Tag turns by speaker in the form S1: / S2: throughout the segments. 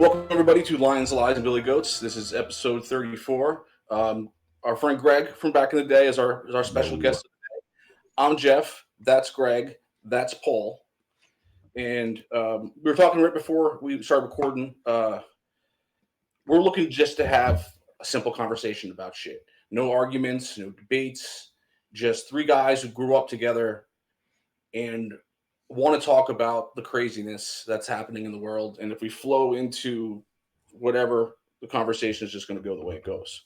S1: Welcome, everybody, to Lions, Lies, and Billy Goats. This is episode 34. Our friend Greg from back in the day is our special guest today. I'm Jeff. That's Greg. That's Paul. And we were talking right before we started recording. We're looking just to have a simple conversation about shit. No arguments, no debates, just three guys who grew up together and want to talk about the craziness that's happening in the world. And if we flow into whatever, the conversation is just going to go the way it goes.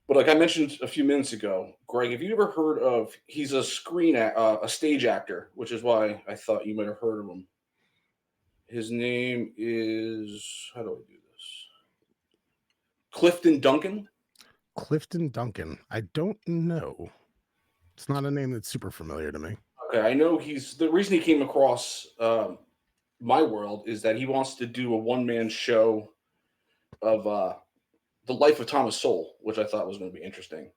S1: But like I mentioned a few minutes ago, Greg, have you ever heard of? He's a a stage actor, which is why I thought you might have heard of him. His name is, how do I do this? Clifton Duncan.
S2: Clifton Duncan. I don't know. It's not a name that's super familiar to me.
S1: Okay, I know the reason he came across my world is that he wants to do a one-man show of the life of Thomas Sowell, which I thought was going to be interesting.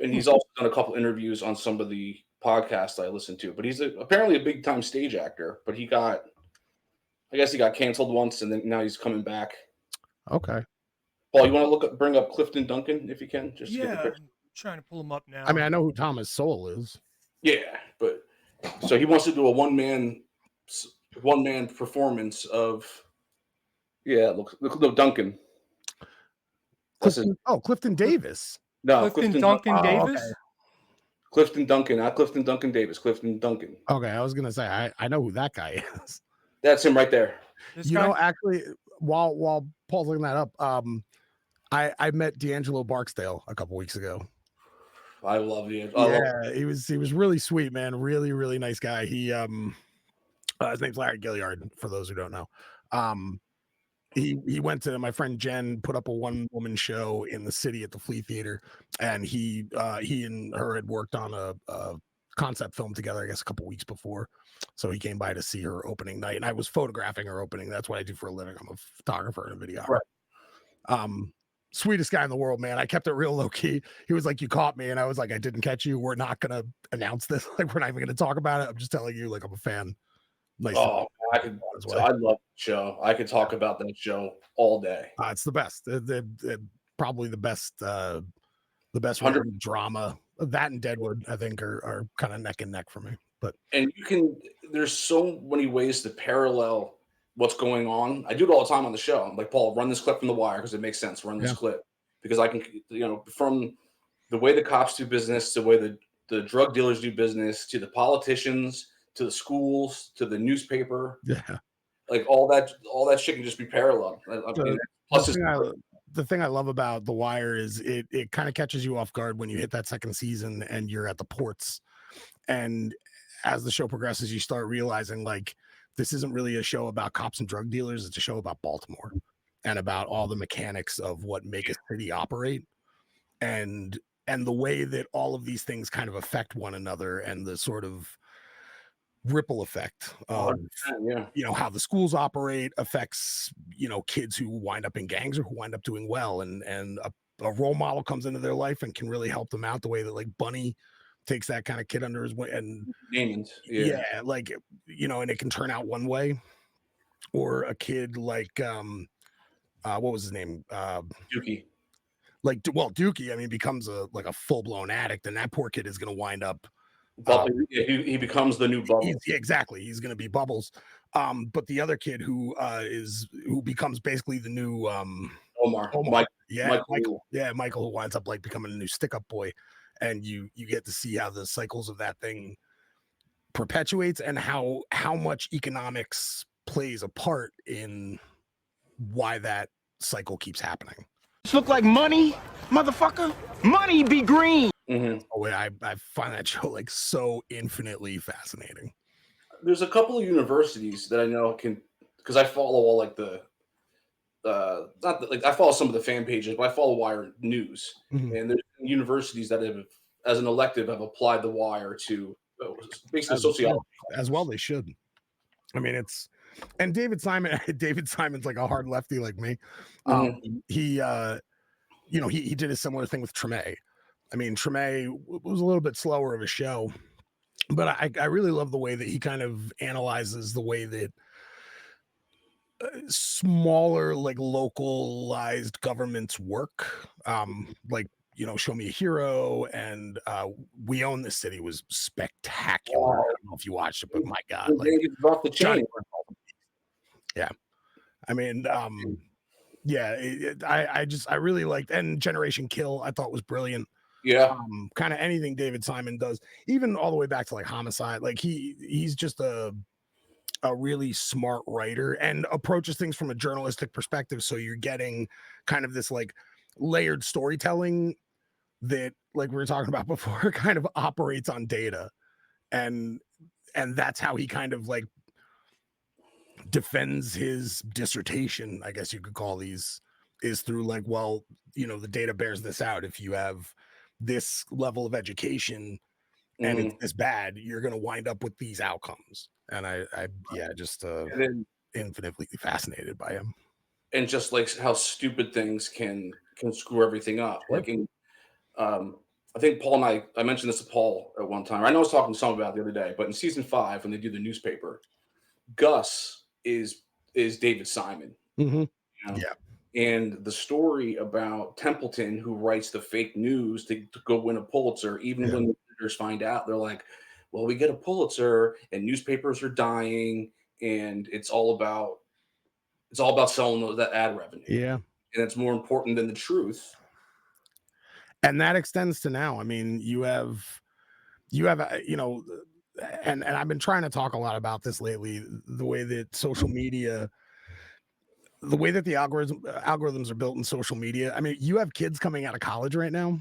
S1: And he's also done a couple interviews on some of the podcasts I listened to. But he's apparently a big-time stage actor. But I guess he got canceled once, and then now he's coming back.
S2: Okay.
S1: Paul, you want to bring up Clifton Duncan if you can? Just
S3: yeah, I'm trying to pull him up now.
S2: I mean, I know who Thomas Sowell is.
S1: Yeah, but so he wants to do a one-man performance of look Duncan.
S2: Clifton Davis.
S1: No,
S3: Clifton Duncan Davis.
S2: Okay.
S1: Clifton Duncan, not Clifton Duncan Davis. Clifton Duncan.
S2: Okay, I was gonna say I know who that guy is.
S1: That's him right there.
S2: Actually, while Paul's looking that up, I met D'Angelo Barksdale a couple weeks ago.
S1: I love D'Angelo.
S2: He was really sweet, man. Really, really nice guy. He his name's Larry Gilliard, for those who don't know. He went to, my friend Jen put up a one-woman show in the city at the Flea Theater, and he and her had worked on a concept film together, I guess, a couple weeks before. So he came by to see her opening night, and I was photographing her opening. That's what I do for a living. I'm a photographer and a videographer.
S1: Right.
S2: Sweetest guy in the world, man. I kept it real low key. He was like, "You caught me," and I was like, "I didn't catch you. We're not gonna announce this. Like, we're not even gonna talk about it. I'm just telling you, like, I'm a fan." Nice.
S1: I love the show. I could talk about that show all day.
S2: It's the best. They're probably the best drama. That and Deadwood, I think, are kind of neck and neck for me. But
S1: there's so many ways to parallel what's going on. I do it all the time on the show. I'm like, Paul, run this clip from The Wire because it makes sense. Run this clip because I can, from the way the cops do business, to the way the drug dealers do business, to the politicians, to the schools, to the newspaper.
S2: Yeah.
S1: Like all that shit can just be parallel.
S2: The thing I love about The Wire is it kind of catches you off guard when you hit that second season and you're at the ports. And as the show progresses, you start realizing, like, this isn't really a show about cops and drug dealers. It's a show about Baltimore and about all the mechanics of what make a city operate, and the way that all of these things kind of affect one another, and the sort of ripple effect of how the schools operate affects kids who wind up in gangs or who wind up doing well, and a role model comes into their life and can really help them out, the way that, like, Bunny takes that kind of kid under his wing, and and it can turn out one way, or a kid like what was his name,
S1: Dookie.
S2: Dookie, I mean, becomes a full-blown addict, and that poor kid is going to wind up
S1: he becomes the new Bubbles.
S2: Exactly, he's going to be Bubbles. But the other kid who becomes basically the new
S1: Omar.
S2: Michael, who winds up like becoming a new stick-up boy, and you get to see how the cycles of that thing perpetuates, and how much economics plays a part in why that cycle keeps happening.
S4: This look like money, motherfucker. Money be green.
S1: Mm-hmm.
S2: Oh, I find that show like so infinitely fascinating.
S1: There's a couple of universities that I know because I follow all like I follow some of the fan pages, but I follow Wire News, and there's universities that have, as an elective, have applied the Wire to basically sociology.
S2: As well, they should. I mean, and David Simon's like a hard lefty like me. He did a similar thing with Treme. I mean, Treme was a little bit slower of a show, but I really love the way that he kind of analyzes the way that smaller, like localized governments work. Like, Show Me a Hero and We Own This City was spectacular. I don't know if you watched it, but my God, like
S1: It's off the
S2: Johnny.
S1: chain.
S2: Yeah. I mean, yeah, I really liked, and Generation Kill I thought was brilliant.
S1: Yeah.
S2: Kind of anything David Simon does, even all the way back to like Homicide, like he's just a really smart writer and approaches things from a journalistic perspective. So you're getting kind of this like layered storytelling that, like we were talking about before, kind of operates on data. And that's how he kind of like defends his dissertation, I guess you could call these, is through like, well, the data bears this out. If you have this level of education and it's this bad, you're going to wind up with these outcomes. And I just infinitely fascinated by him.
S1: And just like how stupid things can screw everything up.
S2: Sure.
S1: Like I think Paul and I mentioned this to Paul at one time. I know I was talking to someone about it the other day, but in season 5, when they do the newspaper, Gus is David Simon.
S2: Yeah.
S1: And the story about Templeton, who writes the fake news to go win a Pulitzer, even when the editors find out, they're like, well, we get a Pulitzer and newspapers are dying, and it's all about selling that ad revenue.
S2: Yeah.
S1: And it's more important than the truth.
S2: And that extends to now. I mean, you have and I've been trying to talk a lot about this lately, the way that social media, the way that the algorithms are built in social media. I mean, you have kids coming out of college right now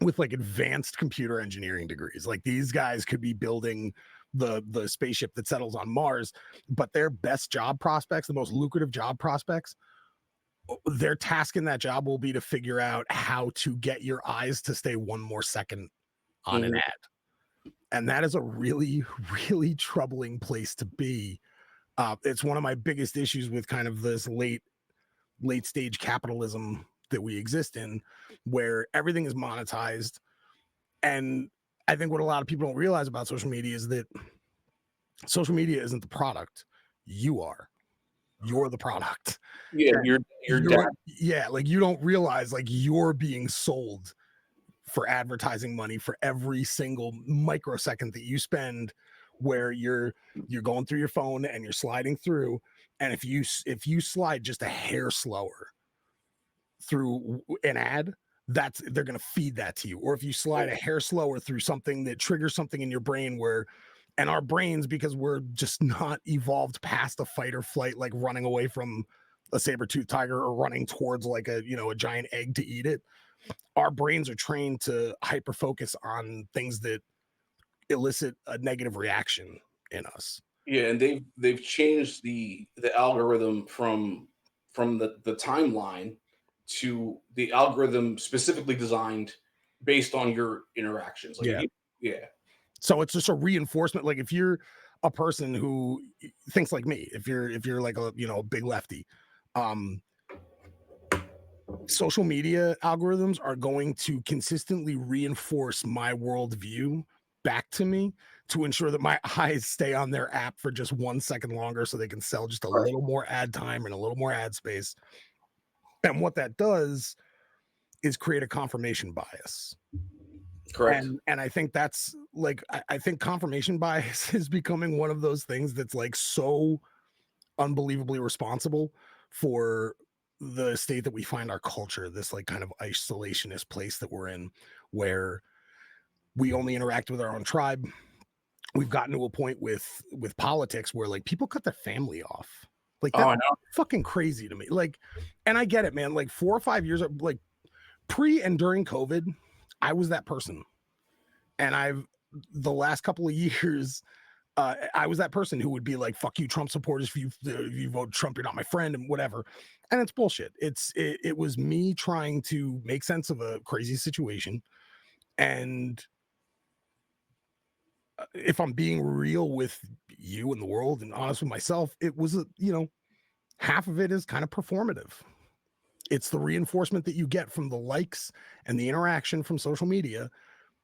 S2: with like advanced computer engineering degrees. Like these guys could be building the spaceship that settles on Mars, but their best job prospects, the most lucrative job prospects, their task in that job will be to figure out how to get your eyes to stay one more second on an ad. And that is a really, really troubling place to be. It's one of my biggest issues with kind of this late stage capitalism that we exist in, where everything is monetized. And I think what a lot of people don't realize about social media is that social media isn't the product. You're the product.
S1: Yeah, you're dad.
S2: Yeah, like you don't realize like you're being sold for advertising money for every single microsecond that you spend, where you're going through your phone and you're sliding through, and if you slide just a hair slower through an ad, they're going to feed that to you. Or if you slide a hair slower through something that triggers something in your brain, and our brains, because we're just not evolved past a fight or flight, like running away from a saber-toothed tiger or running towards like a giant egg to eat it. Our brains are trained to hyper focus on things that elicit a negative reaction in us.
S1: Yeah, and they've changed the algorithm from the timeline to the algorithm specifically designed based on your interactions. Like, yeah.
S2: So it's just a reinforcement. Like if you're a person who thinks like me, if you're like a big lefty, social media algorithms are going to consistently reinforce my worldview back to me to ensure that my eyes stay on their app for just 1 second longer so they can sell just a little more ad time and a little more ad space. And what that does is create a confirmation bias.
S1: Correct.
S2: And I think that's like, I think confirmation bias is becoming one of those things that's like so unbelievably responsible for the state that we find our culture, this like kind of isolationist place that we're in, where we only interact with our own tribe. We've gotten to a point with politics where like people cut their family off. Like that's fucking crazy to me. Like, and I get it, man. Like 4 or 5 years, like pre and during COVID, I was that person. And the last couple of years, I was that person who would be like, fuck you, Trump supporters. If you vote Trump, you're not my friend and whatever. And it's bullshit. It was me trying to make sense of a crazy situation. And if I'm being real with you and the world and honest with myself, it was, half of it is kind of performative. It's the reinforcement that you get from the likes and the interaction from social media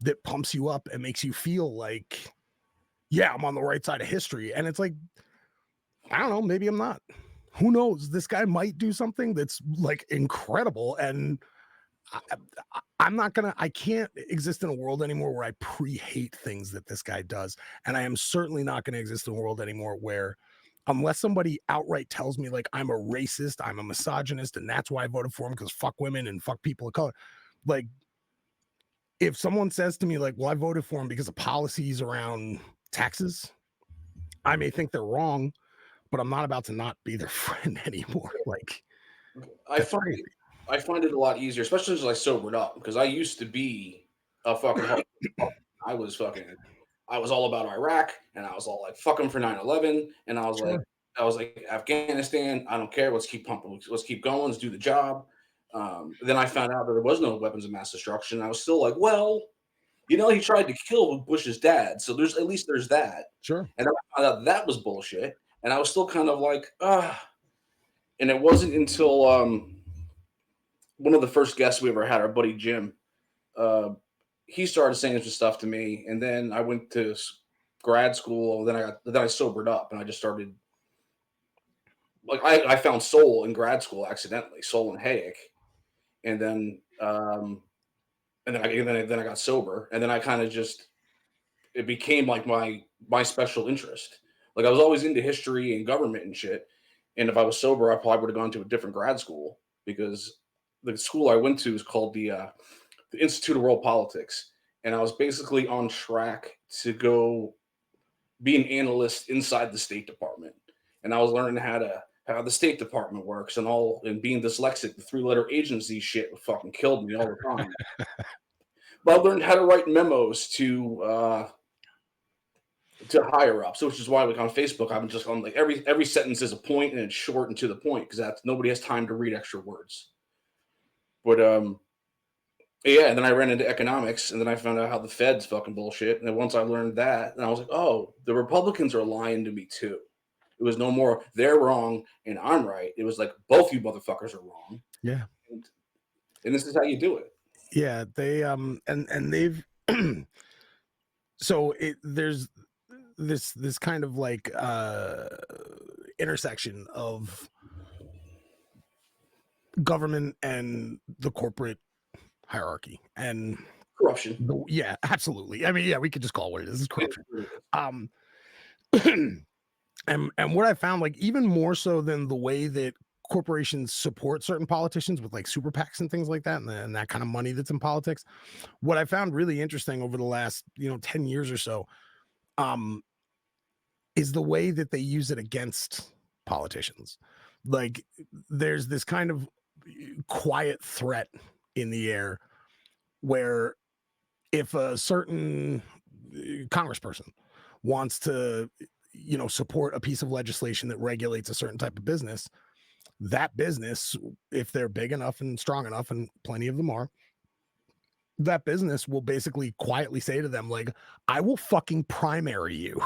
S2: that pumps you up and makes you feel like, yeah, I'm on the right side of history. And it's like, I don't know, maybe I'm not. who knows? This guy might do something that's like incredible. And I'm not gonna, I can't exist in a world anymore where I pre-hate things that this guy does. And I am certainly not gonna exist in a world anymore where, unless somebody outright tells me like I'm a racist, I'm a misogynist, and that's why I voted for him because fuck women and fuck people of color. Like, if someone says to me like, well, I voted for him because of policies around taxes, I may think they're wrong, but I'm not about to not be their friend anymore. Like,
S1: I find it a lot easier, especially as I sobered up, because I used to be a fucking I was all about Iraq, and I was all like, fuck them for 9/11, and I was like, Afghanistan, I don't care, let's keep pumping, let's keep going, let's do the job. Then I found out that there was no weapons of mass destruction. I was still like, well, he tried to kill Bush's dad, so there's that.
S2: Sure.
S1: And then I found out that was bullshit, and I was still kind of like, and it wasn't until one of the first guests we ever had, our buddy Jim, he started saying some stuff to me, and then I went to grad school. Then I sobered up, and I just started. Like I found soul in grad school accidentally, soul and Hayek, and then I got sober, and then I kind of just it became like my special interest. Like I was always into history and government and shit, and if I was sober, I probably would have gone to a different grad school because the school I went to is called the Institute of World Politics, and I was basically on track to go be an analyst inside the State Department, and I was learning how the State Department works and being dyslexic, the 3-letter agency shit fucking killed me all the time. But I learned how to write memos to higher ups, which is why like on Facebook I'm just on like every sentence is a point and it's short and to the point because nobody has time to read extra words. But yeah, and then I ran into economics, and then I found out how the Fed's fucking bullshit. And then once I learned that, and I was like, oh, the Republicans are lying to me too. It was no more they're wrong and I'm right. It was like both you motherfuckers are wrong.
S2: Yeah.
S1: And this is how you do it.
S2: Yeah, they and they've so there's this kind of like intersection of government and the corporate hierarchy and
S1: Corruption.
S2: Yeah, absolutely. I mean, yeah, we could just call it what it is. It's corruption. And what I found, like, even more so than the way that corporations support certain politicians with like super PACs and things like that, and that kind of money that's in politics, what I found really interesting over the last 10 years or so is the way that they use it against politicians. Like, there's this kind of quiet threat in the air where if a certain congressperson wants to support a piece of legislation that regulates a certain type of business, that business, if they're big enough and strong enough, and plenty of them are, that business will basically quietly say to them, like, I will fucking primary you.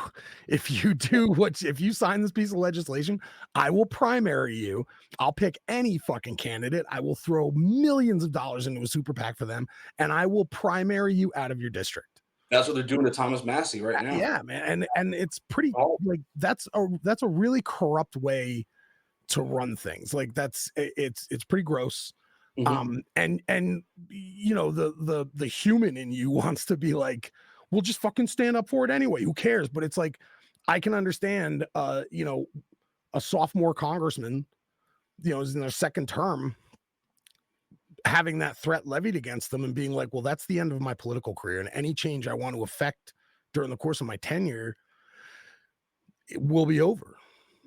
S2: If you sign this piece of legislation, I will primary you. I'll pick any fucking candidate. I will throw millions of dollars into a super PAC for them, and I will primary you out of your district.
S1: That's what they're doing to Thomas Massey right now.
S2: Yeah, man. And it's pretty like that's a really corrupt way to run things. Like it's pretty gross. Mm-hmm. And the human in you wants to be like, we'll just fucking stand up for it anyway. Who cares? But it's like, I can understand a sophomore congressman, is in their second term, having that threat levied against them and being like, well, that's the end of my political career, and any change I want to affect during the course of my tenure, it will be over.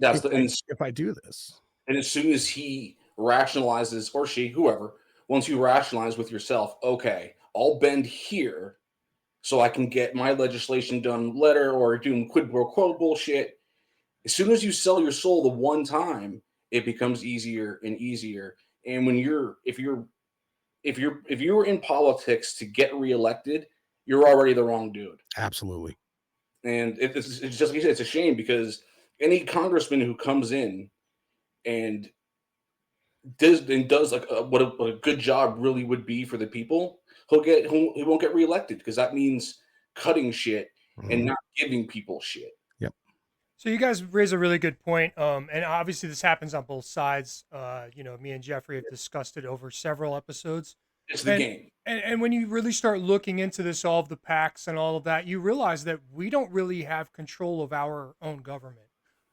S2: If I do this.
S1: And as soon as he rationalizes, or she, whoever, once you rationalize with yourself, okay, I'll bend here so I can get my legislation done later, or doing quid pro quo bullshit. As soon as you sell your soul the one time, it becomes easier and easier. And when if you're in politics to get reelected, you're already the wrong dude.
S2: Absolutely.
S1: And it's just like you said, it's a shame because any congressman who comes in and does like what a good job really would be for the people, he won't get reelected because that means cutting shit and not giving people shit.
S2: Yep.
S3: So you guys raise a really good point. And obviously this happens on both sides. Me and Jeffrey have discussed it over several episodes.
S1: It's the
S3: And
S1: game.
S3: and when you really start looking into this, all of the packs and all of that, you realize that we don't really have control of our own government,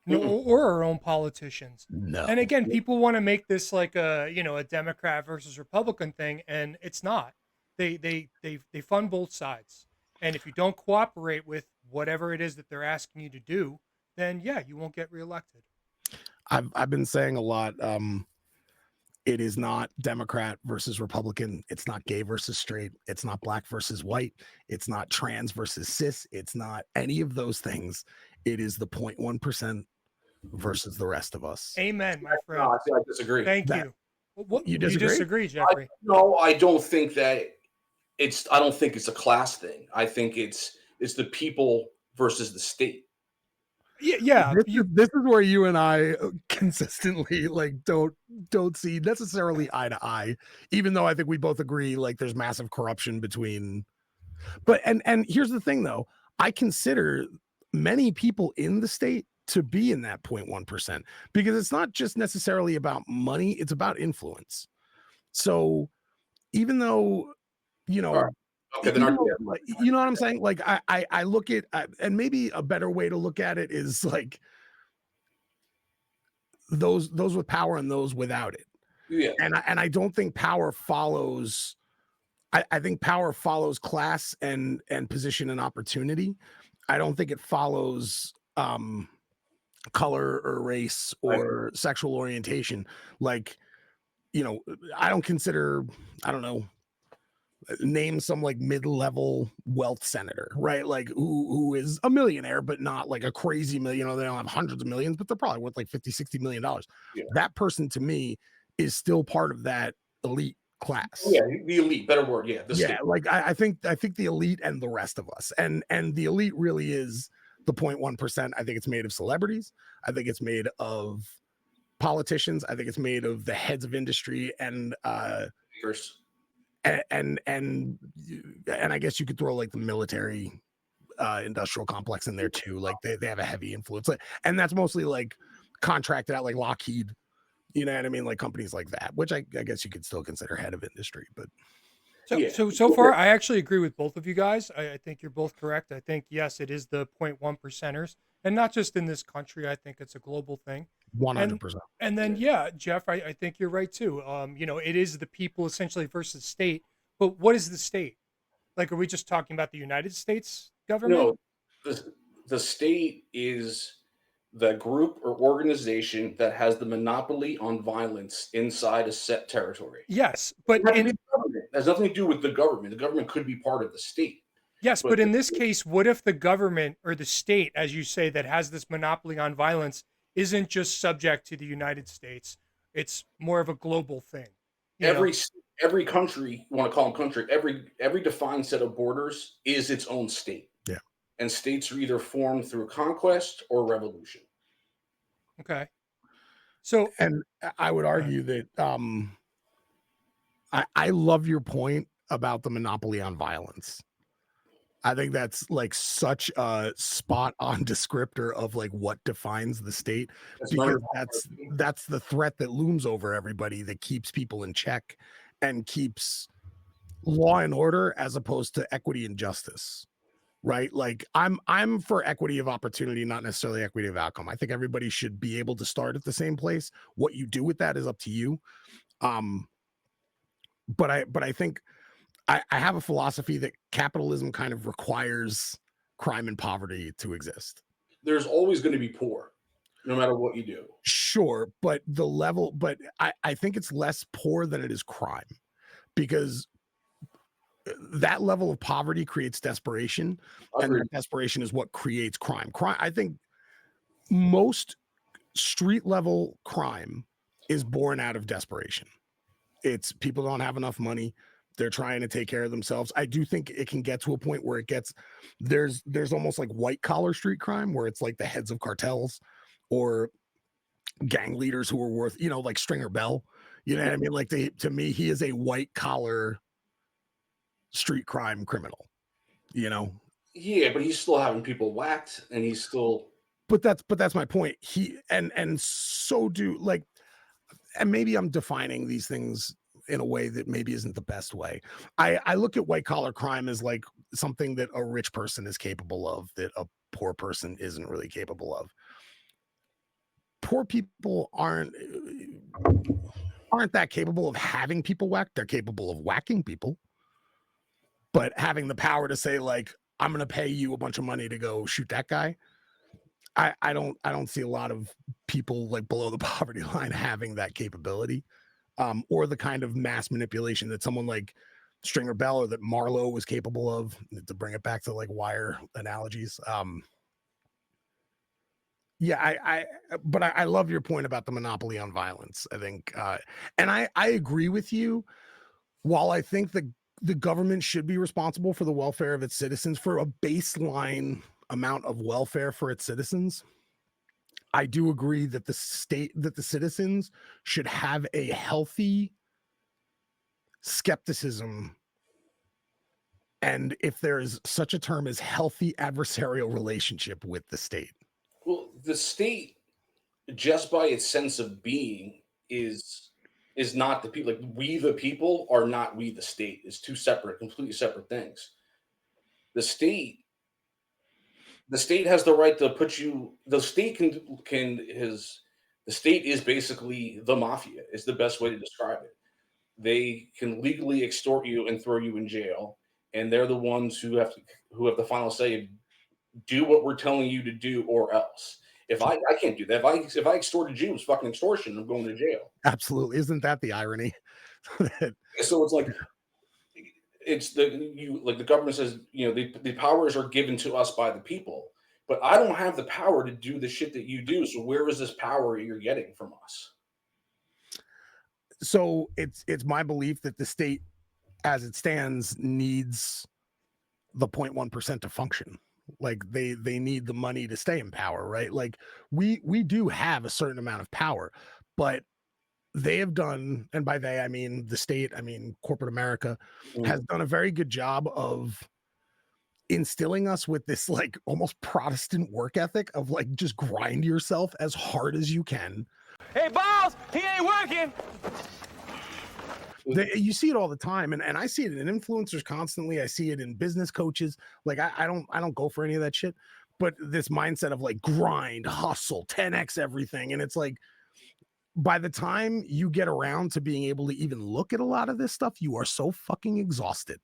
S3: no,
S1: Mm-mm.
S3: or our own politicians.
S2: No.
S3: And again, people want to make this like a Democrat versus Republican thing, and it's not. They fund both sides, and if you don't cooperate with whatever it is that they're asking you to do, then yeah, you won't get reelected.
S2: I've been saying a lot. It is not Democrat versus Republican. It's not gay versus straight. It's not black versus white. It's not trans versus cis. It's not any of those things. It is the 0.1% versus the rest of us.
S3: Amen, my
S1: No,
S3: friend.
S1: I disagree.
S3: Thank
S2: That-
S3: you. What,
S2: You disagree?
S3: Jeffrey?
S1: No, I don't think that it's. I don't think it's a class thing. I think it's the people versus the state.
S3: Yeah.
S2: This is where you and I consistently like don't see necessarily eye to eye, even though I think we both agree like there's massive corruption between. But and here's the thing though, I consider many people in the state to be in that 0.1% because it's not just necessarily about money, it's about influence. So even though, you know,
S1: All right. Okay, then
S2: even though, like, you know what I'm saying? Like I look at, and maybe a better way to look at it is like those with power and those without it.
S1: yeah,
S2: And I don't think power follows. I think power follows class and position and opportunity. I don't think it follows color or race or sexual orientation. Like, I don't consider, I don't know, name some like mid-level wealth senator, right? Like who is a millionaire, but not like a crazy million. They don't have hundreds of millions, but they're probably worth like 50-60 million dollars.
S1: Yeah.
S2: That person to me is still part of that elite class.
S1: yeah, the elite. Better word. Yeah, the state.
S2: Like I think the elite and the rest of us, and the elite really is the 0.1%. I think it's made of celebrities. I think it's made of politicians. I think it's made of the heads of industry and and I guess you could throw like the military industrial complex in there too. Like they have a heavy influence, and that's mostly like contracted out, like Lockheed, you know what I mean, like companies like that, which I guess you could still consider head of industry. But
S3: So far, I actually agree with both of you guys. I think you're both correct. I think yes, it is the 0.1 percenters, and not just in this country. I think it's a global thing.
S2: 100%.
S3: And then yeah, Jeff, I think you're right too. It is the people essentially versus state. But what is the state? Like, are we just talking about the United States government?
S1: No, the state is the group or organization that has the monopoly on violence inside a set territory.
S3: Yes, but
S1: It has nothing to do with the government. The government could be part of the state.
S3: yes, but in this case, what if the government or the state, as you say, that has this monopoly on violence isn't just subject to the United States? It's more of a global thing.
S1: Every country, you want to call them country, every defined set of borders is its own state.
S2: Yeah.
S1: And states are either formed through conquest or revolution.
S3: Okay. So,
S2: and I would argue that I love your point about the monopoly on violence. I think that's like such a spot on descriptor of like what defines the state, because that's the threat that looms over everybody, that keeps people in check and keeps law and order as opposed to equity and justice. Right? Like I'm for equity of opportunity, not necessarily equity of outcome. I think everybody should be able to start at the same place. What you do with that is up to you. But I think I have a philosophy that capitalism kind of requires crime and poverty to exist.
S1: There's always going to be poor, no matter what you do.
S2: Sure, but I think it's less poor than it is crime, because that level of poverty creates desperation, and that desperation is what creates crime. I think most street level crime is born out of desperation. It's people don't have enough money. They're trying to take care of themselves. I do think it can get to a point where there's almost like white collar street crime, where it's like the heads of cartels or gang leaders who are worth, like Stringer Bell. You know what I mean? Like to me, he is a white collar street crime criminal.
S1: Yeah, but he's still having people whacked, and he's still
S2: but that's my point. He and so do like, and maybe I'm defining these things in a way that maybe isn't the best way. I look at white collar crime as like something that a rich person is capable of that a poor person isn't really capable of. Poor people aren't that capable of having people whacked. They're capable of whacking people, but having the power to say like, I'm going to pay you a bunch of money to go shoot that guy. I don't see a lot of people like below the poverty line having that capability, or the kind of mass manipulation that someone like Stringer Bell or that Marlowe was capable of, to bring it back to like wire analogies. Yeah, but I love your point about the monopoly on violence. I think, and I agree with you. While I think the government should be responsible for the welfare of its citizens, for a baseline amount of welfare for its citizens, I do agree that the citizens should have a healthy skepticism, and if there is such a term as healthy adversarial relationship with the state.
S1: Well, the state, just by its sense of being, is not the people. Like, we the people are not we the state. It's two separate, completely separate things. The state has the right to put you. The state the state is basically the mafia. Is the best way to describe it. They can legally extort you and throw you in jail, and they're the ones who have the final say. Do what we're telling you to do, or else. If I can't do that. If I extorted you, it's fucking extortion. I'm going to jail.
S2: Absolutely, isn't that the irony?
S1: So it's like, the government says, the powers are given to us by the people, but I don't have the power to do the shit that you do. So where is this power you're getting from us?
S2: So it's my belief that the state, as it stands, needs the 0.1% to function. Like they need the money to stay in power, right? Like we do have a certain amount of power, but they have done, and by they I mean the state, I mean corporate America, has done a very good job of instilling us with this like almost Protestant work ethic of like, just grind yourself as hard as you can.
S4: Hey, boss, he ain't working.
S2: You see it all the time, and I see it in influencers constantly. I see it in business coaches. Like I don't go for any of that shit, but this mindset of like grind, hustle, 10x everything, and it's like, by the time you get around to being able to even look at a lot of this stuff, you are so fucking exhausted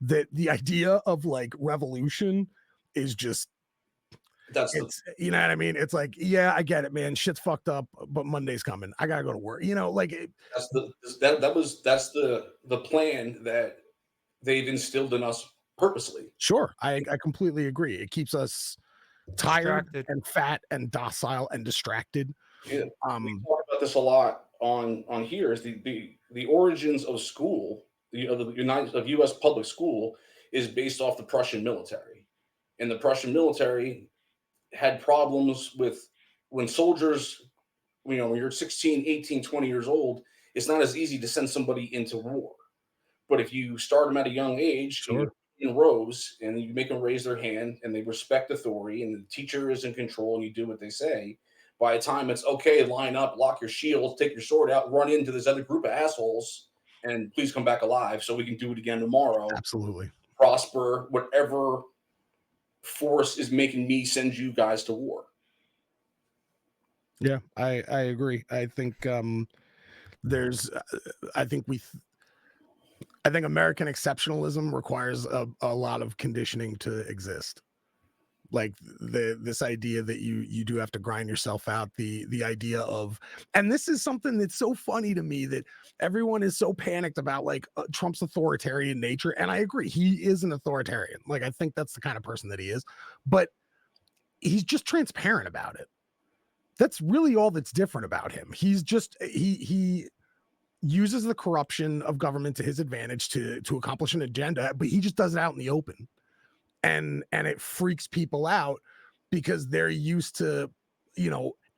S2: that the idea of like revolution is just, you know what I mean? It's like, yeah, I get it, man. Shit's fucked up, but Monday's coming. I gotta go to work. Like
S1: that's the plan that they've instilled in us purposely.
S2: Sure, I completely agree. It keeps us tired and fat and docile and distracted.
S1: Yeah, we talk about this a lot on here. Is the origins of school, of U.S. public school, is based off the Prussian military, and the Prussian military had problems with when soldiers, when you're 16, 18, 20 years old, it's not as easy to send somebody into war. But if you start them at a young age,
S2: sure,
S1: in rows, and you make them raise their hand and they respect authority and the teacher is in control and you do what they say, by the time it's okay, line up, lock your shields, take your sword out, run into this other group of assholes, and please come back alive so we can do it again tomorrow.
S2: Absolutely.
S1: Prosper, whatever force is making me send you guys to war.
S2: Yeah, I agree. I think I think American exceptionalism requires a lot of conditioning to exist. Like this idea that you do have to grind yourself out, the idea of, and this is something that's so funny to me, that everyone is so panicked about like Trump's authoritarian nature. And I agree, he is an authoritarian. Like, I think that's the kind of person that he is, but he's just transparent about it. That's really all that's different about him. He's just, he uses the corruption of government to his advantage to accomplish an agenda, but he just does it out in the open. And it freaks people out because they're used to,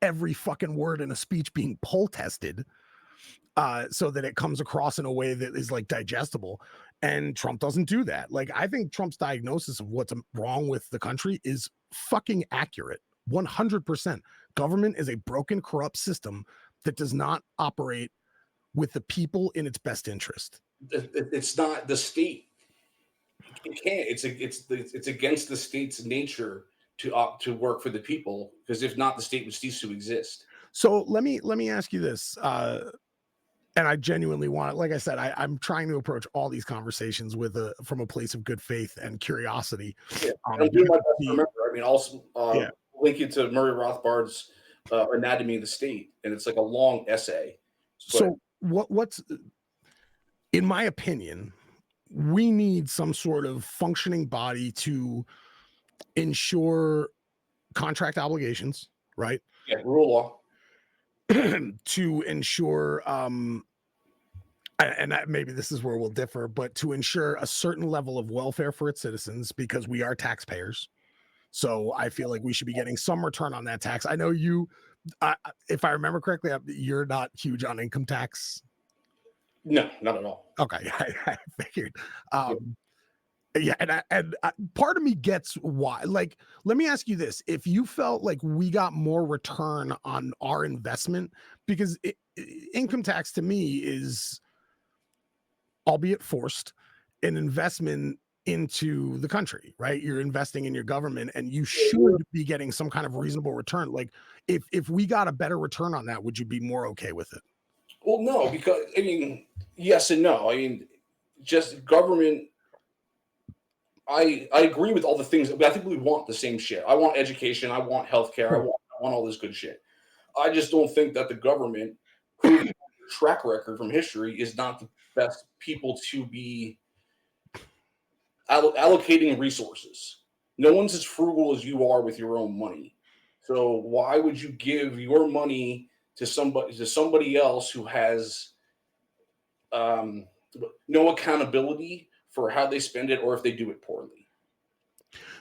S2: every fucking word in a speech being poll tested, so that it comes across in a way that is like digestible. And Trump doesn't do that. Like, I think Trump's diagnosis of what's wrong with the country is fucking accurate. 100%. Government is a broken, corrupt system that does not operate with the people in its best interest.
S1: It's not the state. It can't. It's against the state's nature to opt to work for the people, because if not, the state would cease to exist.
S2: So let me ask you this, and I genuinely want it. Like I said, I'm trying to approach all these conversations from a place of good faith and curiosity.
S1: Yeah, I'm doing my best to remember. I mean, also link you to Murray Rothbard's Anatomy of the State, and it's like a long essay.
S2: So what's in my opinion, we need some sort of functioning body to ensure contract obligations, right?
S1: Yeah, rule of law.
S2: To ensure and maybe this is where we'll differ, but to ensure a certain level of welfare for its citizens, because we are taxpayers. So I feel like we should be getting some return on that tax. I know you, if I remember correctly, you're not huge on income tax.
S1: No, not at all.
S2: Okay, I figured. Yeah, and part of me gets why. Like, let me ask you this: if you felt like we got more return on our investment, because income tax to me is, albeit forced, an investment into the country, right? You're investing in your government, and you should be getting some kind of reasonable return. Like, if we got a better return on that, would you be more okay with it?
S1: Well, no, because I mean, yes and no. I mean, just government. I agree with all the things. I think we want the same shit. I want education. I want healthcare. I want all this good shit. I just don't think that the government, whose track record from history, is not the best people to be allocating resources. No one's as frugal as you are with your own money. So why would you give your money to somebody else who has no accountability for how they spend it, or if they do it poorly?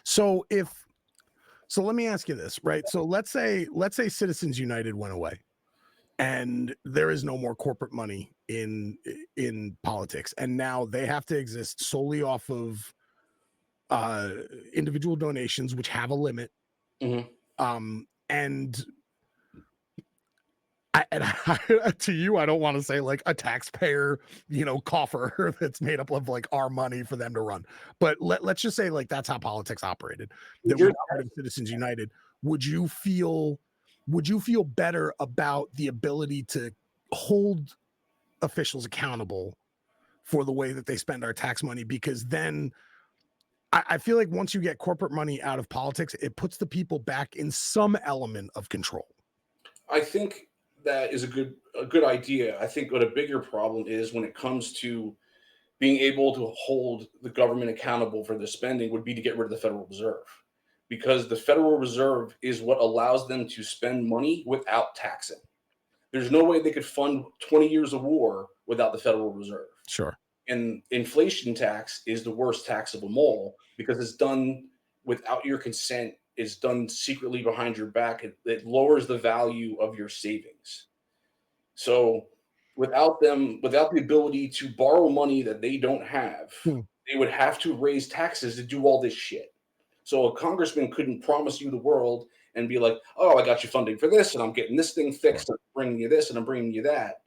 S2: So let me ask you this, right? So let's say Citizens United went away and there is no more corporate money in politics, and now they have to exist solely off of individual donations, which have a limit.
S1: Mm-hmm.
S2: And to you, I don't want to say like a taxpayer, coffer that's made up of like our money for them to run. But let's just say like that's how politics operated. That we're part of Citizens United. Would you feel better about the ability to hold officials accountable for the way that they spend our tax money? Because then I feel like once you get corporate money out of politics, it puts the people back in some element of control.
S1: I think that is a good idea. I think what a bigger problem is when it comes to being able to hold the government accountable for the spending would be to get rid of the Federal Reserve, because the Federal Reserve is what allows them to spend money without taxing. There's no way they could fund 20 years of war without the Federal Reserve.
S2: Sure.
S1: And inflation tax is the worst tax of them all, because it's done without your consent. Is done secretly behind your back. It lowers the value of your savings. So without the ability to borrow money that they don't have, they would have to raise taxes to do all this shit. So a congressman couldn't promise you the world and be like, oh, I got you funding for this, and I'm getting this thing fixed, and I'm bringing you this, and I'm bringing you that.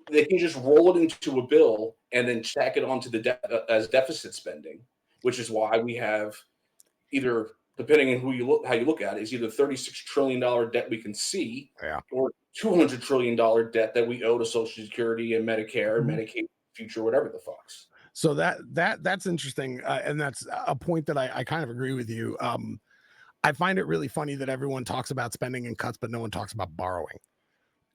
S1: They can just roll it into a bill and then tack it onto the as deficit spending, which is why we have either, depending on how you look at it, is either $36 trillion debt we can see, or $200 trillion debt that we owe to Social Security and Medicare and Medicaid, future, whatever the fucks.
S2: So that's interesting, and that's a point that I kind of agree with you. I find it really funny that everyone talks about spending and cuts, but no one talks about borrowing,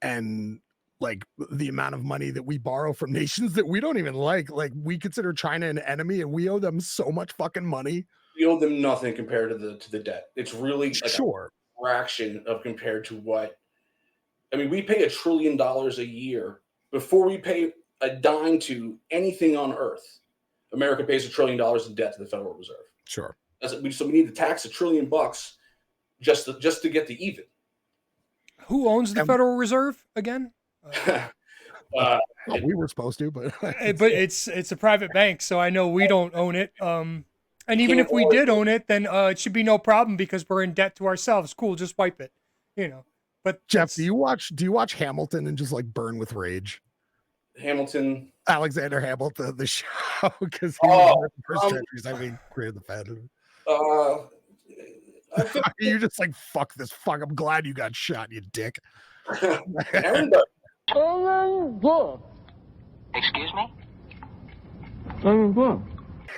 S2: and like the amount of money that we borrow from nations that we don't even like. Like, we consider China an enemy, and we owe them so much fucking money.
S1: We owe them nothing compared to the debt. It's really like
S2: sure
S1: a fraction of compared to what. I mean, we pay $1 trillion a year before we pay a dime to anything on earth. America pays $1 trillion in debt to the Federal Reserve.
S2: Sure.
S1: So we need to tax $1 trillion just to get to even.
S3: Who owns the Federal Reserve again?
S2: We were supposed to, but
S3: it's a private bank, so I know we don't own it. And even
S1: Can't
S3: if we
S1: avoid
S3: did own it, then it should be no problem because we're in debt to ourselves. Cool, just wipe it. But
S2: Jeff, do you watch Hamilton and just like burn with rage?
S1: Hamilton.
S2: Alexander Hamilton, the show, because he
S1: Oh,
S2: was the first countries I mean created the Fed.
S1: I think
S2: You're just like, fuck this, fuck. I'm glad you got shot, you dick.
S1: Aaron Burr.
S5: Excuse me?
S1: Aaron Burr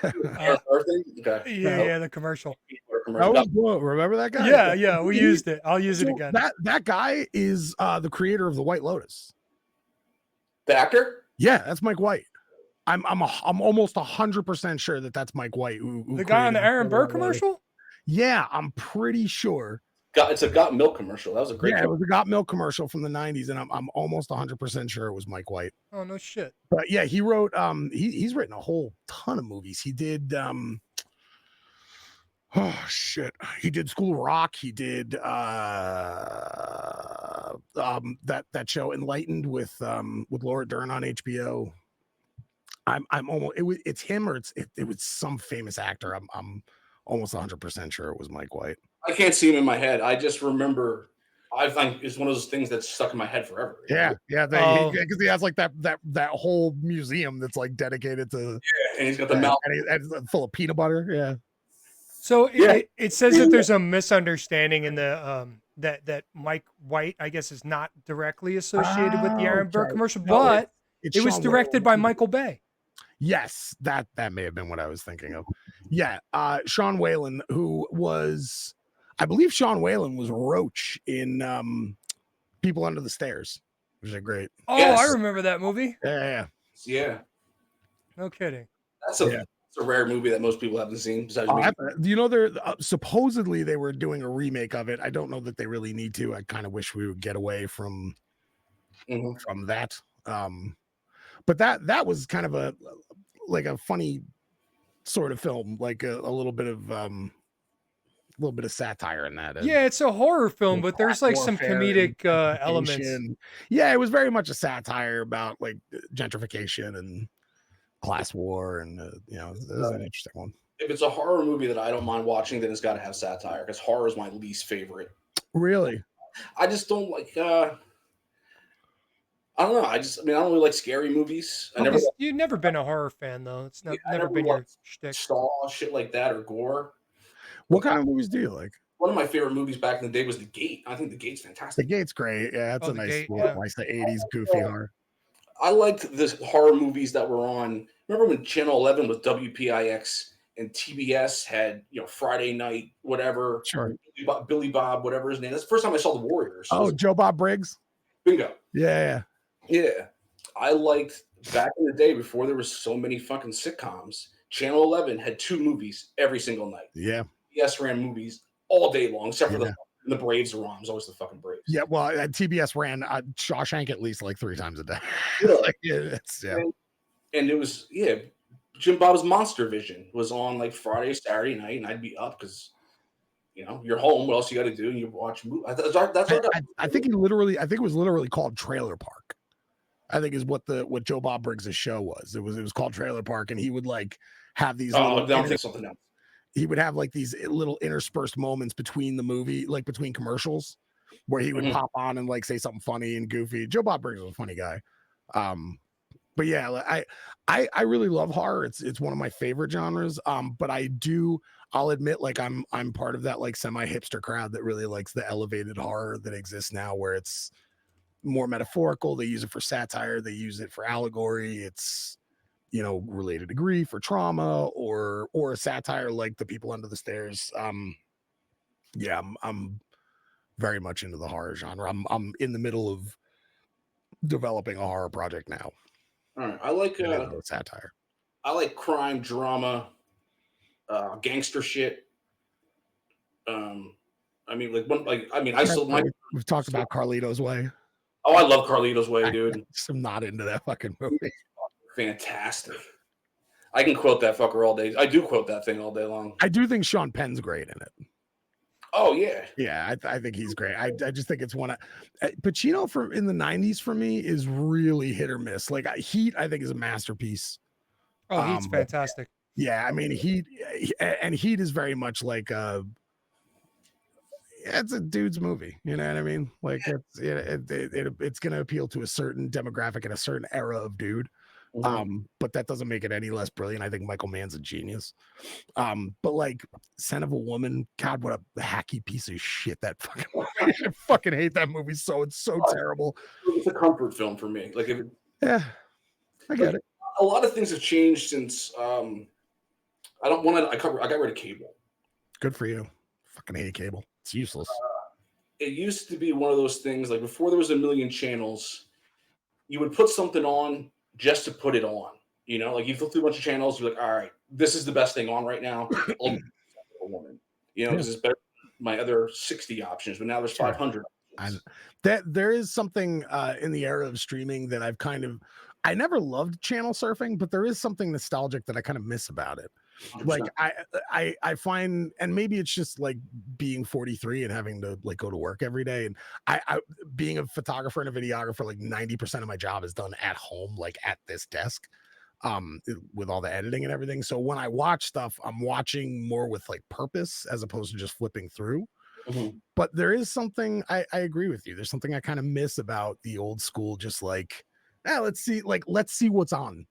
S1: thing? Okay.
S3: yeah, the commercial.
S2: That was Blue. Remember that guy?
S3: Yeah, we used it. I'll use it
S2: So
S3: again.
S2: that guy is the creator of the White Lotus.
S1: The actor?
S2: Yeah, that's Mike White. I'm almost 100% sure that's Mike White. Who
S3: The guy on the
S2: created
S3: Aaron Burr commercial?
S2: Yeah, I'm pretty sure.
S1: It's a Got Milk commercial. That was a great.
S2: Yeah, it was a Got Milk commercial from the 90s, and I'm almost 100% sure it was Mike White.
S3: Oh no shit.
S2: But yeah, he wrote he's written a whole ton of movies. He did oh shit. He did School of Rock. He did that show Enlightened with Laura Dern on HBO. I'm almost it's him or it was some famous actor. I'm almost 100% sure it was Mike White.
S1: I can't see him in my head. I just remember. I think it's one of those things that's stuck in my head forever.
S2: Yeah, because he has like that whole museum that's like dedicated to.
S1: Yeah, and he's got the mouth
S2: and it's full of peanut butter. Yeah.
S3: So it says that there's a misunderstanding in the that Mike White, I guess, is not directly associated with the Aaron Burr commercial, but it was directed by Michael Bay.
S2: Yes, that may have been what I was thinking of. Yeah, Sean Whalen, who was, I believe Sean Whalen was Roach in People Under the Stairs, which is great.
S3: Oh,
S1: Yes.
S3: I remember that movie.
S2: Yeah.
S3: No kidding.
S1: That's a rare movie that most people haven't seen. Besides me.
S2: They're supposedly they were doing a remake of it. I don't know that they really need to. I kind of wish we would get away from that. But that was kind of a funny sort of film, like a little bit of satire in that.
S3: Yeah, it's a horror film, but there's like some comedic elements.
S2: Yeah, it was very much a satire about like gentrification and class war, and it was an interesting one.
S1: If it's a horror movie that I don't mind watching, then it's got to have satire because horror is my least favorite.
S2: Really?
S1: I just don't like. I don't know. I don't really like scary movies.
S3: You've never been a horror fan, though. It's never been your shtick.
S1: Saw shit like that or gore.
S2: What kind of movies do you like?
S1: One of my favorite movies back in the day was The Gate. I think The Gate's fantastic.
S2: The Gate's great. Yeah, that's a nice,
S3: Gate,
S2: nice the 80s goofy horror.
S1: I liked the horror movies that were on. Remember when Channel 11 was WPIX and TBS had Friday night whatever.
S2: Sure.
S1: Billy Bob, whatever his name. That's the first time I saw The Warriors.
S2: Oh, Joe Bob Briggs.
S1: Bingo.
S2: Yeah.
S1: I liked back in the day before there was so many fucking sitcoms. Channel 11 had 2 movies every single night.
S2: Yeah.
S1: TBS ran movies all day long, except for the Braves were on. It was always the fucking Braves.
S2: Yeah, well, TBS ran Shawshank at least like 3 times a day.
S1: And it was Jim Bob's Monster Vision was on like Friday, Saturday night, and I'd be up because you're home. What else you got to do? And you watch movies.
S2: I think it was literally called Trailer Park. I think is what Joe Bob Briggs' show was. It was called Trailer Park, and he would like have these.
S1: Don't think something else.
S2: He would have like these little interspersed moments between the movie, like between commercials, where he would pop on and like say something funny and goofy. Joe Bob Briggs was a funny guy. But yeah, I really love horror. It's one of my favorite genres. But I'll admit, like I'm part of that like semi-hipster crowd that really likes the elevated horror that exists now, where it's more metaphorical. They use it for satire. They use it for allegory. It's related to grief or trauma or a satire like The People Under the Stairs. I'm very much into the horror genre. I'm in the middle of developing a horror project now.
S1: All right, I like
S2: satire.
S1: I like crime, drama, gangster shit.
S2: We've talked about Carlito's Way.
S1: Oh, I love Carlito's Way, dude.
S2: I'm not into that fucking movie.
S1: Fantastic. I can quote that fucker all day. I do quote that thing all day long.
S2: I do think Sean Penn's great in it.
S1: Oh yeah.
S2: Yeah, I think he's great. I just think it's one of Pacino in the 90s for me is really hit or miss. Like Heat, I think is a masterpiece.
S3: Oh, Heat's fantastic.
S2: Yeah, I mean Heat is very much like it's a dude's movie. You know what I mean? Like it's going to appeal to a certain demographic and a certain era of dude. But that doesn't make it any less brilliant. I think Michael Mann's a genius. But like Son of a Woman, God, what a hacky piece of shit that fucking I fucking hate that movie. It's so terrible.
S1: It's a comfort film for me. Like,
S2: yeah, I get it.
S1: A lot of things have changed since I got rid of cable.
S2: Good for you. Fucking hate cable. It's useless.
S1: It used to be one of those things like before there was a million channels, you would put something on just to put it on. You know, like you flip through a bunch of channels, you're like, all right, this is the best thing on right now. I'll a woman, you know, because it's better than my other 60 options, but now there's 500 options.
S2: That there is something in the era of streaming that I never loved channel surfing, but there is something nostalgic that I kind of miss about it. 100%. Like I find, and maybe it's just like being 43 and having to like go to work every day. And I being a photographer and a videographer, like 90% of my job is done at home, like at this desk, with all the editing and everything. So when I watch stuff, I'm watching more with like purpose as opposed to just flipping through. But there is something I agree with you. There's something I kind of miss about the old school, just like, let's see what's on.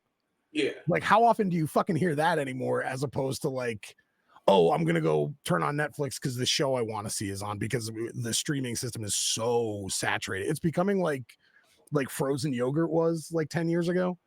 S1: Yeah.
S2: Like, how often do you fucking hear that anymore, as opposed to like, oh, I'm gonna go turn on Netflix because the show I want to see is on, because the streaming system is so saturated. It's becoming like frozen yogurt was like 10 years ago,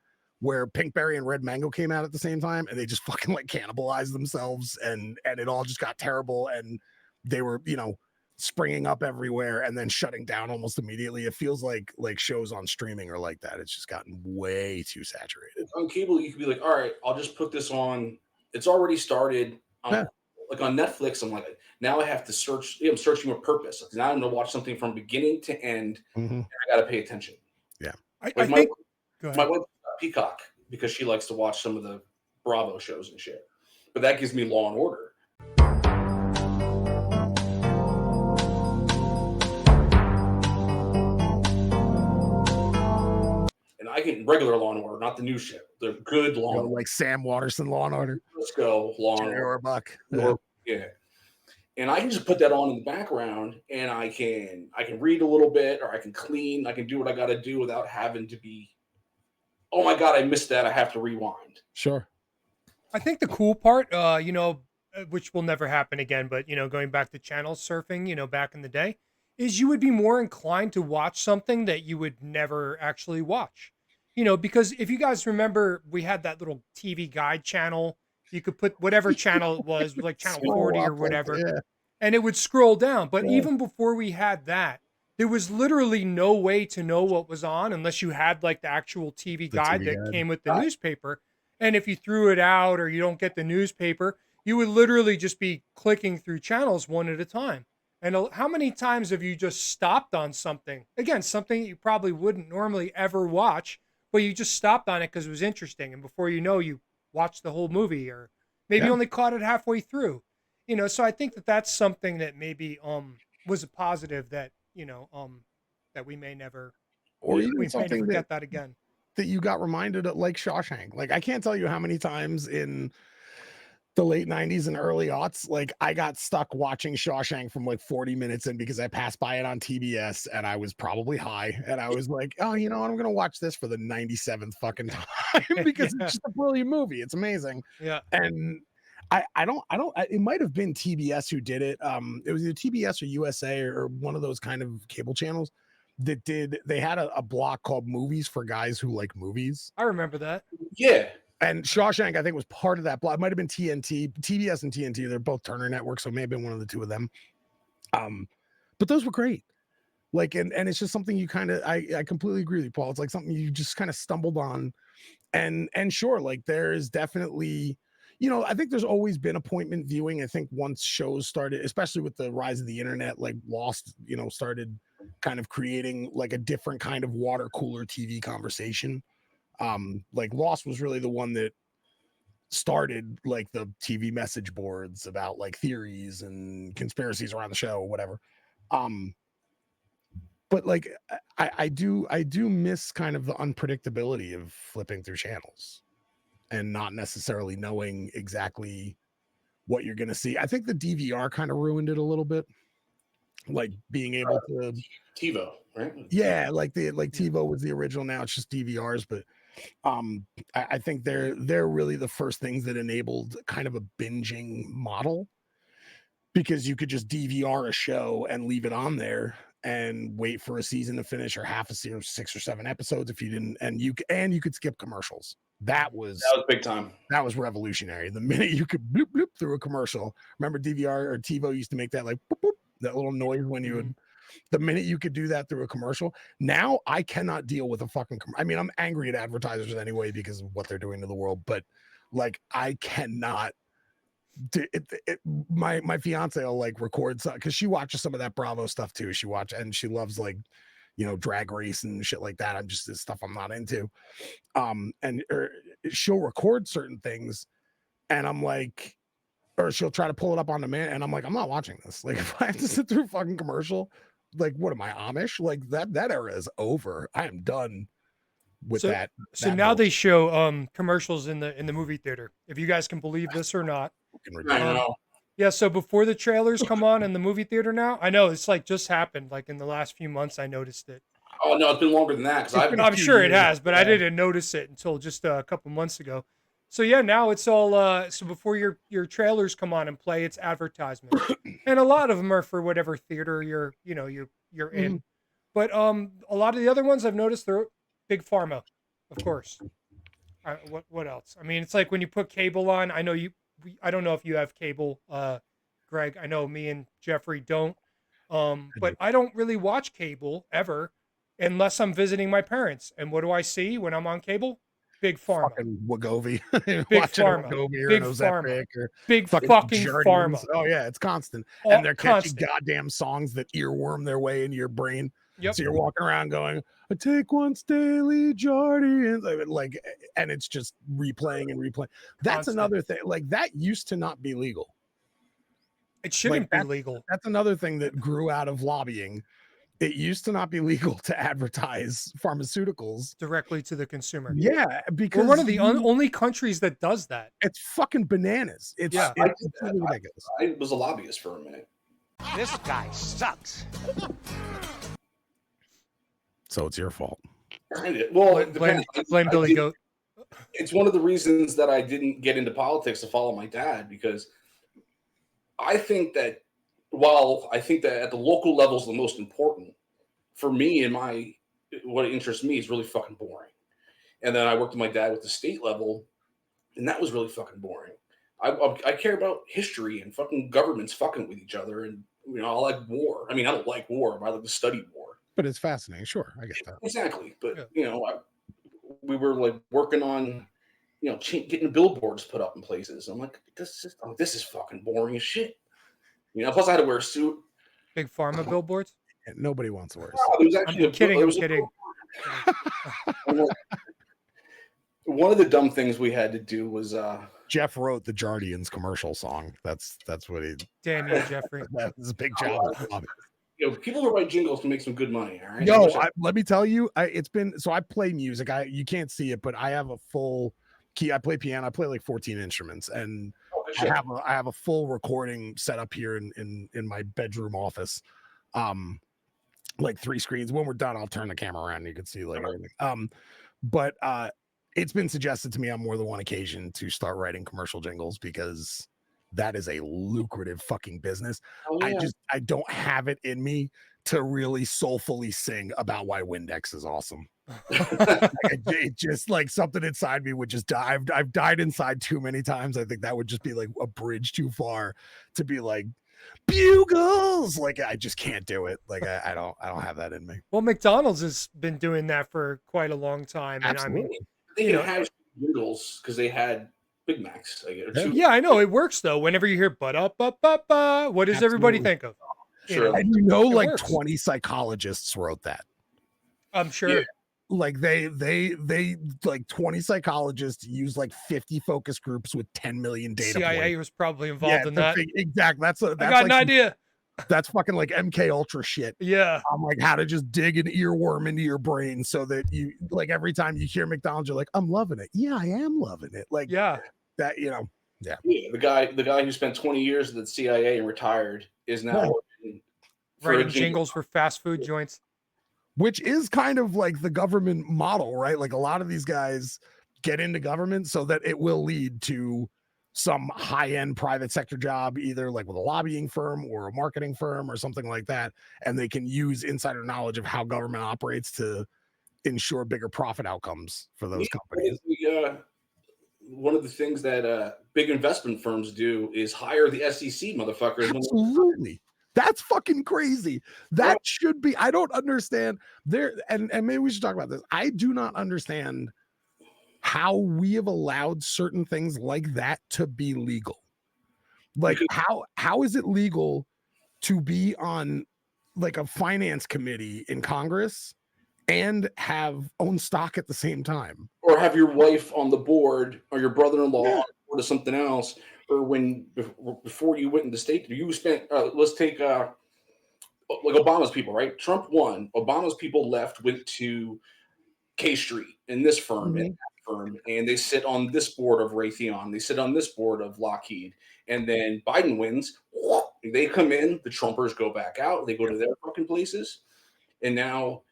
S2: where Pinkberry and Red Mango came out at the same time, and they just fucking like cannibalized themselves, and it all just got terrible, and they were, you know, springing up everywhere and then shutting down almost immediately. It feels like shows on streaming are like that. It's just gotten way too saturated.
S1: On cable, you could be like, all right, I'll just put this on. It's already started. Like on Netflix, I'm like, now I have to search. I'm searching with purpose. Now I'm going to watch something from beginning to end, and I got to pay attention.
S2: Yeah.
S3: I think
S1: my wife Peacock because she likes to watch some of the Bravo shows and shit. But that gives me Law and Order. And I get regular Law and Order, not the new shit. The good Law and Order.
S2: Like Sam Waterston Law and Order.
S1: Let's go Law and Order.
S2: Buck.
S1: Yeah. And I can just put that on in the background, and I can read a little bit, or I can clean. I can do what I got to do without having to be, oh my God, I missed that. I have to rewind.
S2: Sure.
S3: I think the cool part, you know, which will never happen again, but, you know, going back to channel surfing, you know, back in the day, is you would be more inclined to watch something that you would never actually watch. You know, because if you guys remember, we had that little TV guide channel. You could put whatever channel it was, like channel 40 or whatever, and it would scroll down. But even before we had that, there was literally no way to know what was on unless you had like the actual TV guide that came with the newspaper. And if you threw it out or you don't get the newspaper, you would literally just be clicking through channels one at a time. And how many times have you just stopped on something? Again, something you probably wouldn't normally ever watch, but you just stopped on it because it was interesting. And before you know, you watched the whole movie, or maybe only caught it halfway through. You know, so I think that that's something that maybe was a positive that, you know, that we may never,
S2: or even
S3: we may
S2: something
S3: forget that again.
S2: That you got reminded of, like Shawshank. Like, I can't tell you how many times in the late 90s and early aughts, like I got stuck watching Shawshank from like 40 minutes in because I passed by it on TBS and I was probably high, and I was like, oh, you know what, I'm gonna watch this for the 97th fucking time because it's just a brilliant movie. It's amazing.
S3: Yeah.
S2: And I don't it might have been TBS who did it. It was either TBS or USA or one of those kind of cable channels that they had a block called Movies for Guys Who Like Movies.
S3: I remember that.
S1: Yeah.
S2: And Shawshank, I think, was part of that block. It might have been TNT, TBS and TNT. They're both Turner Network, so it may have been one of the two of them. But those were great. Like, and it's just something you kind of, I completely agree with you, Paul. It's like something you just kind of stumbled on. And sure, like there's definitely, you know, I think there's always been appointment viewing. I think once shows started, especially with the rise of the internet, like Lost, you know, started kind of creating like a different kind of water cooler TV conversation. Like Lost was really the one that started like the TV message boards about like theories and conspiracies around the show or whatever. But like I do miss kind of the unpredictability of flipping through channels. and not necessarily knowing exactly what you're going to see. I think the DVR kind of ruined it a little bit, like being able to
S1: TiVo, right?
S2: Yeah, like TiVo was the original. Now it's just DVRs, but I think they're really the first things that enabled kind of a binging model, because you could just DVR a show and leave it on there and wait for a season to finish, or half a season, 6 or 7 episodes if you didn't, and you could skip commercials. That was
S1: big time.
S2: That was revolutionary. The minute you could bloop bloop through a commercial. Remember DVR or TiVo used to make that like boop, boop, that little noise when you would. The minute you could do that through a commercial, now I cannot deal with a fucking. I mean, I'm angry at advertisers anyway because of what they're doing to the world, but like I cannot. My fiance will like record because she watches some of that Bravo stuff too. And she loves like, Drag Race and shit like that. I'm just this stuff I'm not into. And she'll record certain things, and I'm like, or she'll try to pull it up on demand, and I'm like, I'm not watching this. Like, if I have to sit through a fucking commercial, like, what am I, Amish? Like that era is over. I am done with that.
S3: So now they show commercials in the movie theater. If you guys can believe this or not.
S1: I know.
S3: Yeah, so before the trailers come on in the movie theater now, I know it's like just happened. Like in the last few months, I noticed it.
S1: Oh no, it's been longer than that.
S3: I'm sure it has, but I didn't notice it until just a couple months ago. So yeah, now it's all so before your trailers come on and play, it's advertisements, and a lot of them are for whatever theater you're in. But a lot of the other ones I've noticed they're Big Pharma, of course. What else? I mean, it's like when you put cable on. I know I don't know if you have cable, Greg. I know me and Jeffrey don't. But I don't really watch cable ever unless I'm visiting my parents. And what do I see when I'm on cable? Big Pharma.
S2: Fucking Wegovy.
S3: Big Pharma. Big Pharma. Big fucking Pharma.
S2: Oh yeah, it's constant.
S3: Oh,
S2: and they're catchy
S3: constant.
S2: goddamn songs that earworm their way into your brain.
S3: Yep.
S2: So you're walking around going, I take once daily Jardy, and it's just replaying and replaying. That's
S3: Constant.
S2: another thing. Like that used to not be legal.
S3: It shouldn't be legal.
S2: That's another thing that grew out of lobbying. It used to not be legal to advertise pharmaceuticals
S3: Directly to the consumer.
S2: Yeah, because
S3: we're one of the only countries that does that.
S2: It's fucking bananas. It's ridiculous.
S1: I was a lobbyist for a minute.
S4: This guy sucks.
S2: So it's your fault.
S1: Well, it depends.
S3: Blame Billy Goat.
S1: It's one of the reasons that I didn't get into politics to follow my dad, because I think that at the local level is the most important, for me and what interests me is really fucking boring. And then I worked with my dad with the state level, and that was really fucking boring. I care about history and fucking governments fucking with each other, and I like war. I mean, I don't like war, but I like to study war.
S2: But it's fascinating. Sure, I get that.
S1: Exactly. But we were like working on, getting billboards put up in places. I'm like, this is fucking boring as shit. Plus I had to wear a suit.
S3: Big Pharma billboards.
S2: Nobody wants to wear a
S1: suit. There was actually
S3: I'm kidding.
S1: One of the dumb things we had to do was
S2: Jeff wrote the Jardians commercial song. That's what he.
S3: Damn you, Jeffrey.
S2: That's a big job.
S1: People who write jingles can make some good money. All right.
S2: No, let me tell you, it's been so I play music. You can't see it, but I have a full key. I play piano. I play like 14 instruments, and I have a full recording set up here in my bedroom office. Like 3 screens. When we're done, I'll turn the camera around and you can see like everything. But it's been suggested to me on more than one occasion to start writing commercial jingles, because that is a lucrative fucking business. Oh, yeah. I don't have it in me to really soulfully sing about why Windex is awesome. It just like something inside me would just die. I've died inside too many times. I think that would just be like a bridge too far to be like bugles. Like I just can't do it. Like I don't have that in me.
S3: Well, McDonald's has been doing that for quite a long time.
S2: Absolutely.
S3: And I mean,
S1: they didn't have jingles because they had Big Macs.
S3: Yeah, I know it works though. Whenever you hear "but up, what does everybody think of?
S1: Sure.
S2: And like 20 psychologists wrote that.
S3: I'm sure.
S1: Yeah.
S2: Like they like 20 psychologists use like 50 focus groups with 10 million data
S3: CIA
S2: points.
S3: was probably involved in that.
S2: Exactly. That's
S3: I got an idea.
S2: That's fucking like MK Ultra shit.
S3: Yeah.
S2: Like how to just dig an earworm into your brain so that you like every time you hear McDonald's, you're like, I'm loving it. Yeah, I am loving it. Like
S3: Yeah.
S2: that, you know. Yeah.
S1: Yeah, the guy who spent 20 years at the CIA and retired is now
S2: Yeah.
S1: working for
S3: Writing
S1: a jingle.
S3: jingles for fast food joints.
S2: Which is kind of like the government model, right? Like a lot of these guys get into government so that it will lead to some high-end private sector job, either like with a lobbying firm or a marketing firm or something like that. And they can use insider knowledge of how government operates to ensure bigger profit outcomes for those companies.
S1: One of the things that big investment firms do is hire the SEC motherfuckers.
S2: Absolutely. That's fucking crazy. That should be. I don't understand there. And maybe we should talk about this. I do not understand how we have allowed certain things like that to be legal. Like how is it legal to be on like a finance committee in Congress and have own stock at the same time?
S1: Or have your wife on the board or your brother-in-law on the board of something else, or before you went into state, you spent let's take like Obama's people, right? Trump won. Obama's people left, went to K Street in this firm and that firm, and they sit on this board of Raytheon. They sit on this board of Lockheed. And then Biden wins. They come in, the Trumpers go back out, they go to their fucking places, and now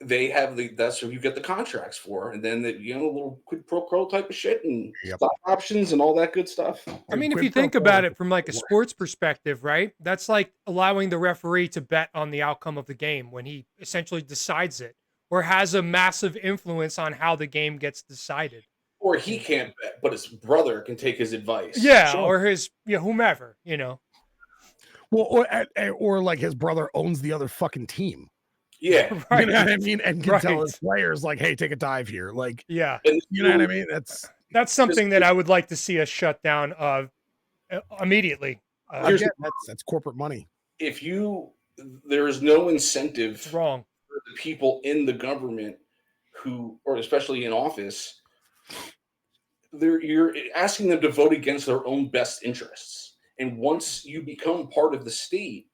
S1: they have that's who you get the contracts for, and then the little quid pro quo type of shit and stock options and all that good stuff.
S3: I mean, if you think about it from like a sports perspective, right? That's like allowing the referee to bet on the outcome of the game when he essentially decides it or has a massive influence on how the game gets decided.
S1: Or he can't bet, but his brother can take his advice.
S3: Yeah, sure. Or his whomever,
S2: Well, or like his brother owns the other fucking team.
S1: Yeah,
S3: right.
S2: You know what I mean, and can tell his players like, "Hey, take a dive here." Like,
S3: yeah,
S2: you know what I mean.
S3: That's something that I would like to see us shut down immediatally.
S2: Again, that's corporate money.
S1: There is no incentive
S3: it's wrong
S1: for the people in the government or especially in office. You're asking them to vote against their own best interests, and once you become part of the state,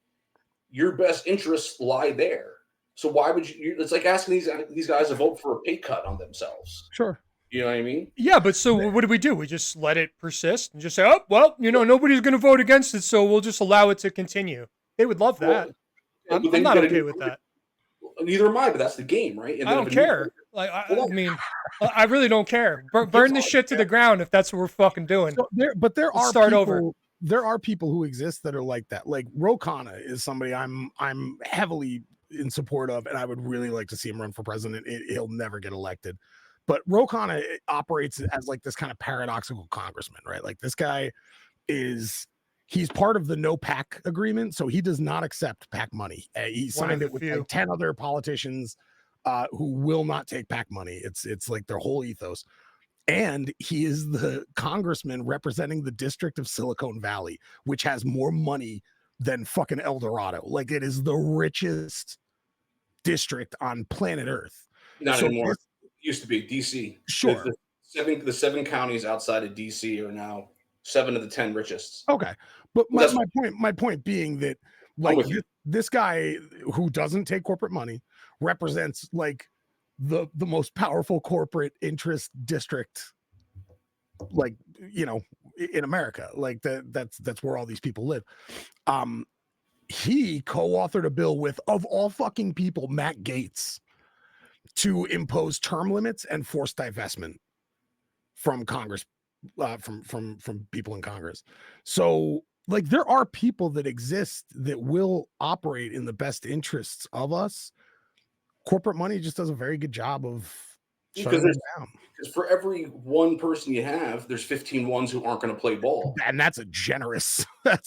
S1: your best interests lie there. So why would you? It's like asking these guys to vote for a pay cut on themselves.
S2: Sure.
S1: You know what I mean?
S3: Yeah, but so what do? We just let it persist and just say, oh, well, nobody's going to vote against it, so we'll just allow it to continue. They would love that. I'm not okay with that.
S2: Neither am I, but that's the game, right?
S3: And I don't care. I mean, I really don't care. Burn this shit to the ground if that's what we're fucking doing.
S2: So there are people who exist that are like that. Like Ro Khanna is somebody I'm heavily in support of, and I would really like to see him run for president. He'll never get elected. But Ro Khanna operates as like this kind of paradoxical congressman, right? Like this guy he's part of the no PAC agreement, so he does not accept PAC money. He signed it with like 10 other politicians who will not take PAC money. It's like their whole ethos. And he is the congressman representing the district of Silicon Valley, which has more money than fucking El Dorado. Like it is the richest district on planet Earth.
S1: Not anymore. It used to be DC.
S2: Sure.
S1: The seven counties outside of DC are now 7 of the 10 richest.
S2: Okay. But my point being that like this guy who doesn't take corporate money represents like the most powerful corporate interest district, like, in America. Like that's where all these people live. He co-authored a bill with, of all fucking people, Matt Gaetz, to impose term limits and forced divestment from Congress, from people in Congress. So like there are people that exist that will operate in the best interests of us. Corporate money just does a very good job of shutting them down.
S1: Because for every one person you have, there's 15 ones who aren't going to play ball,
S2: and that's a generous a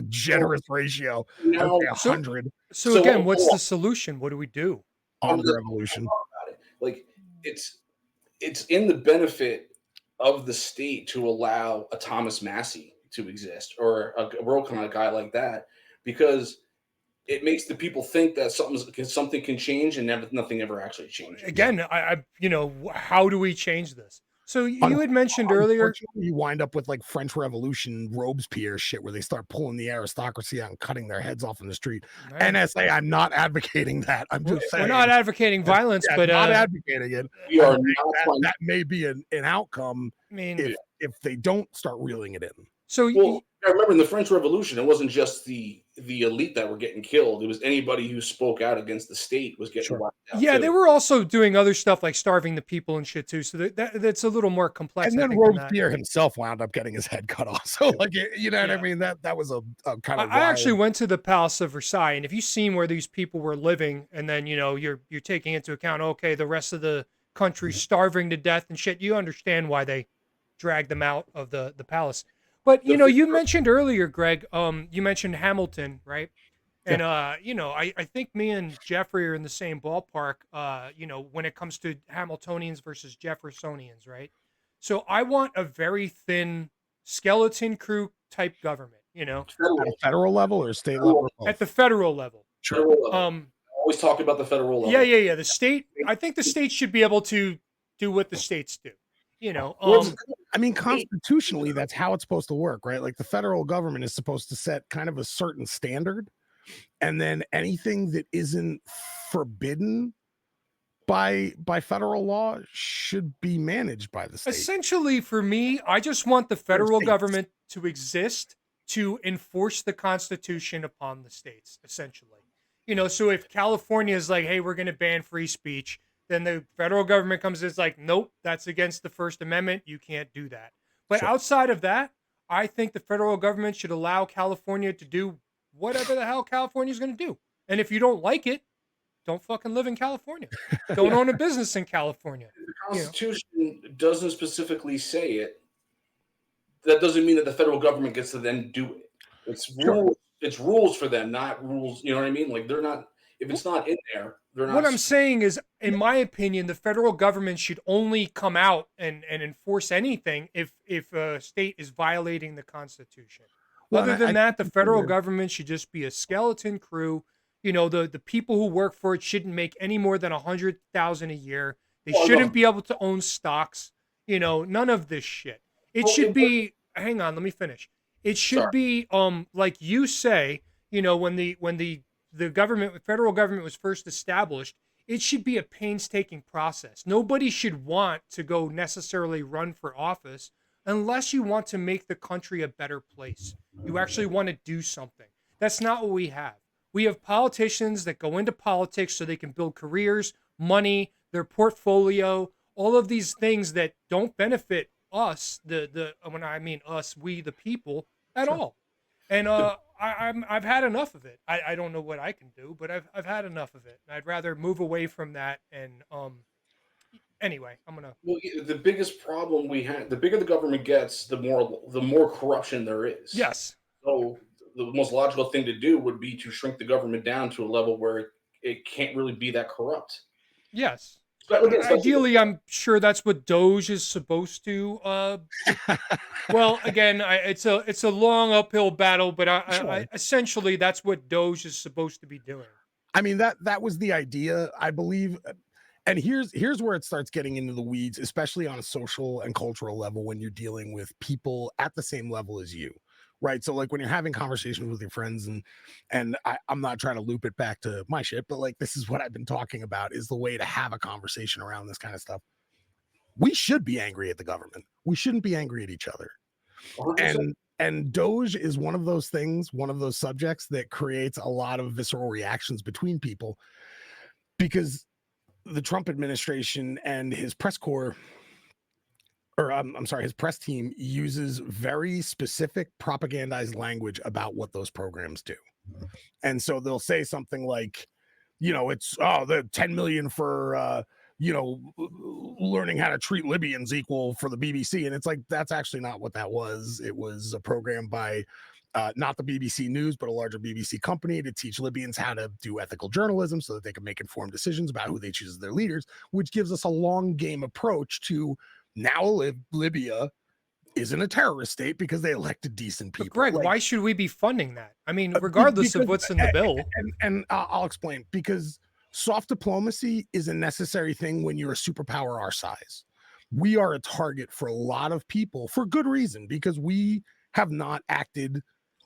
S2: generous ratio.
S1: Now,
S2: 100.
S3: So again, what's the solution? What do we do?
S2: Armed revolution.
S1: Like it's in the benefit of the state to allow a Thomas Massey to exist or a Ro Khanna guy like that, because it makes the people think that something can change and nothing ever actually changes.
S3: Again, how do we change this? So you had mentioned earlier,
S2: Unfortunately, you wind up with like French Revolution Robespierre shit where they start pulling the aristocracy out and cutting their heads off in the street.
S3: right,
S2: NSA, I'm not advocating that. I'm just saying
S3: we're not advocating violence,
S2: yeah,
S3: but
S2: not advocating it.
S1: We are
S2: I'm saying
S1: not trying.
S2: that may be an outcome
S3: I mean,
S2: if they don't start reeling it in.
S3: so
S1: Well, I remember in the French Revolution, it wasn't just the elite that were getting killed. It was anybody who spoke out against the state was getting
S2: Sure.
S1: wiped out.
S3: yeah,
S1: too.
S3: they were also doing other stuff like starving the people and shit too. So that's a little more complex.
S2: And
S3: I
S2: then
S3: think, than that.
S2: Robespierre himself wound up getting his head cut off. So, like, you know what I
S3: Yeah.
S2: mean? That was a kind of.
S3: I actually went to the Palace of Versailles, and if you've seen where these people were living, and then you're taking into account, okay, the rest of the country's starving to death and shit, you understand why they dragged them out of the palace. But you mentioned earlier, Greg, you mentioned Hamilton, right? And I think me and Jeffrey are in the same ballpark. When it comes to Hamiltonians versus Jeffersonians, right? So I want a very thin skeleton crew type government.
S2: at a federal level or state level?
S3: At the federal level.
S1: Federal level. Always talk about the federal level.
S3: Yeah. The state. I think the state should be able to do what the states do.
S2: I mean, constitutionally, that's how it's supposed to work, right? Like the federal government is supposed to set kind of a certain standard, and then anything that isn't forbidden by federal law should be managed by the state.
S3: Essentially, for me, I just want the federal
S2: states.
S3: government to exist to enforce the Constitution upon the states, essentially. So if California is like, hey, we're going to ban free speech, then the federal government comes in, it's like, nope, that's against the First Amendment. You can't do that. But
S2: Sure.
S3: outside of that, I think the federal government should allow California to do whatever the hell California's going to do. And if you don't like it, don't fucking live in California. Don't own a business in California.
S1: The Constitution doesn't specifically say it. That doesn't mean that the federal government gets to then do it. It's rules. It's rules for them, not rules. You know what I mean? Like they're not. If it's not in there, they're not.
S3: What I'm saying is, in my opinion, the federal government should only come out and enforce anything if a state is violating the Constitution.
S2: Well,
S3: Other
S2: and
S3: than that, the
S2: think
S3: federal
S2: that-
S3: government should just be a skeleton crew. The people who work for it shouldn't make any more than $100,000 a year. They shouldn't be able to own stocks. None of this shit. It should be. Hang on, let me finish. It should be like you say. When the federal government was first established, it should be a painstaking process. Nobody should want to go necessarily run for office unless you want to make the country a better place. You actually want to do something. That's not what we have. We have politicians that go into politics so they can build careers, money, their portfolio, all of these things that don't benefit us, when I mean us, we the people, at all. And I've had enough of it. I don't know what I can do, but I've had enough of it. I'd rather move away from that. And anyway, I'm gonna.
S1: Well, the biggest problem we have, the bigger the government gets, the more corruption there is.
S3: Yes.
S1: So the most logical thing to do would be to shrink the government down to a level where it can't really be that corrupt.
S3: Yes.
S1: Especially-
S3: Ideally, I'm sure that's what Doge is supposed to. Well, again, it's a long uphill battle, but I essentially that's what Doge is supposed to be doing.
S2: I mean, that was the idea, I believe. And here's where it starts getting into the weeds, especially on a social and cultural level when you're dealing with people at the same level as you. Right. So like when you're having conversations with your friends and I'm not trying to loop it back to my shit, but like this is what I've been talking about is the way to have a conversation around this kind of stuff. We should be angry at the government. We shouldn't be angry at each other.
S1: 100%.
S2: And Doge is one of those things, one of those subjects that creates a lot of visceral reactions between people because the Trump administration and his press corps or I'm sorry, his press team uses very specific propagandized language about what those programs do. And so they'll say something like, it's the 10 million for learning how to treat Libyans equal for the BBC. And it's like, that's actually not what that was. It was a program by not the BBC News, but a larger BBC company to teach Libyans how to do ethical journalism so that they can make informed decisions about who they choose as their leaders, which gives us a long game approach to now Libya isn't a terrorist state because they elected decent people.
S3: But Greg, why should we be funding that? I mean, regardless of what's in the bill.
S2: And I'll explain, because soft diplomacy is a necessary thing when you're a superpower our size. we are a target for a lot of people for good reason, because we have not acted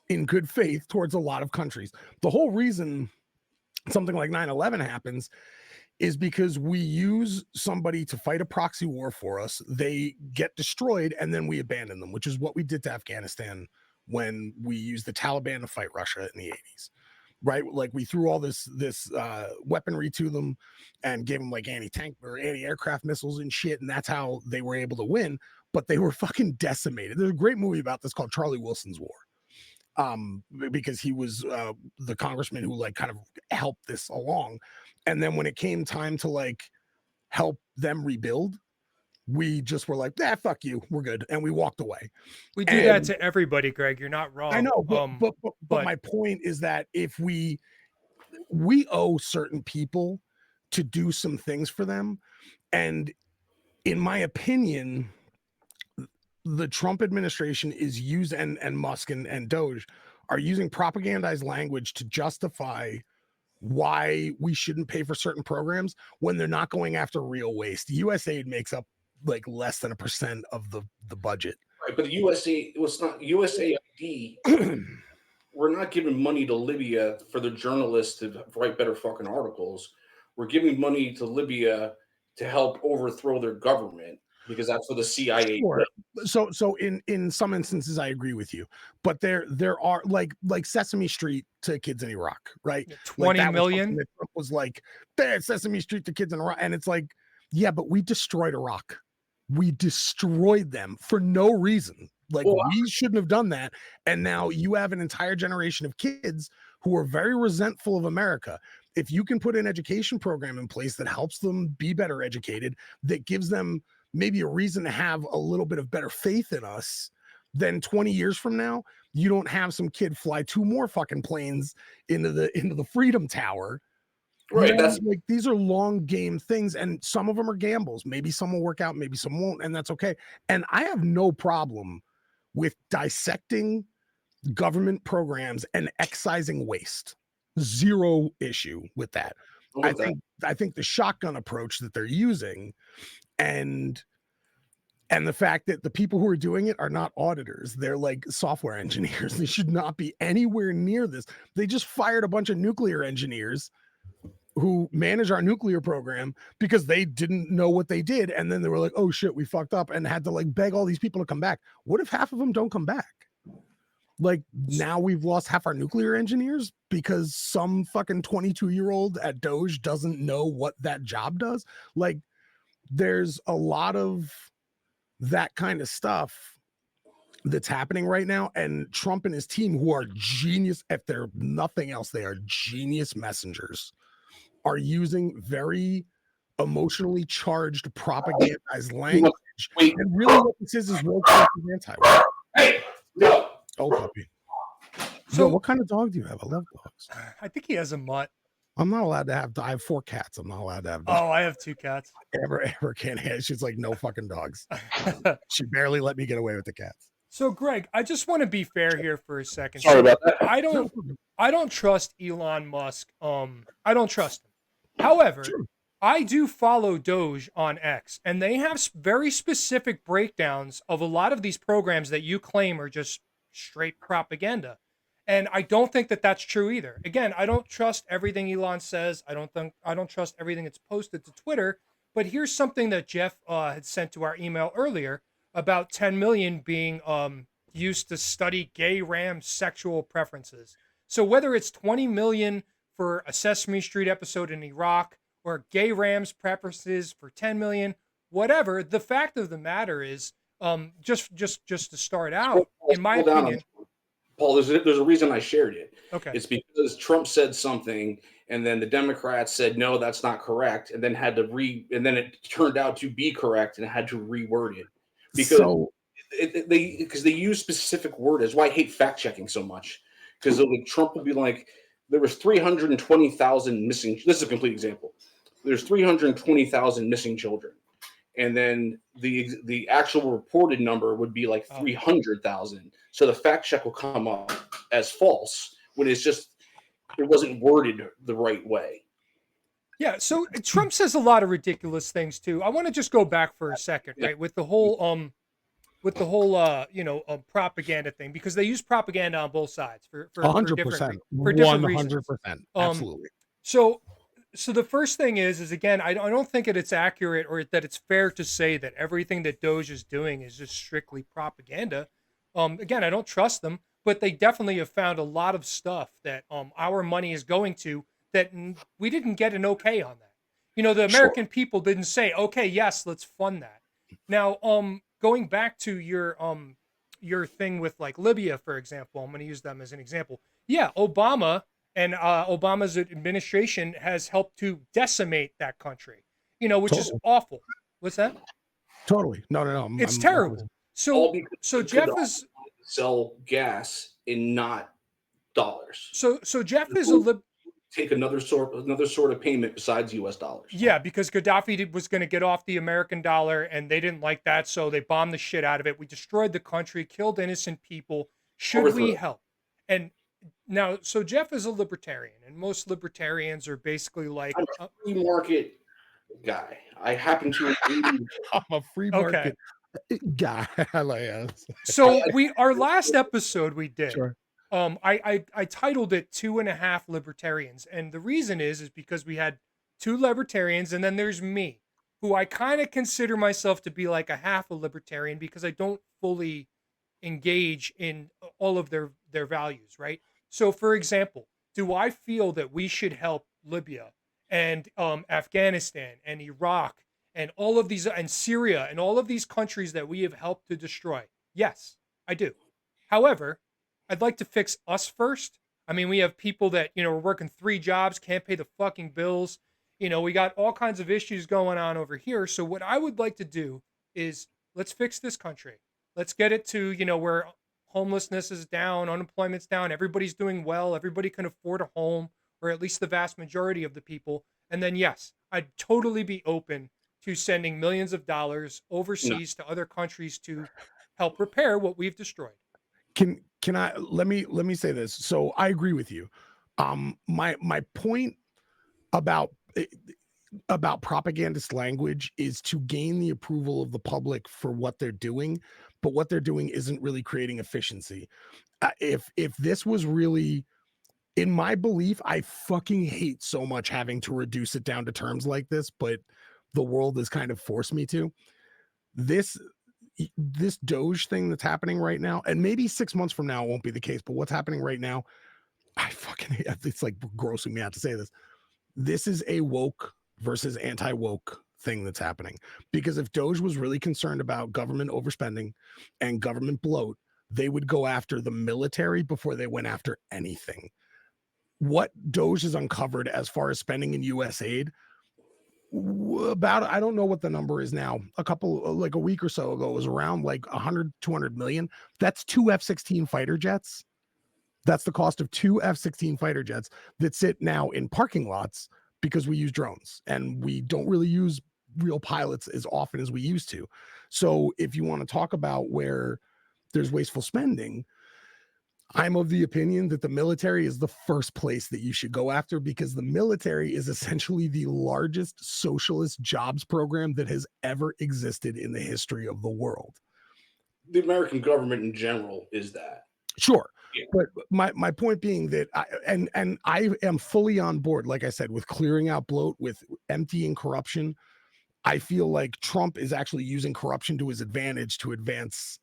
S2: in good faith towards a lot of countries. The whole reason something like 9/11 happens is because we use somebody to fight a proxy war for us. They get destroyed and then we abandon them, which is what we did to Afghanistan when we used the Taliban to fight Russia in the 80s. Right, like we threw all this weaponry to them and gave them like anti-tank or anti-aircraft missiles and shit, and that's how they were able to win. But they were fucking decimated. There's a great movie about this called Charlie Wilson's War, because he was the congressman who like kind of helped this along. And then when it came time to like help them rebuild, we just were like, fuck you, we're good, and we walked away.
S3: We do that to everybody, Greg. You're not wrong.
S2: I know, but my point is that if we owe certain people to do some things for them, and in my opinion, the Trump administration is using, and Musk and Doge are using propagandized language to justify why we shouldn't pay for certain programs when they're not going after real waste. USAID makes up like less than 1% of the budget.
S1: Right, but the USA, it's not USAID. We're not giving money to Libya for the journalists to write better fucking articles. We're giving money to Libya to help overthrow their government because that's what the CIA.
S2: Sure. So in some instances, I agree with you, but there are like Sesame Street to kids in Iraq, right?
S3: 20 million
S2: was like Sesame Street to kids in Iraq, and it's like, yeah, but we destroyed Iraq. We destroyed them for no reason. Like, we shouldn't have done that. And now you have an entire generation of kids who are very resentful of America. If you can put an education program in place that helps them be better educated, that gives them maybe a reason to have a little bit of better faith in us, then 20 years from now, you don't have some kid fly 2 more fucking planes into the Freedom Tower. Right. You know, that's like, these are long game things, and some of them are gambles. Maybe some will work out, maybe some won't, and that's okay. And I have no problem with dissecting government programs and excising waste. Zero issue with that. I think the shotgun approach that they're using, and the fact that the people who are doing it are not auditors, they're like software engineers. They should not be anywhere near this. They just fired a bunch of nuclear engineers who manage our nuclear program because they didn't know what they did. And then they were like, oh shit, we fucked up, and had to like beg all these people to come back. What if half of them don't come back? Like, now we've lost half our nuclear engineers because some fucking 22-year-old at Doge doesn't know what that job does. Like, there's a lot of that kind of stuff that's happening right now. And Trump and his team, who are genius, if they're nothing else, they are genius messengers, are using very emotionally charged propagandized language. And really what this is woke anti-woke.
S1: Hey, no.
S2: Oh, puppy.
S3: So
S2: what kind of dog do you have? I love dogs.
S3: I think he has a mutt.
S2: I'm not allowed to have. I have 4 cats. I'm not allowed to have dogs.
S3: Oh, I have 2 cats.
S2: Ever can't have. She's like, no fucking dogs. She barely let me get away with the cats.
S3: So, Greg, I just want to be fair here for a second.
S1: Sorry about that.
S3: I don't trust Elon Musk. I don't trust him. However, I do follow Doge on X, and they have very specific breakdowns of a lot of these programs that you claim are just straight propaganda. And I don't think that that's true either. Again, I don't trust everything Elon says. I don't trust everything that's posted to Twitter. But here's something that Jeff had sent to our email earlier about 10 million being used to study gay Rams' sexual preferences. So whether it's 20 million for a Sesame Street episode in Iraq, or gay Rams preferences for 10 million, whatever, the fact of the matter is, just to start out, in my opinion.
S1: Paul, there's a reason I shared it.
S3: Okay.
S1: It's because Trump said something, and then the Democrats said, no, that's not correct, and then and then it turned out to be correct and had to reword it. Because they use specific words. That's why I hate fact checking so much. Because like, Trump will be like, there was 320,000 missing. This is a complete example. There's 320,000 missing children. And then the actual reported number would be like 300,000. So the fact check will come up as false when it wasn't worded the right way.
S3: Yeah, so Trump says a lot of ridiculous things too. I want to just go back for a second, right? With the whole propaganda thing, because they use propaganda on both sides for different
S2: 100%,
S3: for different reasons.
S2: 100%,
S3: Um
S2: absolutely.
S3: so the first thing is again, I don't think it's accurate or that it's fair to say that everything that Doge is doing is just strictly propaganda. Again, I don't trust them, but they definitely have found a lot of stuff that our money is going to that we didn't get an okay on that. The
S2: Sure.
S3: American people didn't say, okay, yes, let's fund that. Now, going back to your thing with like Libya, for example, I'm going to use them as an example. Yeah, Obama and Obama's administration has helped to decimate that country, which is
S2: Totally.
S3: awful. What's that?
S2: Totally. No, no, no.
S3: It's
S2: I'm
S3: terrible.
S1: All
S3: So
S1: because
S3: so
S1: they could
S3: Jeff is
S1: sell gas in not dollars.
S3: so Jeff is a lib.
S1: Take another sort of payment besides U.S. dollars.
S3: Yeah, because Gaddafi was going to get off the American dollar, and they didn't like that, so they bombed the shit out of it. We destroyed the country, killed innocent people. Should we help? And now, so Jeff is a libertarian, and most libertarians are basically like,
S1: I'm a free market guy. I happen to agree.
S2: I'm a free market guy. I like it.
S3: So our last episode we did.
S2: Sure.
S3: I titled it 2.5 Libertarians, and the reason is because we had 2 libertarians, and then there's me, who I kind of consider myself to be like a half a libertarian because I don't fully engage in all of their values, right? So, for example, do I feel that we should help Libya and Afghanistan and Iraq and all of these and Syria and all of these countries that we have helped to destroy? Yes, I do. However, I'd like to fix us first. I mean, we have people that, are working 3 jobs, can't pay the fucking bills. We got all kinds of issues going on over here. So what I would like to do is let's fix this country. Let's get it to, where homelessness is down, unemployment's down, everybody's doing well, everybody can afford a home, or at least the vast majority of the people. And then, yes, I'd totally be open to sending millions of dollars overseas to other countries to help repair what we've destroyed.
S2: Can I let me say this? So I agree with you. My point about propagandist language is to gain the approval of the public for what they're doing, but what they're doing isn't really creating efficiency. If this was really, in my belief, I fucking hate so much having to reduce it down to terms like this, but the world has kind of forced me to. This Doge thing that's happening right now, and maybe 6 months from now it won't be the case, but what's happening right now, I fucking hate, it's like grossing me out to say this. This is a woke versus anti-woke thing that's happening. Because if Doge was really concerned about government overspending and government bloat, they would go after the military before they went after anything. What Doge has uncovered as far as spending in US aid, about, I don't know what the number is now, like a week or so ago, it was around like 100 200 million. That's 2 F-16 fighter jets. That's the cost of 2 F-16 fighter jets that sit now in parking lots because we use drones and we don't really use real pilots as often as we used to. So if you want to talk about where there's wasteful spending, I'm of the opinion that the military is the first place that you should go after, because the military is essentially the largest socialist jobs program that has ever existed in the history of the world.
S1: The American government in general is that.
S2: Sure. Yeah. But my point being that I am fully on board, like I said, with clearing out bloat, with emptying corruption. I feel like Trump is actually using corruption to his advantage to advance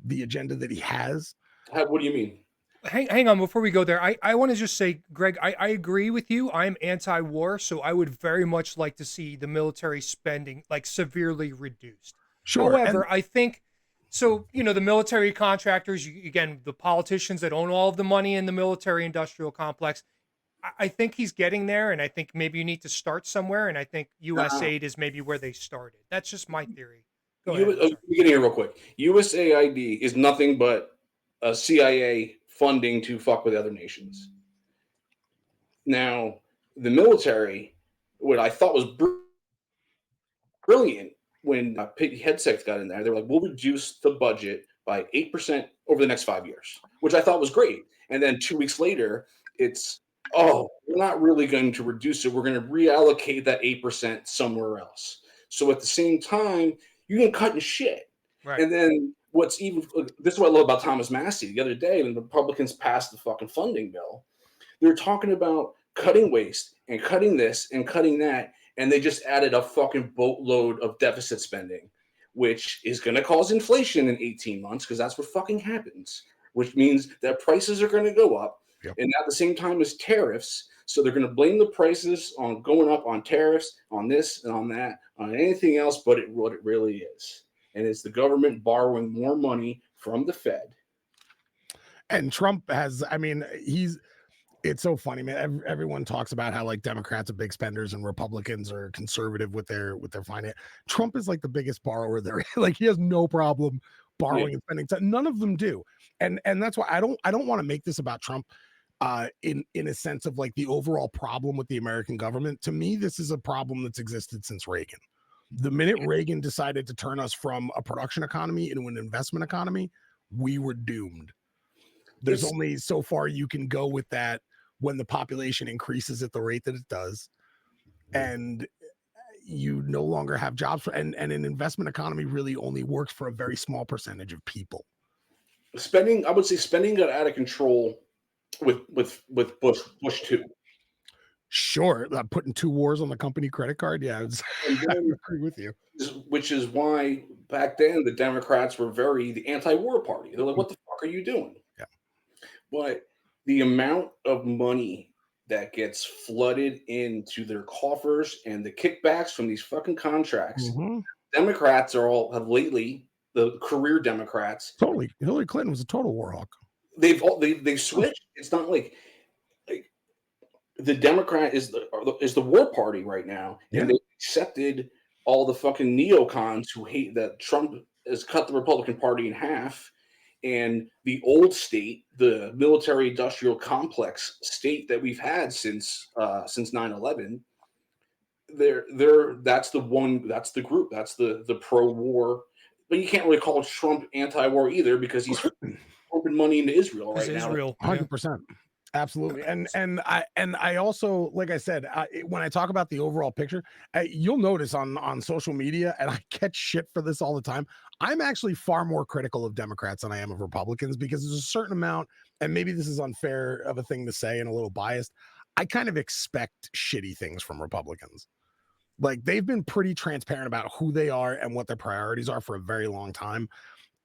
S2: the agenda that he has.
S1: What do you mean?
S3: Hang on, before we go there, I want to just say, Greg, I agree with you. I'm anti-war, so I would very much like to see the military spending like severely reduced.
S2: Sure.
S3: However, I think so, the military contractors, again, the politicians that own all of the money in the military industrial complex, I think he's getting there, and I think maybe you need to start somewhere, and I think USAID is maybe where they started. That's just my theory. Go ahead.
S1: Let me get in here real quick. USAID is nothing but a CIA funding to fuck with other nations. Now, the military, what I thought was brilliant when Pete Hegseth got in there, they were like, we'll reduce the budget by 8% over the next 5 years, which I thought was great. And then 2 weeks later, it's oh, we're not really going to reduce it. We're going to reallocate that 8% somewhere else. So at the same time, you're going to cut in shit.
S3: Right.
S1: And then what's even this is what I love about Thomas Massey. The other day when the Republicans passed the fucking funding bill, they were talking about cutting waste and cutting this and cutting that, and they just added a fucking boatload of deficit spending, which is going to cause inflation in 18 months because that's what fucking happens, which means that prices are going to go up.
S2: Yep.
S1: And at the same time as tariffs, so they're going to blame the prices on going up on tariffs, on this and on that, on anything else but what it really is. And it's the government borrowing more money from the Fed.
S2: And Trump has, I mean, it's so funny, man. Everyone talks about how like Democrats are big spenders and Republicans are conservative with their finance. Trump is like the biggest borrower there. Like he has no problem borrowing and spending. None of them do. And that's why I don't want to make this about Trump in a sense of like the overall problem with the American government. To me, this is a problem that's existed since Reagan. The minute Reagan decided to turn us from a production economy into an investment economy, we were doomed. There's only so far you can go with that when the population increases at the rate that it does, and you no longer have jobs and an investment economy really only works for a very small percentage of people.
S1: Spending, I would say spending got out of control with Bush too.
S2: Sure, putting 2 wars on the company credit card. Yeah, I agree with you.
S1: Which is why back then the Democrats were the anti-war party. They're like, what the fuck are you doing?
S2: Yeah.
S1: But the amount of money that gets flooded into their coffers and the kickbacks from these fucking contracts, Democrats have lately, the career Democrats.
S2: Totally. Hillary Clinton was a total war hawk.
S1: They've switched. It's not like the Democrat is the war party right now, and they accepted all the fucking neocons who hate that Trump has cut the Republican Party in half, and the old state, the military-industrial complex state that we've had since 9/11. That's the group, that's the pro-war, but you can't really call Trump anti-war either because he's pumping money into Israel right now.
S2: 100%. Absolutely. And I also, like I said, when I talk about the overall picture, you'll notice on social media, and I get shit for this all the time, I'm actually far more critical of Democrats than I am of Republicans, because there's a certain amount, and maybe this is unfair of a thing to say and a little biased, I kind of expect shitty things from Republicans. Like, they've been pretty transparent about who they are and what their priorities are for a very long time.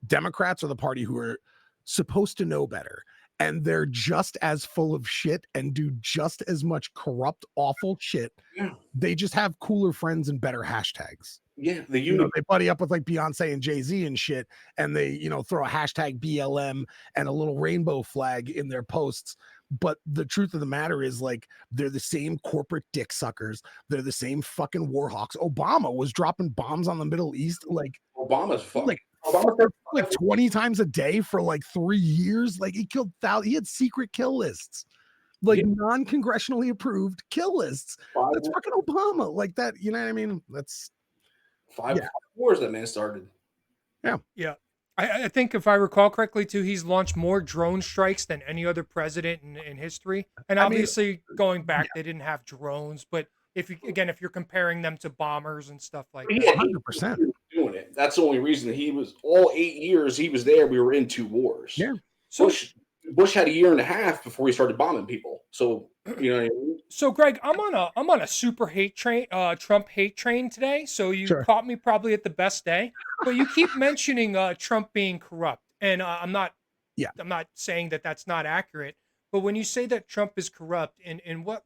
S2: Democrats are the party who are supposed to know better, and they're just as full of shit and do just as much corrupt, awful shit.
S1: Yeah.
S2: They just have cooler friends and better hashtags.
S1: Yeah,
S2: they buddy up with like Beyonce and Jay-Z and shit, and they throw a hashtag BLM and a little rainbow flag in their posts. But the truth of the matter is, like, they're the same corporate dick suckers. They're the same fucking war hawks. Obama was dropping bombs on the Middle East, like
S1: Obama's fucking
S2: like 20 times a day for like 3 years. Like, he killed he had secret kill lists, like non-congressionally approved kill lists. That's fucking Obama. Like that, you know what I mean? That's
S1: 5 wars that man started.
S3: Yeah. I think if I recall correctly too, he's launched more drone strikes than any other president in history. And obviously going back, they didn't have drones, but if you're comparing them to bombers and stuff like that.
S2: 100%
S1: doing it. That's the only reason he was all 8 years he was there. We were in 2 wars.
S2: Yeah.
S1: So Bush had a year and a half before he started bombing people. So you know what I mean?
S3: So Greg, I'm on a super hate train, Trump hate train today. So you caught me probably at the best day. But you keep mentioning Trump being corrupt, and I'm not saying that that's not accurate. But when you say that Trump is corrupt, in what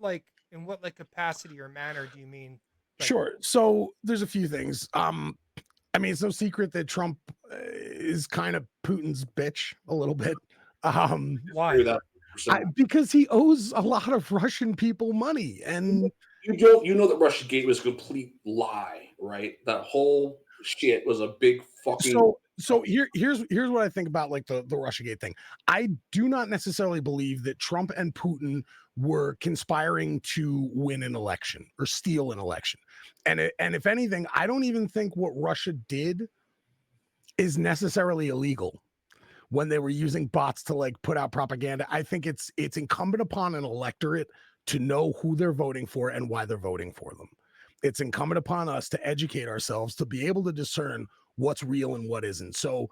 S3: capacity or manner do you mean?
S2: Sure. So there's a few things. I mean, it's no secret that Trump is kind of Putin's bitch a little bit.
S3: Why?
S2: Because he owes a lot of Russian people money, and
S1: you know that Russiagate was a complete lie, right? That whole shit was a big fucking.
S2: So here's what I think about like the Russiagate thing. I do not necessarily believe that Trump and Putin were conspiring to win an election or steal an election, and if anything, I don't even think what Russia did is necessarily illegal. When they were using bots to like put out propaganda, I think it's incumbent upon an electorate to know who they're voting for and why they're voting for them. It's incumbent upon us to educate ourselves to be able to discern what's real and what isn't. So,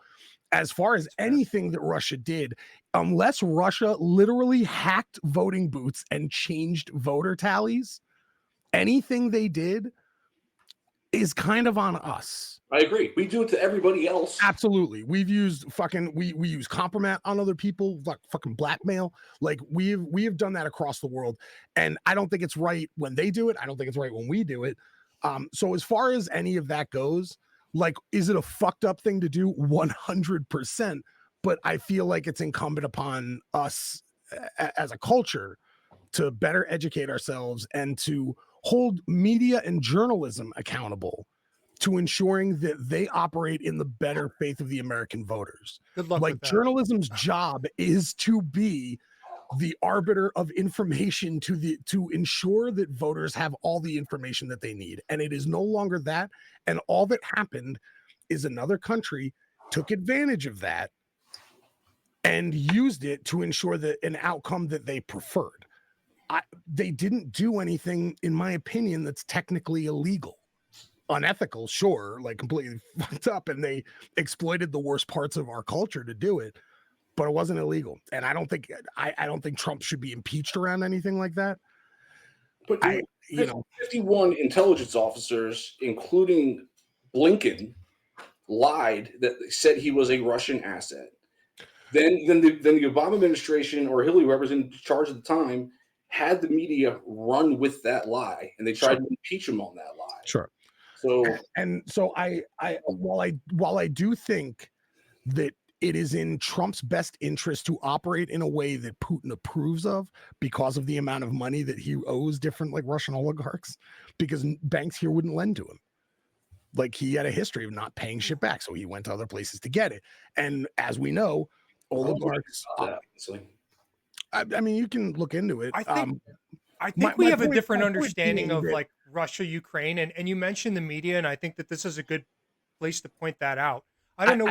S2: as far as anything that Russia did, unless Russia literally hacked voting booths and changed voter tallies, anything they did is kind of on us.
S1: I agree. We do it to everybody else.
S2: Absolutely. We've used we use compromat on other people, like fucking blackmail. Like we have done that across the world. And I don't think it's right when they do it. I don't think it's right when we do it. So as far as any of that goes, like, is it a fucked up thing to do? 100%. But I feel like it's incumbent upon us as a culture to better educate ourselves and to hold media and journalism accountable to ensuring that they operate in the better faith of the American voters.
S3: Good luck
S2: Like
S3: with that.
S2: journalism's job is to be the arbiter of information to ensure that voters have all the information that they need. And it is no longer that. And all that happened is another country took advantage of that and used it to ensure that an outcome that they preferred. They didn't do anything, in my opinion, that's technically illegal. Unethical, sure, like completely fucked up, and they exploited the worst parts of our culture to do it, but it wasn't illegal. And I don't think Trump should be impeached around anything like that.
S1: But 51 intelligence officers, including Blinken, lied that they said he was a Russian asset. Then the Obama administration, or Hillary, whoever was in charge at the time, had the media run with that lie, and they tried to impeach him on that lie.
S2: Sure.
S1: So
S2: while I do think that it is in Trump's best interest to operate in a way that Putin approves of because of the amount of money that he owes different like Russian oligarchs, because banks here wouldn't lend to him. Like he had a history of not paying shit back, so he went to other places to get it. And as we know, oligarchs. I mean, you can look into it.
S3: I think we have a different understanding of like Russia, Ukraine, and you mentioned the media, and I think that this is a good place to point that out. I don't know.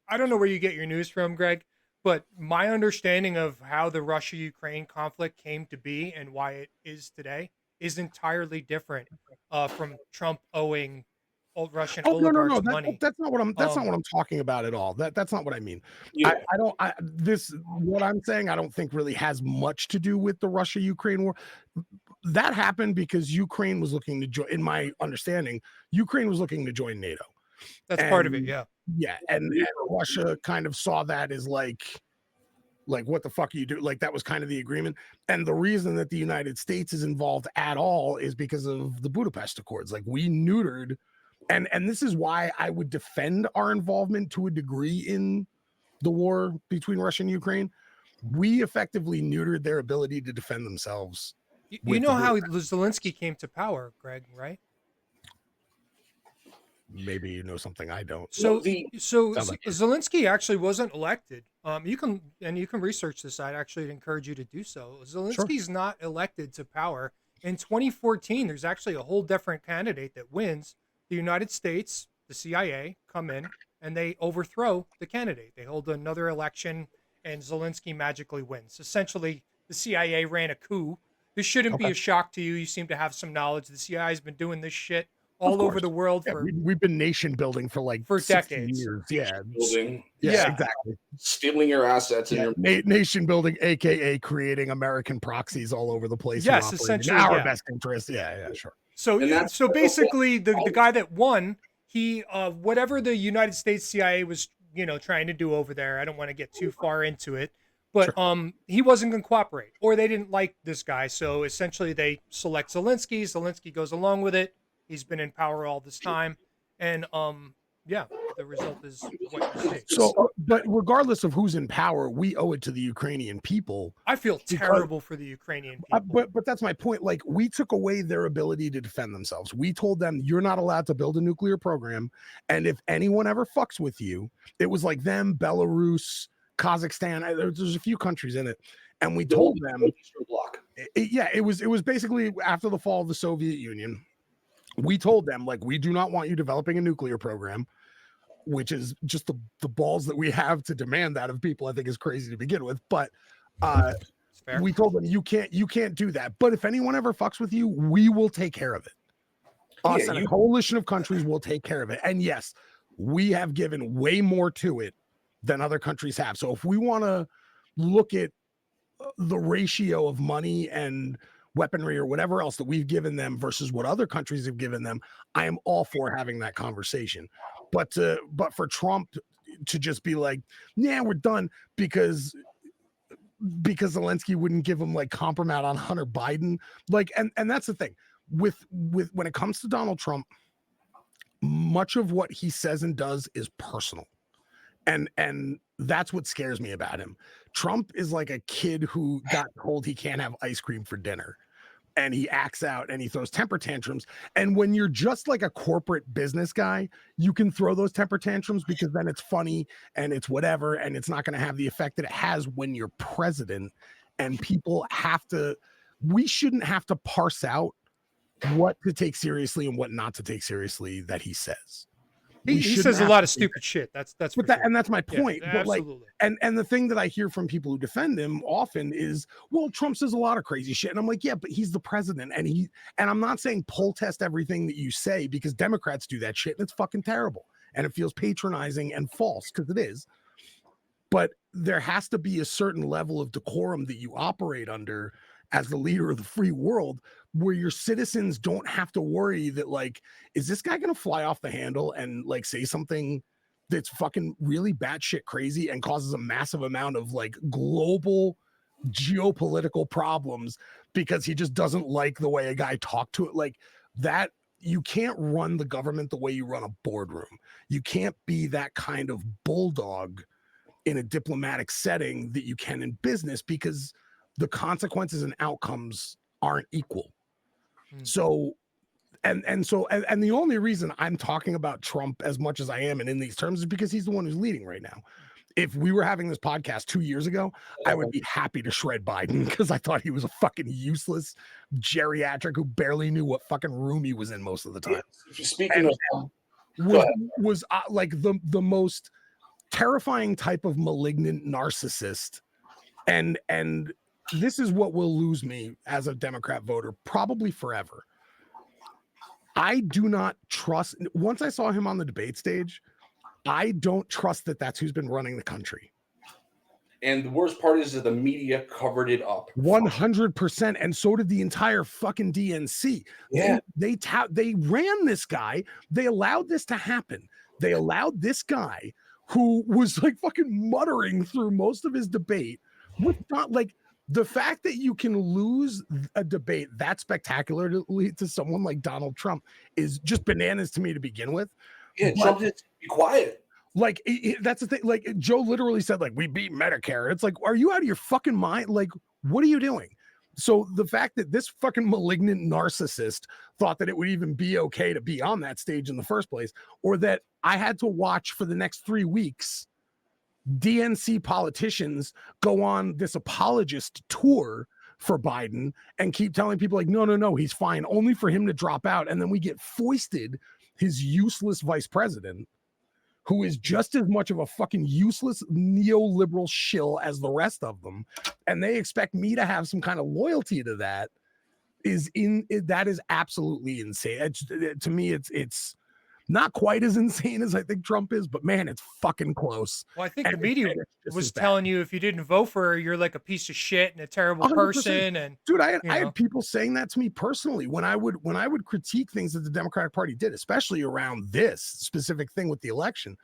S3: I don't know where you get your news from, Greg, but my understanding of how the Russia-Ukraine conflict came to be and why it is today is entirely different from Trump owing Russian oligarchs money.
S2: That's not what I'm talking about at all. That's not what I mean. Yeah. What I'm saying, I don't think really has much to do with the Russia-Ukraine war. That happened because Ukraine was looking to join, in my understanding, Ukraine was looking to join NATO.
S3: That's part of it, yeah.
S2: Yeah, and Russia kind of saw that as like what the fuck are you doing? Like that was kind of the agreement. And the reason that the United States is involved at all is because of the Budapest Accords. Like we neutered. And this is why I would defend our involvement to a degree in the war between Russia and Ukraine. We effectively neutered their ability to defend themselves.
S3: You know how Zelensky came to power, Greg, right?
S2: Maybe you know something I don't.
S3: So Zelensky actually wasn't elected. You can research this. I'd actually encourage you to do so. Zelensky's not elected to power. In 2014, there's actually a whole different candidate that wins. The United States, the CIA, come in and they overthrow the candidate. They hold another election and Zelensky magically wins. Essentially, the CIA ran a coup. This shouldn't be a shock to you. You seem to have some knowledge. The CIA has been doing this shit all over the world
S2: we've been nation building for
S3: decades.
S2: Years.
S3: Yeah,
S2: exactly.
S1: Stealing your assets and
S2: nation building, aka creating American proxies all over the place.
S3: Yes, essentially
S2: in our best interest. Yeah, sure.
S3: So basically, the guy that won, he whatever the United States CIA was trying to do over there. I don't want to get too far into it, but he wasn't going to cooperate, or they didn't like this guy. So essentially, they select Zelensky. Zelensky goes along with it. He's been in power all this time, and the result is what you see.
S2: So, but regardless of who's in power, we owe it to the Ukrainian people.
S3: I feel terrible for the Ukrainian people.
S2: But that's my point. Like, we took away their ability to defend themselves. We told them, you're not allowed to build a nuclear program. And if anyone ever fucks with you, it was like them, Belarus, Kazakhstan. There's a few countries in it. And we told them, it was basically after the fall of the Soviet Union. We told them, like, we do not want you developing a nuclear program, which is just the balls that we have to demand that of people, I think is crazy to begin with. But
S3: It's fair.
S2: We told them you can't do that. But if anyone ever fucks with you, we will take care of it. Us and a coalition of countries will take care of it. And yes, we have given way more to it than other countries have. So if we want to look at the ratio of money and weaponry or whatever else that we've given them versus what other countries have given them, I am all for having that conversation. But for Trump to just be like, yeah, we're done because Zelensky wouldn't give him like compromise on Hunter Biden. Like, and that's the thing with when it comes to Donald Trump, much of what he says and does is personal. And that's what scares me about him. Trump is like a kid who got told he can't have ice cream for dinner. And he acts out and he throws temper tantrums. And when you're just like a corporate business guy, you can throw those temper tantrums because then it's funny and it's whatever. And it's not going to have the effect that it has when you're president. And people we shouldn't have to parse out what to take seriously and what not to take seriously that he says.
S3: He says a lot of stupid shit. That's
S2: but that, and that's my point.
S3: Yeah,
S2: but like,
S3: absolutely.
S2: and the thing that I hear from people who defend him often is, well, Trump says a lot of crazy shit, and I'm like, yeah, but he's the president, and I'm not saying poll test everything that you say because Democrats do that shit, and it's fucking terrible, and it feels patronizing and false because it is. But there has to be a certain level of decorum that you operate under as the leader of the free world, where your citizens don't have to worry that, like, is this guy going to fly off the handle and like say something that's fucking really batshit crazy and causes a massive amount of like global geopolitical problems because he just doesn't like the way a guy talked to it. Like that, you can't run the government the way you run a boardroom. You can't be that kind of bulldog in a diplomatic setting that you can in business because the consequences and outcomes aren't equal. So, and the only reason I'm talking about Trump as much as I am and in these terms is because he's the one who's leading right now. If we were having this podcast 2 years ago, I would be happy to shred Biden because I thought he was a fucking useless geriatric who barely knew what fucking room he was in most of the time.
S1: Speaking of,
S2: was like the most terrifying type of malignant narcissist, and this is what will lose me as a Democrat voter, probably forever. I do not trust, once I saw him on the debate stage, I don't trust that that's who's been running the country.
S1: And the worst part is that the media covered it up.
S2: 100%. And so did the entire fucking DNC.
S1: Yeah.
S2: They ran this guy. They allowed this to happen. They allowed this guy who was like fucking muttering through most of his debate with not like, the fact that you can lose a debate that spectacularly to someone like Donald Trump is just bananas to me to begin with.
S1: Yeah, Trump just be quiet.
S2: Like, that's the thing. Like, Joe literally said, like, we beat Medicare. It's like, are you out of your fucking mind? Like, what are you doing? So the fact that this fucking malignant narcissist thought that it would even be okay to be on that stage in the first place, or that I had to watch for the next 3 weeks DNC politicians go on this apologist tour for Biden and keep telling people like, no, he's fine, only for him to drop out. And then we get foisted his useless vice president, who is just as much of a fucking useless neoliberal shill as the rest of them. And they expect me to have some kind of loyalty to that. That is absolutely insane. To me, it's not quite as insane as I think Trump is, but man, it's fucking close.
S3: Well, I think the media was telling you if you didn't vote for her, you're like a piece of shit and a terrible
S2: 100%.
S3: person. And
S2: dude, I had people saying that to me personally when I would critique things that the Democratic Party did, especially around this specific thing with the election.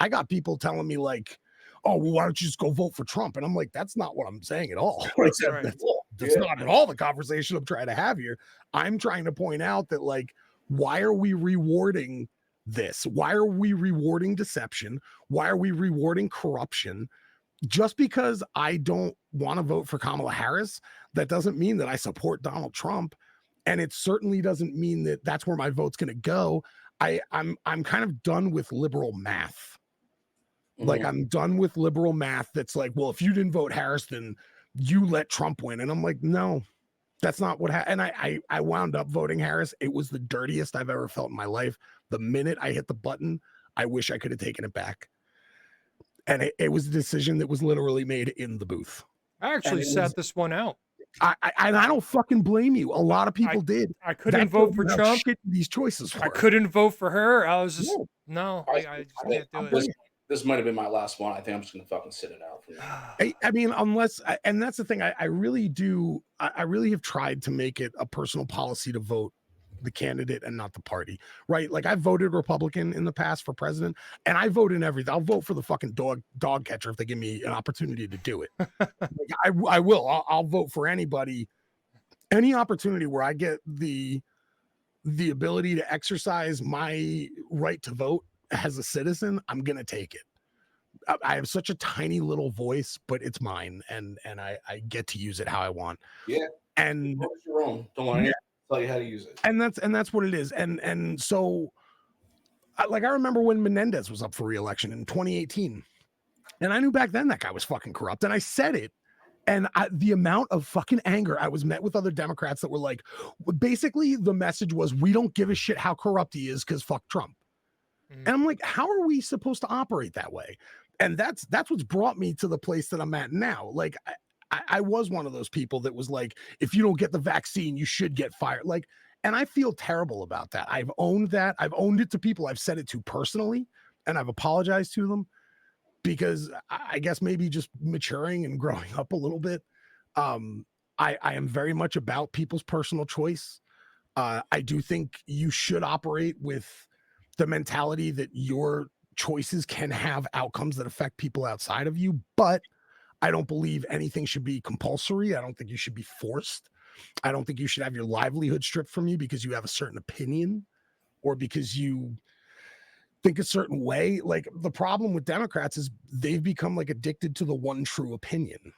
S2: I got people telling me like, oh, well, why don't you just go vote for Trump? And I'm like, that's not what I'm saying at all. That's not at all the conversation I'm trying to have here. I'm trying to point out that, like, why are we rewarding this? Why are we rewarding deception? Why are we rewarding corruption? Just because I don't want to vote for Kamala Harris, that doesn't mean that I support Donald Trump. And it certainly doesn't mean that that's where my vote's going to go. I'm kind of done with liberal math. Like, I'm done with liberal math that's like, well, if you didn't vote Harris, then you let Trump win. And I'm like, no, that's not what happened. And I wound up voting Harris. It was the dirtiest I've ever felt in my life. The minute I hit the button, I wish I could have taken it back. And it was a decision that was literally made in the booth.
S3: I actually
S2: it
S3: sat
S2: was-
S3: this one out.
S2: And I don't fucking blame you. A lot of people did.
S3: I couldn't
S2: That
S3: vote
S2: told
S3: for
S2: you how
S3: Trump.
S2: shitty these choices were.
S3: I couldn't vote for her. I was just
S2: No.
S3: I just can't do it.
S1: This might have been my last one. I think I'm just gonna fucking sit it out. From now.
S2: I mean, unless, and that's the thing. I really do. I really have tried to make it a personal policy to vote the candidate and not the party, right? Like I've voted Republican in the past for president, and I vote in everything. I'll vote for the fucking dog catcher if they give me an opportunity to do it. Like, I will. I'll vote for anybody, any opportunity where I get the ability to exercise my right to vote as a citizen. I'm gonna take it. I have such a tiny little voice, but it's mine, and I get to use it how I want.
S1: Yeah,
S2: and
S1: it's your own. Don't want anyone to tell you how to use it.
S2: And that's what it is. And so, like I remember when Menendez was up for re-election in 2018, and I knew back then that guy was fucking corrupt, and I said it. And the amount of fucking anger I was met with other Democrats that were like, basically the message was, we don't give a shit how corrupt he is because fuck Trump. And I'm like, how are we supposed to operate that way? And that's what's brought me to the place that I'm at now. Like I was one of those people that was like, if you don't get the vaccine, you should get fired. Like, and I feel terrible about that. I've owned that. I've owned it to people I've said it to personally, and I've apologized to them because I guess maybe just maturing and growing up a little bit. I am very much about people's personal choice. I do think you should operate with the mentality that your choices can have outcomes that affect people outside of you, but I don't believe anything should be compulsory. I don't think you should be forced. I don't think you should have your livelihood stripped from you because you have a certain opinion or because you think a certain way. Like the problem with Democrats is they've become like addicted to the one true opinion,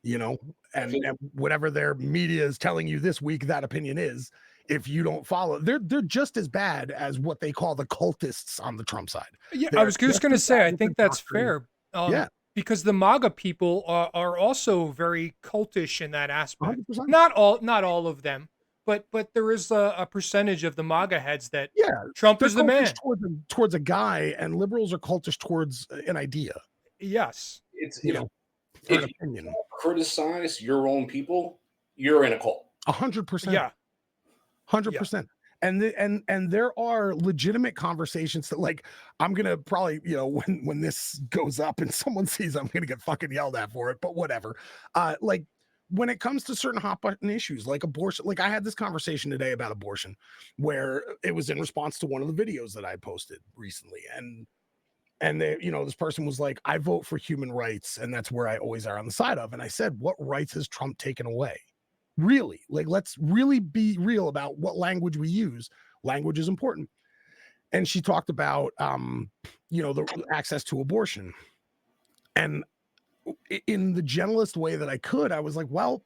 S2: you know, and whatever their media is telling you this week, that opinion is. If you don't follow, they're just as bad as what they call the cultists on the Trump side.
S3: Yeah,
S2: They're
S3: I was just going to say, I think that's
S2: indoctrinated.
S3: fair.
S2: Yeah.
S3: Because the MAGA people are also very cultish in that aspect.
S2: 100%.
S3: Not all of them, but there is a percentage of the MAGA heads that Trump is the man.
S2: Towards a guy, and liberals are cultish towards an idea.
S3: Yes,
S1: it's
S2: you know,
S1: if
S2: an opinion.
S1: You criticize your own people, you're in a cult.
S2: 100%.
S3: Yeah.
S2: 100%. And there are legitimate conversations that, like, I'm gonna probably, you know, when this goes up and someone sees, I'm gonna get fucking yelled at for it, but whatever. Like when it comes to certain hot button issues like abortion, like I had this conversation today about abortion where it was in response to one of the videos that I posted recently, and they, you know, this person was like, I vote for human rights, and that's where I always are on the side of. And I said, what rights has Trump taken away? Really, like, let's really be real about what language we use. Language is important. And she talked about, you know, the access to abortion. And in the gentlest way that I could, I was like, well,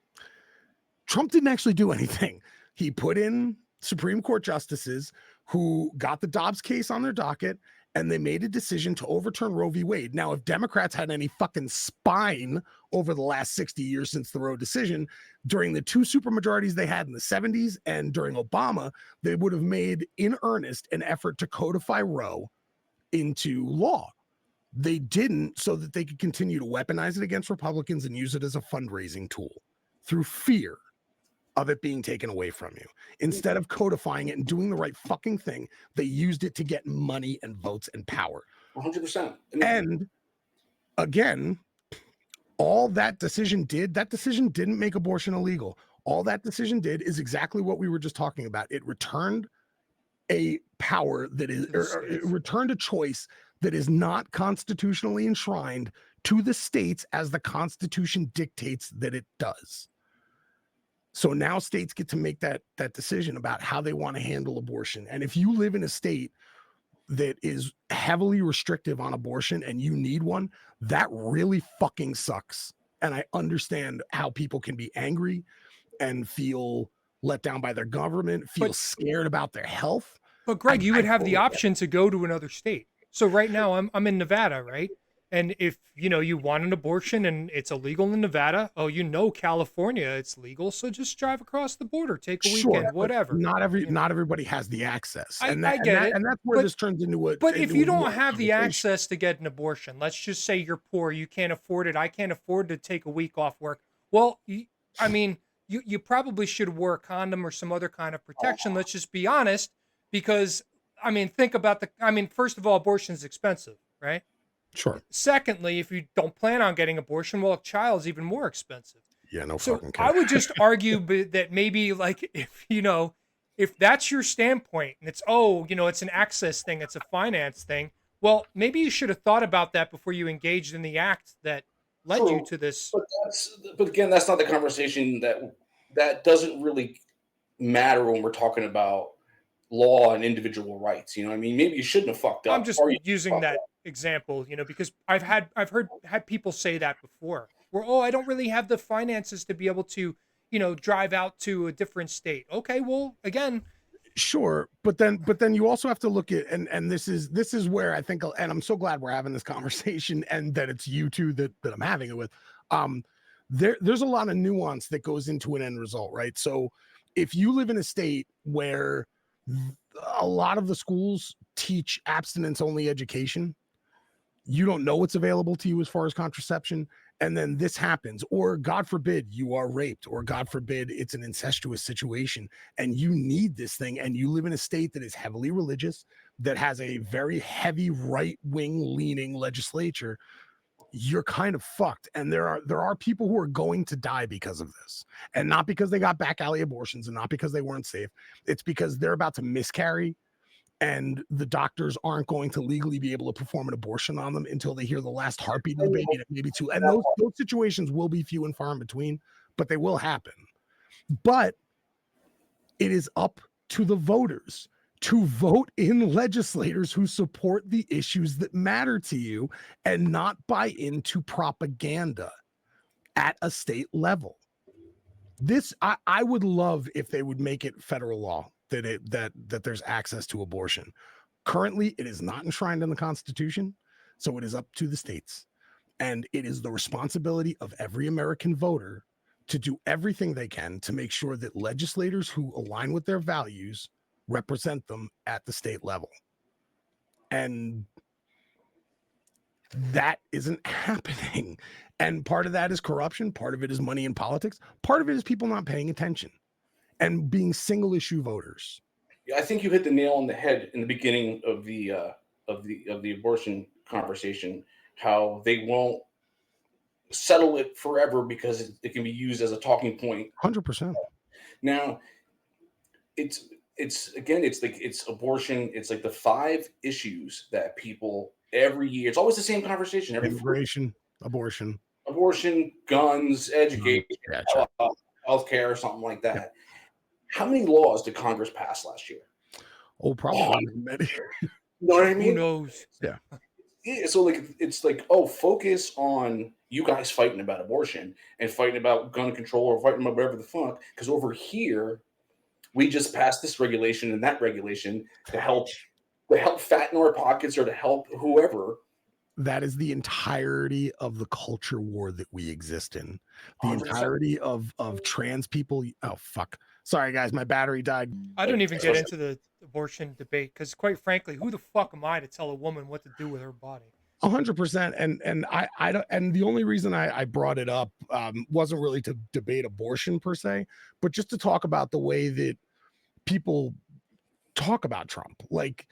S2: Trump didn't actually do anything. He put in Supreme Court justices who got the Dobbs case on their docket, and they made a decision to overturn Roe v. Wade. Now, if Democrats had any fucking spine over the last 60 years since the Roe decision, during the two supermajorities they had in the 70s and during Obama, they would have made in earnest an effort to codify Roe into law. They didn't, so that they could continue to weaponize it against Republicans and use it as a fundraising tool through fear of it being taken away from you. Instead of codifying it and doing the right fucking thing, they used it to get money and votes and power.
S1: 100%.
S2: And again, all that decision didn't make abortion illegal. All that decision did is exactly what we were just talking about. It returned a power that is, or it returned a choice that is not constitutionally enshrined to the states as the Constitution dictates that it does. So now states get to make that decision about how they want to handle abortion. And if you live in a state that is heavily restrictive on abortion and you need one, that really fucking sucks. And I understand how people can be angry and feel let down by their government, feel scared about their health.
S3: But Greg, you would have the option to go to another state. So right now I'm in Nevada, right? And if you want an abortion and it's illegal in Nevada, California it's legal, so just drive across the border, take a weekend, whatever.
S2: Not everybody has the access, and
S3: I get it,
S2: and that's where this turns into a.
S3: But if you don't have the access to get an abortion, let's just say you're poor, you can't afford it. I can't afford to take a week off work. Well, you probably should wear a condom or some other kind of protection. Let's just be honest, because think about first of all, abortion is expensive, right?
S2: Sure.
S3: Secondly, if you don't plan on getting abortion, well, a child's even more expensive.
S2: Yeah, no
S3: So
S2: fucking care.
S3: I would just argue that maybe if that's your standpoint and it's it's an access thing, it's a finance thing. Well, maybe you should have thought about that before you engaged in the act that led you to this.
S1: But again, that's not the conversation that doesn't really matter when we're talking about law and individual rights. You know what I mean? Maybe you shouldn't have fucked up.
S3: I'm just using that example, because I've heard people say that before, where, I don't really have the finances to be able to, drive out to a different state. Okay, well, again,
S2: sure, but then you also have to look at, and this is where I think, and I'm so glad we're having this conversation and that it's you two that I'm having it with. There's a lot of nuance that goes into an end result, right? So if you live in a state where a lot of the schools teach abstinence only education, you don't know what's available to you as far as contraception, and then this happens, or God forbid you are raped, or God forbid it's an incestuous situation and you need this thing, and you live in a state that is heavily religious, that has a very heavy right-wing leaning legislature, you're kind of fucked. And there are people who are going to die because of this, and not because they got back alley abortions and not because they weren't safe. It's because they're about to miscarry, and the doctors aren't going to legally be able to perform an abortion on them until they hear the last heartbeat of the baby, maybe two. And those situations will be few and far in between, but they will happen. But it is up to the voters to vote in legislators who support the issues that matter to you and not buy into propaganda at a state level. I would love if they would make it federal law that there's access to abortion. Currently, it is not enshrined in the Constitution, so it is up to the states. And it is the responsibility of every American voter to do everything they can to make sure that legislators who align with their values represent them at the state level. And that isn't happening. And part of that is corruption. Part of it is money in politics. Part of it is people not paying attention and being single issue voters.
S1: Yeah, I think you hit the nail on the head in the beginning of the abortion conversation. How they won't settle it forever because it can be used as a talking point.
S2: 100%.
S1: Now, it's abortion. It's like the 5 issues that people every year. It's always the same conversation.
S2: Immigration, abortion,
S1: guns, education, healthcare, or something like that. Yeah. How many laws did Congress pass last year?
S2: Oh, probably many.
S1: You know what I mean?
S3: Who knows?
S2: Yeah.
S1: So focus on you guys fighting about abortion and fighting about gun control or fighting about whatever the fuck. Because over here, we just passed this regulation and that regulation to help fatten our pockets or to help whoever.
S2: That is the entirety of the culture war that we exist in. The 100%. Entirety of trans people. Oh, fuck. Sorry, guys, my battery died.
S3: I don't even get into the abortion debate because, quite frankly, who the fuck am I to tell a woman what to do with her body?
S2: 100%. And I don't. And the only reason I brought it up wasn't really to debate abortion per se, but just to talk about the way that people talk about Trump. Like,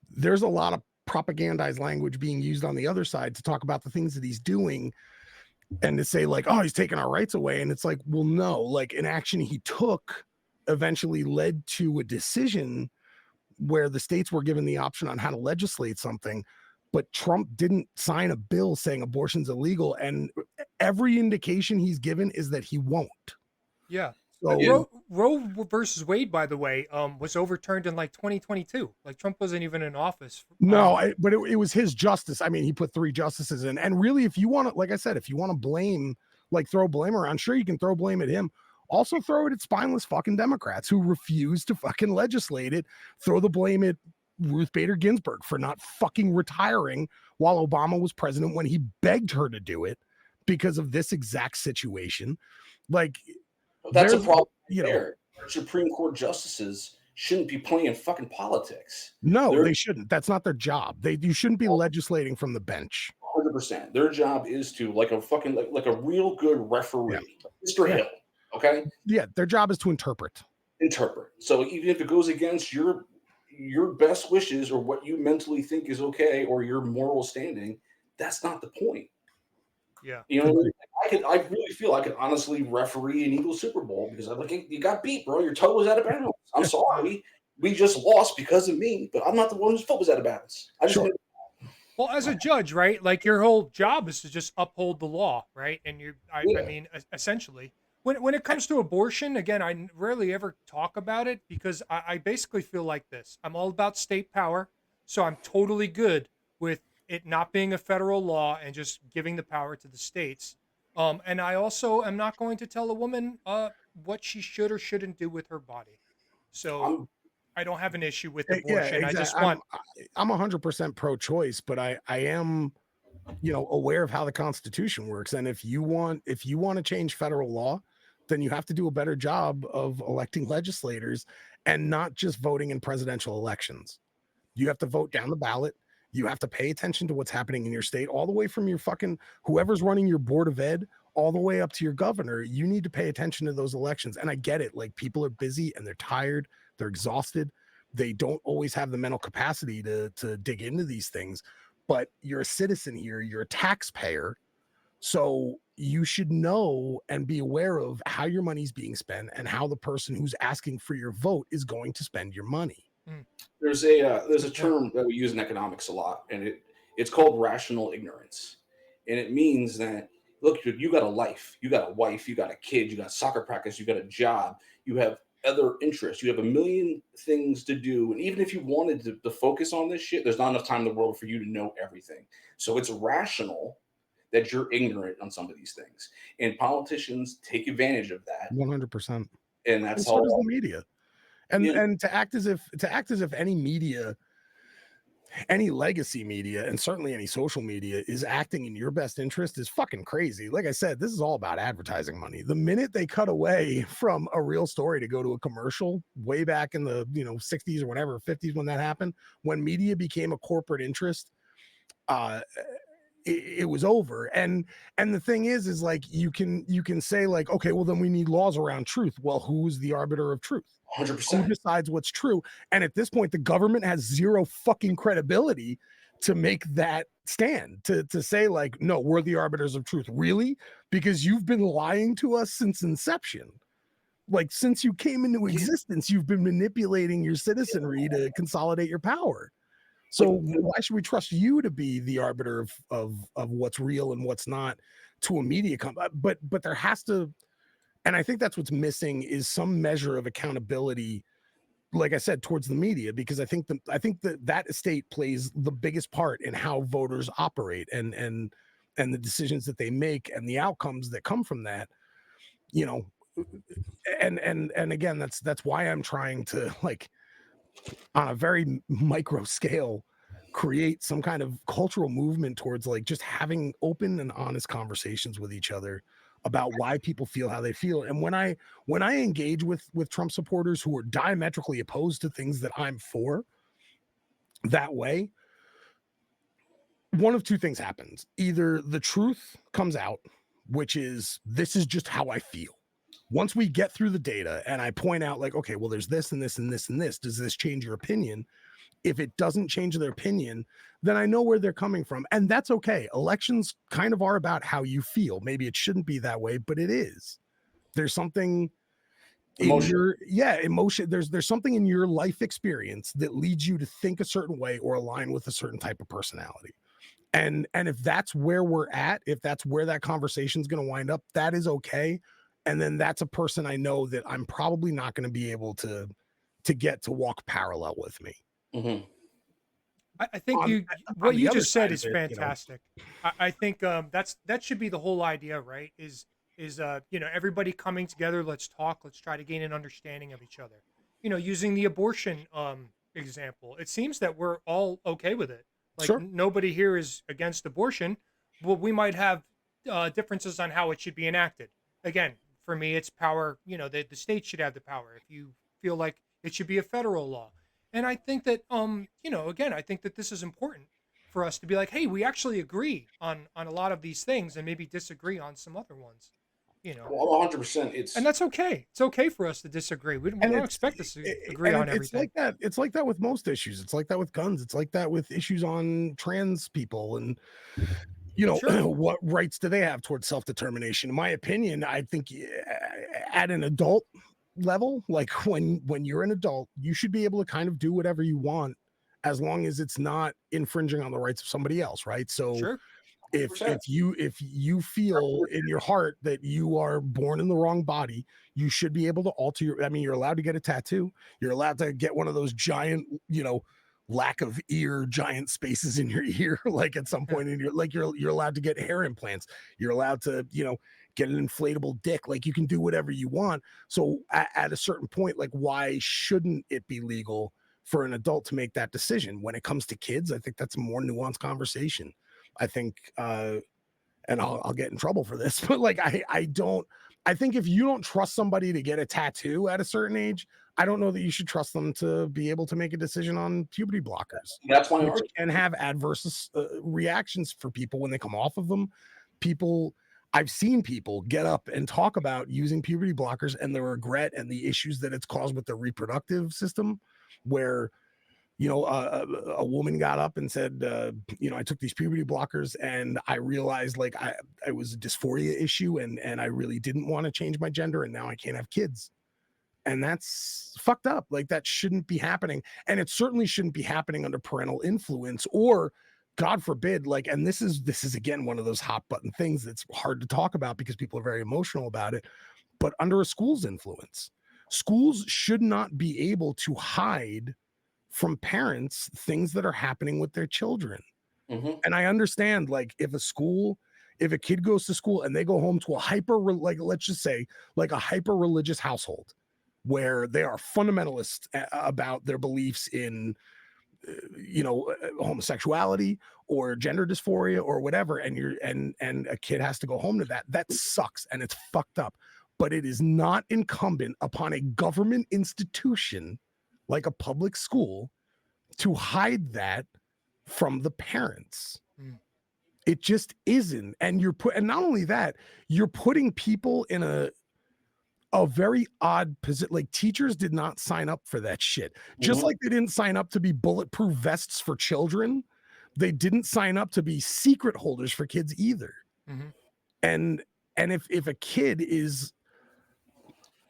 S2: there's a lot of propagandized language being used on the other side to talk about the things that he's doing and to say like, oh, he's taking our rights away. And it's like, well, no, like an action he took eventually led to a decision where the states were given the option on how to legislate something, but Trump didn't sign a bill saying abortion's illegal. And every indication he's given is that he won't.
S3: Yeah. So, Roe versus Wade, by the way, was overturned in like 2022. Like Trump wasn't even in office.
S2: But it was his justice. I mean, he put 3 justices in. And really, if you want to, like I said, if you want to blame, like throw blame around, sure, you can throw blame at him. Also throw it at spineless fucking Democrats who refuse to fucking legislate it. Throw the blame at Ruth Bader Ginsburg for not fucking retiring while Obama was president when he begged her to do it because of this exact situation. Like,
S1: That's a
S2: there's,
S1: problem
S2: you know,
S1: there. Supreme Court justices shouldn't be playing fucking politics.
S2: no,
S1: They're
S2: they shouldn't. That's not their job. You shouldn't be legislating from the bench.
S1: 100%. Their job is to like a fucking like a real good referee, Mr.
S2: Yeah.
S1: Hill. Okay,
S2: Yeah, their job is to interpret.
S1: So even if it goes against your best wishes or what you mentally think is okay or your moral standing, that's not the point.
S3: Yeah.
S1: You know, what I mean? I really feel I could honestly referee an Eagles Super Bowl because I'm like, hey, you got beat, bro. Your toe was out of bounds. I'm sorry. We just lost because of me, but I'm not the one whose foot was out of bounds. I just
S2: Sure.
S3: Well, as a judge, right? Like your whole job is to just uphold the law, right? And I mean, essentially, when it comes to abortion, again, I rarely ever talk about it because I basically feel like this. I'm all about state power, so I'm totally good with it not being a federal law and just giving the power to the states. And I also am not going to tell a woman what she should or shouldn't do with her body. So
S1: I'm
S3: I don't have an issue with
S2: Yeah,
S3: abortion. I just
S2: exactly.
S3: want
S2: I'm 100% pro-choice, but I am, aware of how the Constitution works. And if you want to change federal law, then you have to do a better job of electing legislators and not just voting in presidential elections. You have to vote down the ballot. You have to pay attention to what's happening in your state, all the way from your fucking whoever's running your board of ed, all the way up to your governor. You need to pay attention to those elections. And I get it. Like, people are busy and they're tired, they're exhausted. They don't always have the mental capacity to dig into these things. But you're a citizen here, you're a taxpayer. So you should know and be aware of how your money's being spent and how the person who's asking for your vote is going to spend your money.
S1: there's a term that we use in economics a lot, and it's called rational ignorance, and it means that look, you got a life, you got a wife, you got a kid, you got soccer practice, you got a job, you have other interests, you have a million things to do, and even if you wanted to focus on this shit, there's not enough time in the world for you to know everything. So it's rational that you're ignorant on some of these things, and politicians take advantage of that,
S2: 100%.
S1: and
S2: And
S1: that's
S2: so
S1: how
S2: does the media. And
S1: Yeah.
S2: and to act as if any media, any legacy media, and certainly any social media is acting in your best interest is fucking crazy. Like I said, this is all about advertising money. The minute they cut away from a real story to go to a commercial, way back in the 60s or whatever, 50s, when that happened, when media became a corporate interest, it was over. And the thing is like, you can say like, okay, well then we need laws around truth. Well, who's the arbiter of truth?
S1: 100%.
S2: Who decides what's true? And at this point, the government has zero fucking credibility to make that stand, to say like, no, we're the arbiters of truth. Really? Because you've been lying to us since inception. Like, since you came into existence, you've been manipulating your citizenry to consolidate your power. So why should we trust you to be the arbiter of what's real and what's not to a media company? But there has to, and I think that's what's missing, is some measure of accountability, like I said, towards the media, because I think that estate plays the biggest part in how voters operate and the decisions that they make and the outcomes that come from that. And again, that's why I'm trying to, like, on a very micro scale, create some kind of cultural movement towards like just having open and honest conversations with each other about why people feel how they feel. And when I engage with Trump supporters who are diametrically opposed to things that I'm for that way, one of two things happens. Either the truth comes out, which is, this is just how I feel. Once we get through the data and I point out like, okay, well, there's this and this and this and this, does this change your opinion? If it doesn't change their opinion, then I know where they're coming from. And that's okay. Elections kind of are about how you feel. Maybe it shouldn't be that way, but it is. There's something emotion. Emotion. There's something in your life experience that leads you to think a certain way or align with a certain type of personality. And if that's where we're at, if that's where that conversation is going to wind up, that is okay. And then that's a person I know that I'm probably not going to be able to get to walk parallel with me.
S1: Mm-hmm.
S3: I think what you just said is fantastic. I think that should be the whole idea, right? Is everybody coming together. Let's talk. Let's try to gain an understanding of each other. Using the abortion example. It seems that we're all okay with it. Like
S2: Sure.
S3: nobody here is against abortion. Well, we might have differences on how it should be enacted. Again, for me, it's power. You know, the state should have the power. If you feel like it should be a federal law, and I think that you know, again, I think that this is important for us to be like, hey, we actually agree on a lot of these things, and maybe disagree on some other ones. You know,
S1: Well, 100%.
S3: and that's okay. It's okay for us to disagree. We don't expect us to agree on
S2: it's
S3: everything.
S2: like that. It's like that with most issues. It's like that with guns. It's like that with issues on trans people and you know
S3: Sure.
S2: what rights do they have towards self-determination. In my opinion, I think at an adult level, like when you're an adult, you should be able to kind of do whatever you want as long as it's not infringing on the rights of somebody else, right? So
S3: Sure.
S2: if
S1: 100%.
S2: if you feel in your heart that you are born in the wrong body, you should be able to alter your, I mean, you're allowed to get a tattoo, you're allowed to get one of those giant, you know, lack of ear giant spaces in your ear, like at some point in your, like you're allowed to get hair implants, you're allowed to, you know, get an inflatable dick, like you can do whatever you want. So at a certain point, like why shouldn't it be legal for an adult to make that decision? When it comes to kids, I think that's a more nuanced conversation. I think, and I'll get in trouble for this, but like I think if you don't trust somebody to get a tattoo at a certain age, I don't know that you should trust them to be able to make a decision on puberty blockers.
S1: That's my
S2: Which
S1: argument.
S2: can have adverse reactions for people when they come off of them. I've seen people get up and talk about using puberty blockers and the regret and the issues that it's caused with their reproductive system, where you know, a woman got up and said, you know, I took these puberty blockers and I realized like I was a dysphoria issue and I really didn't want to change my gender and now I can't have kids. And that's fucked up. Like that shouldn't be happening. And it certainly shouldn't be happening under parental influence or God forbid, like, and this is again one of those hot button things that's hard to talk about because people are very emotional about it, but under a school's influence. Schools should not be able to hide from parents things that are happening with their children.
S1: Mhm.
S2: And I understand, like, if a kid goes to school and they go home to like, let's just say, like a hyper religious household where they are fundamentalists about their beliefs in, you know, homosexuality or gender dysphoria or whatever, and a kid has to go home to that sucks and it's fucked up. But it is not incumbent upon a government institution like a public school to hide that from the parents. It just isn't. And and not only that, you're putting people in a very odd position. Like teachers did not sign up for that shit. Just like they didn't sign up to be bulletproof vests for children, they didn't sign up to be secret holders for kids either. And if a kid is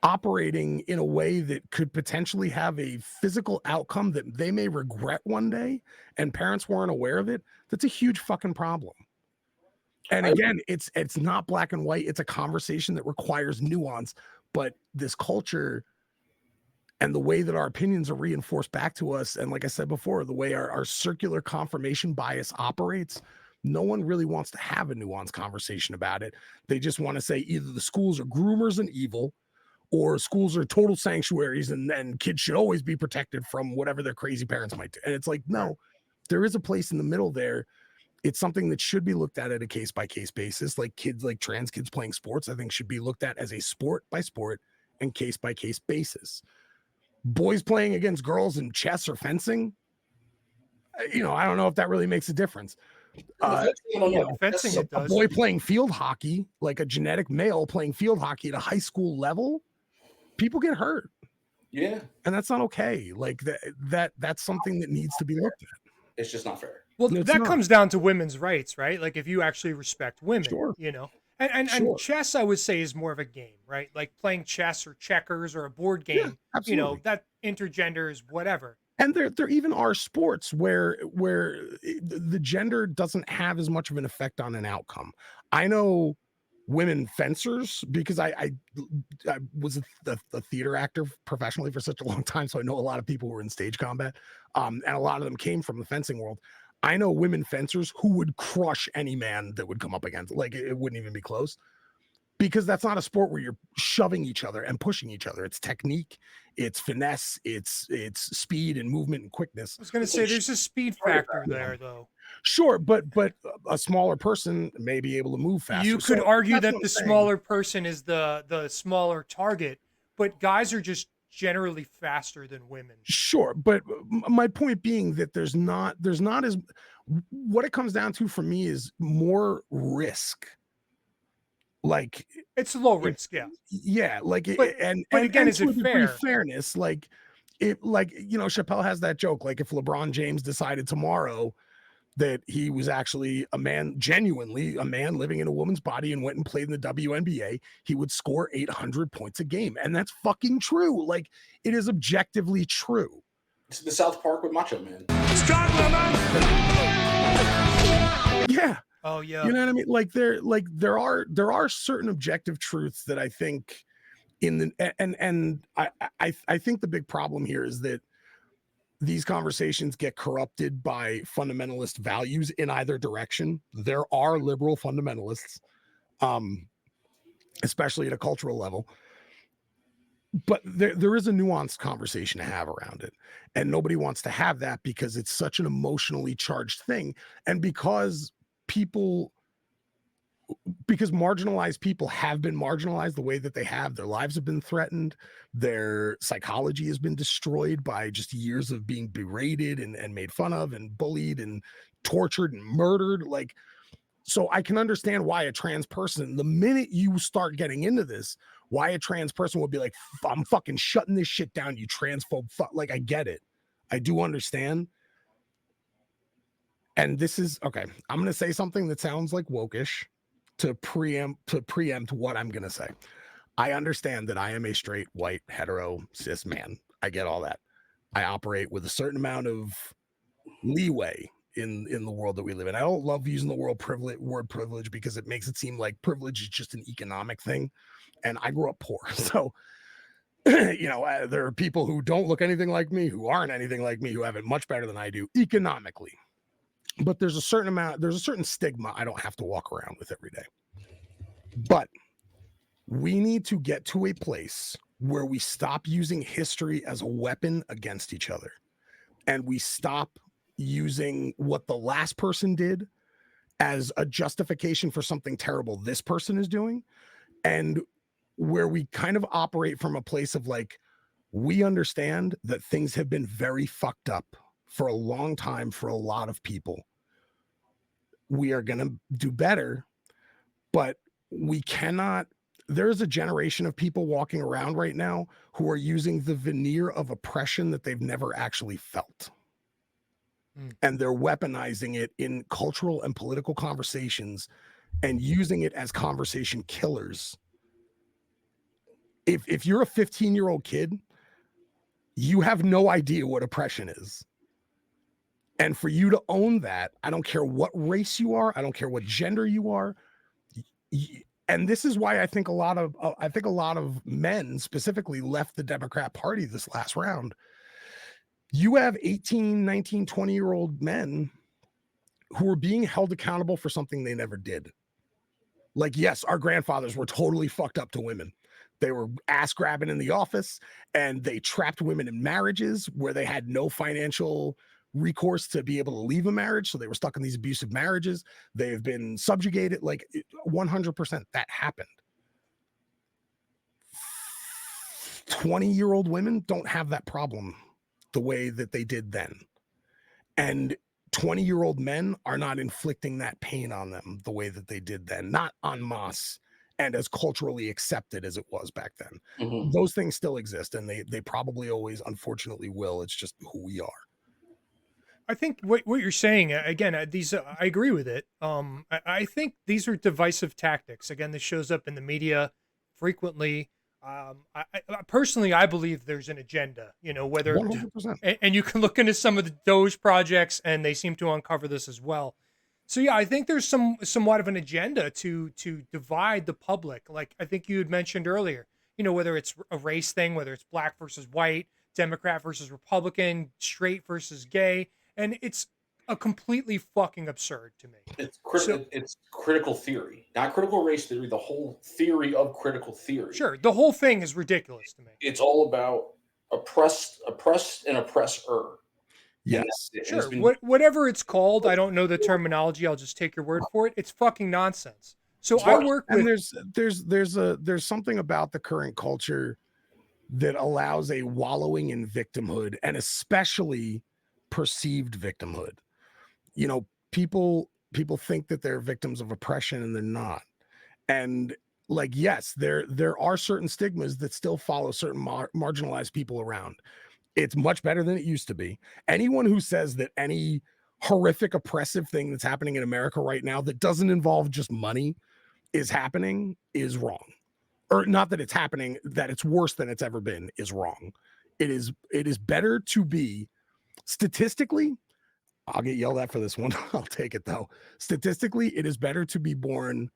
S2: operating in a way that could potentially have a physical outcome that they may regret one day and parents weren't aware of it, that's a huge fucking problem. And again, it's not black and white. It's a conversation that requires nuance, but this culture and the way that our opinions are reinforced back to us, and like I said before, the way our circular confirmation bias operates, no one really wants to have a nuanced conversation about it. They just want to say either the schools are groomers and evil, or schools are total sanctuaries and kids should always be protected from whatever their crazy parents might do. And it's like, no, there is a place in the middle there. It's something that should be looked at a case-by-case basis. Like kids, like trans kids playing sports, I think should be looked at as a sport by sport and case-by-case basis. Boys playing against girls in chess or fencing, you know, I don't know if that really makes a difference.
S3: Fencing, it
S2: A
S3: does.
S2: boy playing field hockey, like a genetic male playing field hockey at a high school level, people get hurt.
S1: Yeah.
S2: And that's not okay. Like that's something that needs to be looked at.
S1: It's just not fair.
S3: Well,
S2: No, it's
S3: that
S2: not.
S3: comes down to women's rights, right? Like if you actually respect women,
S2: Sure.
S3: you know. And
S2: Sure.
S3: chess, I would say, is more of a game, right? Like playing chess or checkers or a board game. You
S2: absolutely.
S3: know, that intergender is whatever.
S2: And there even are sports where the gender doesn't have as much of an effect on an outcome. I know women fencers because I was a theater actor professionally for such a long time, so I know a lot of people who were in stage combat, and a lot of them came from the fencing world. I know women fencers who would crush any man that would come up against, like it wouldn't even be close. because that's not a sport where you're shoving each other and pushing each other. It's technique, it's finesse, it's speed and movement and quickness.
S3: I was going to say there's a speed factor there, though.
S2: Sure, but a smaller person may be able to move faster.
S3: You could
S2: So
S3: argue
S2: that's
S3: that
S2: what
S3: the
S2: I'm saying.
S3: smaller person is the smaller target, but guys are just generally faster than women.
S2: Sure, but my point being that there's not as, what it comes down to for me is more risk. Like,
S3: It's low risk, yeah.
S2: yeah, like
S3: But again,
S2: and
S3: is
S2: to
S3: it
S2: a degree,
S3: fair?
S2: fairness, like it, like, you know, Chappelle has that joke, like if LeBron James decided tomorrow that he was actually a man, genuinely a man living in a woman's body, and went and played in the WNBA, he would score 800 points a game. And that's fucking true. Like, it is objectively true.
S1: It's the South Park with Macho Man.
S2: Yeah.
S3: Oh yeah.
S2: You know what I mean? Like there are certain objective truths that I think in the, and I think the big problem here is that these conversations get corrupted by fundamentalist values in either direction. There are liberal fundamentalists, especially at a cultural level, but there is a nuanced conversation to have around it, and nobody wants to have that because it's such an emotionally charged thing, and because marginalized people have been marginalized the way that they have. Their lives have been threatened. Their psychology has been destroyed by just years of being berated and made fun of and bullied and tortured and murdered. Like, so I can understand why a trans person, the minute you start getting into this, why a trans person would be like, I'm fucking shutting this shit down, you transphobe fuck. Like, I get it. I do understand. And this is, okay, I'm going to say something that sounds like wokish to preempt what I'm going to say. I understand that I am a straight, white, hetero, cis man. I get all that. I operate with a certain amount of leeway in the world that we live in. I don't love using the word privilege because it makes it seem like privilege is just an economic thing. And I grew up poor. So, you know, there are people who don't look anything like me, who aren't anything like me, who have it much better than I do economically. But there's a certain stigma I don't have to walk around with every day. But we need to get to a place where we stop using history as a weapon against each other. And we stop using what the last person did as a justification for something terrible this person is doing. And where we kind of operate from a place of like, we understand that things have been very fucked up for a long time for a lot of people. We are going to do better, but we cannot. There's a generation of people walking around right now who are using the veneer of oppression that they've never actually felt. And they're weaponizing it in cultural and political conversations and using it as conversation killers. If you're a 15-year-old kid, you have no idea what oppression is. And for you to own that, I don't care what race you are, I don't care what gender you are. And this is why I think a lot of men specifically left the Democrat Party this last round. You have 18, 19, 20-year-old men who are being held accountable for something they never did. Like, yes, our grandfathers were totally fucked up to women. They were ass grabbing in the office, and they trapped women in marriages where they had no financial recourse to be able to leave a marriage. So they were stuck in these abusive marriages. They've been subjugated, like 100% that happened. 20-year-old women don't have that problem the way that they did then. And 20-year-old men are not inflicting that pain on them the way that they did then, not en masse and as culturally accepted as it was back then. Mm-hmm. Those things still exist, and they probably always, unfortunately, will. It's just who we are.
S3: I think what you're saying, again, I agree with it. I think these are divisive tactics. Again, this shows up in the media frequently. I personally, I believe there's an agenda, you know, whether, 100%. And you can look into some of the Doge projects and they seem to uncover this as well. So yeah, I think there's somewhat of an agenda to divide the public. Like I think you had mentioned earlier, you know, whether it's a race thing, whether it's black versus white, Democrat versus Republican, straight versus gay. And it's completely fucking absurd to me.
S1: It's
S3: So
S1: it's critical theory, not critical race theory. The whole theory of critical theory.
S3: sure, the whole thing is ridiculous to me.
S1: It's all about oppressed, and oppressor.
S2: Yes.
S1: And that's it. And
S3: Sure,
S1: it's been
S3: whatever it's called, I don't know the terminology. I'll just take your word for it. It's fucking nonsense. So
S1: It's
S3: I
S1: right.
S3: work
S2: And
S3: with.
S2: there's something about the current culture that allows a wallowing in victimhood, and especially perceived victimhood. You know, people think that they're victims of oppression and they're not. And like, yes, there are certain stigmas that still follow certain marginalized people around. It's much better than it used to be. Anyone who says that any horrific oppressive thing that's happening in America right now that doesn't involve just money is happening is wrong. Or not that it's happening, that it's worse than it's ever been is wrong. It is better to be statistically, I'll get yelled at for this one. I'll take it though. Statistically, it is better to be born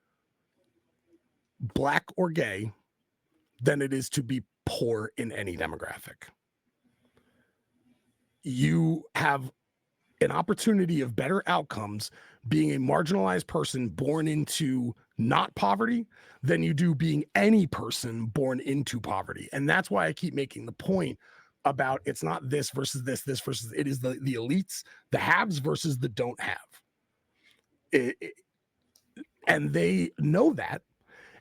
S2: black or gay than it is to be poor in any demographic. You have an opportunity of better outcomes being a marginalized person born into not poverty than you do being any person born into poverty. And that's why I keep making the point about it's not this versus this versus it is the elites, the haves versus the don't have. And they know that.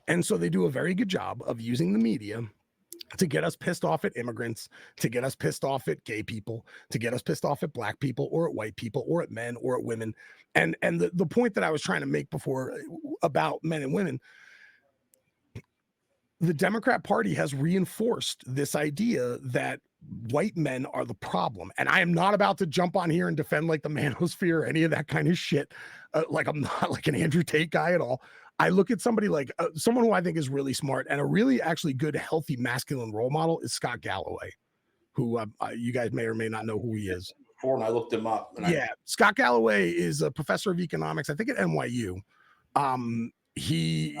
S2: And so they do a very good job of using the media to get us pissed off at immigrants, to get us pissed off at gay people, to get us pissed off at black people or at white people or at men or at women. And the point that I was trying to make before about men and women, the Democrat Party has reinforced this idea that white men are the problem. And I am not about to jump on here and defend like the manosphere or any of that kind of shit. Like I'm not like an Andrew Tate guy at all. I look at somebody like someone who I think is really smart and a really actually good, healthy, masculine role model is Scott Galloway, who you guys may or may not know who he is.
S1: before, and I looked him up. And
S2: Scott Galloway is a professor of economics, I think at NYU. He's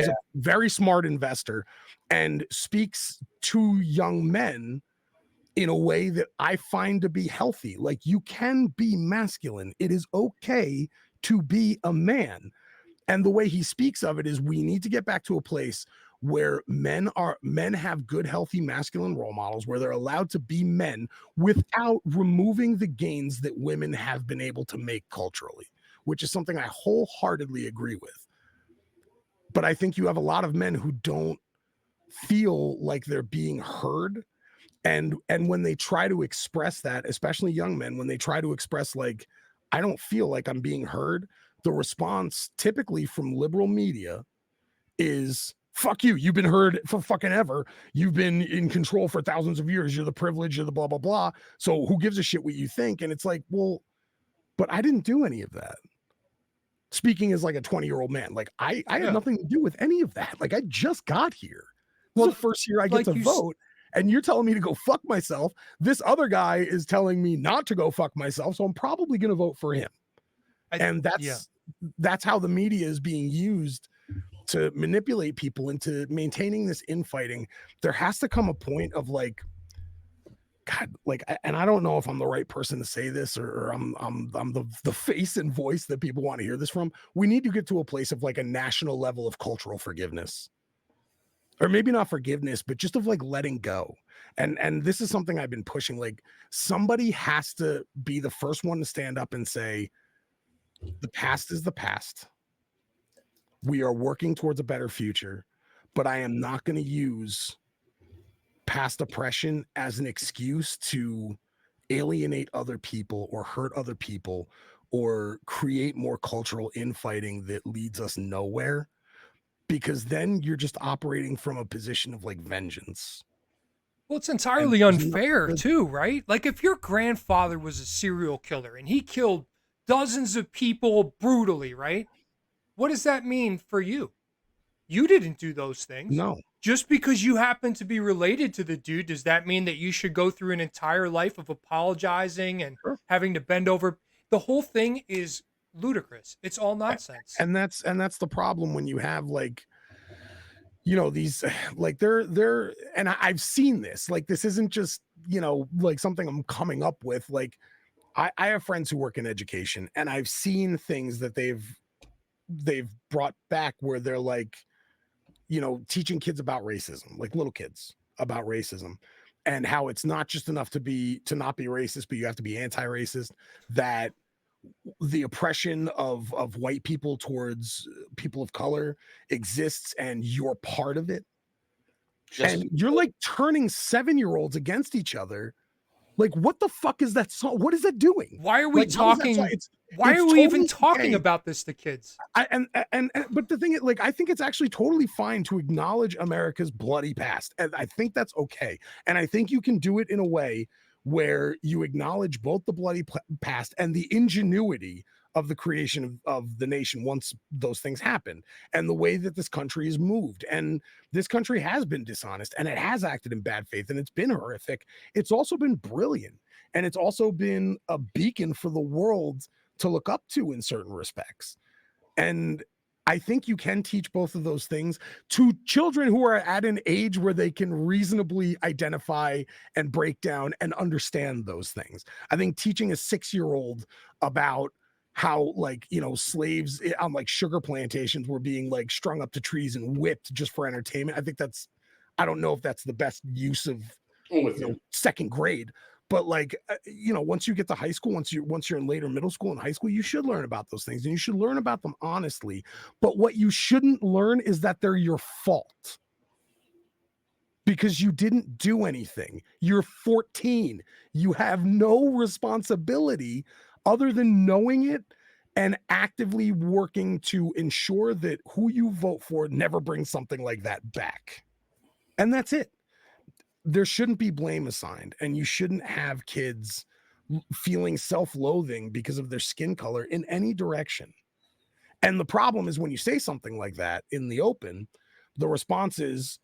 S2: a very smart investor and speaks to young men in a way that I find to be healthy. Like, you can be masculine. It is okay to be a man. And the way he speaks of it is we need to get back to a place where men have good, healthy, masculine role models, where they're allowed to be men without removing the gains that women have been able to make culturally, which is something I wholeheartedly agree with. But I think you have a lot of men who don't feel like they're being heard. And when they try to express that, especially young men, when they try to express like, I don't feel like I'm being heard, the response typically from liberal media is, fuck you. You've been heard for fucking ever. You've been in control for thousands of years. You're the privilege, you're the blah, blah, blah. So who gives a shit what you think? And it's like, well, but I didn't do any of that. Speaking as like a 20-year-old man, like I had nothing to do with any of that. Like I just got here. Well, the first year I get to vote. And you're telling me to go fuck myself. This other guy is telling me not to go fuck myself. So I'm probably going to vote for him. And that's how the media is being used to manipulate people into maintaining this infighting. There has to come a point of like, God, like, and I don't know if I'm the right person to say this or I'm the face and voice that people want to hear this from. We need to get to a place of like a national level of cultural forgiveness. Or maybe not forgiveness, but just of like letting go. And this is something I've been pushing. Like somebody has to be the first one to stand up and say, the past is the past. We are working towards a better future, but I am not going to use past oppression as an excuse to alienate other people or hurt other people or create more cultural infighting that leads us nowhere. Because then you're just operating from a position of like vengeance.
S3: Well, it's entirely unfair too, right? Like if your grandfather was a serial killer and he killed dozens of people brutally, right? What does that mean for you? You didn't do those things.
S2: No.
S3: Just because you happen to be related to the dude, does that mean that you should go through an entire life of apologizing and having to bend over? The whole thing is ludicrous. It's all nonsense.
S2: And that's the problem when you have like, you know, these like they're and I've seen this, like this isn't just, you know, like something I'm coming up with. Like I have friends who work in education, and I've seen things that they've brought back where they're like, teaching kids about racism, like little kids about racism, and how it's not just enough to not be racist, but you have to be anti-racist. That the oppression of white people towards people of color exists, and you're part of it. And you're like turning 7-year-olds against each other. Like, what the fuck is that song? What is that doing?
S3: Why are we talking? Why are we even talking about this to kids?
S2: But the thing is, like, I think it's actually totally fine to acknowledge America's bloody past, and I think that's okay. And I think you can do it in a way where you acknowledge both the bloody past and the ingenuity of the creation of the nation once those things happened, and the way that this country is moved. And this country has been dishonest, and it has acted in bad faith, and it's been horrific. It's also been brilliant, and it's also been a beacon for the world to look up to in certain respects. And I think you can teach both of those things to children who are at an age where they can reasonably identify and break down and understand those things. I think teaching a 6-year-old about how, like, slaves on like sugar plantations were being like strung up to trees and whipped just for entertainment, I don't know if that's the best use of second grade. But like, once you get to high school, once you're in later middle school and high school, you should learn about those things, and you should learn about them honestly. But what you shouldn't learn is that they're your fault, because you didn't do anything. You're 14. You have no responsibility other than knowing it and actively working to ensure that who you vote for never brings something like that back. And that's it. There shouldn't be blame assigned, and you shouldn't have kids feeling self-loathing because of their skin color in any direction. And the problem is when you say something like that in the open, the response is,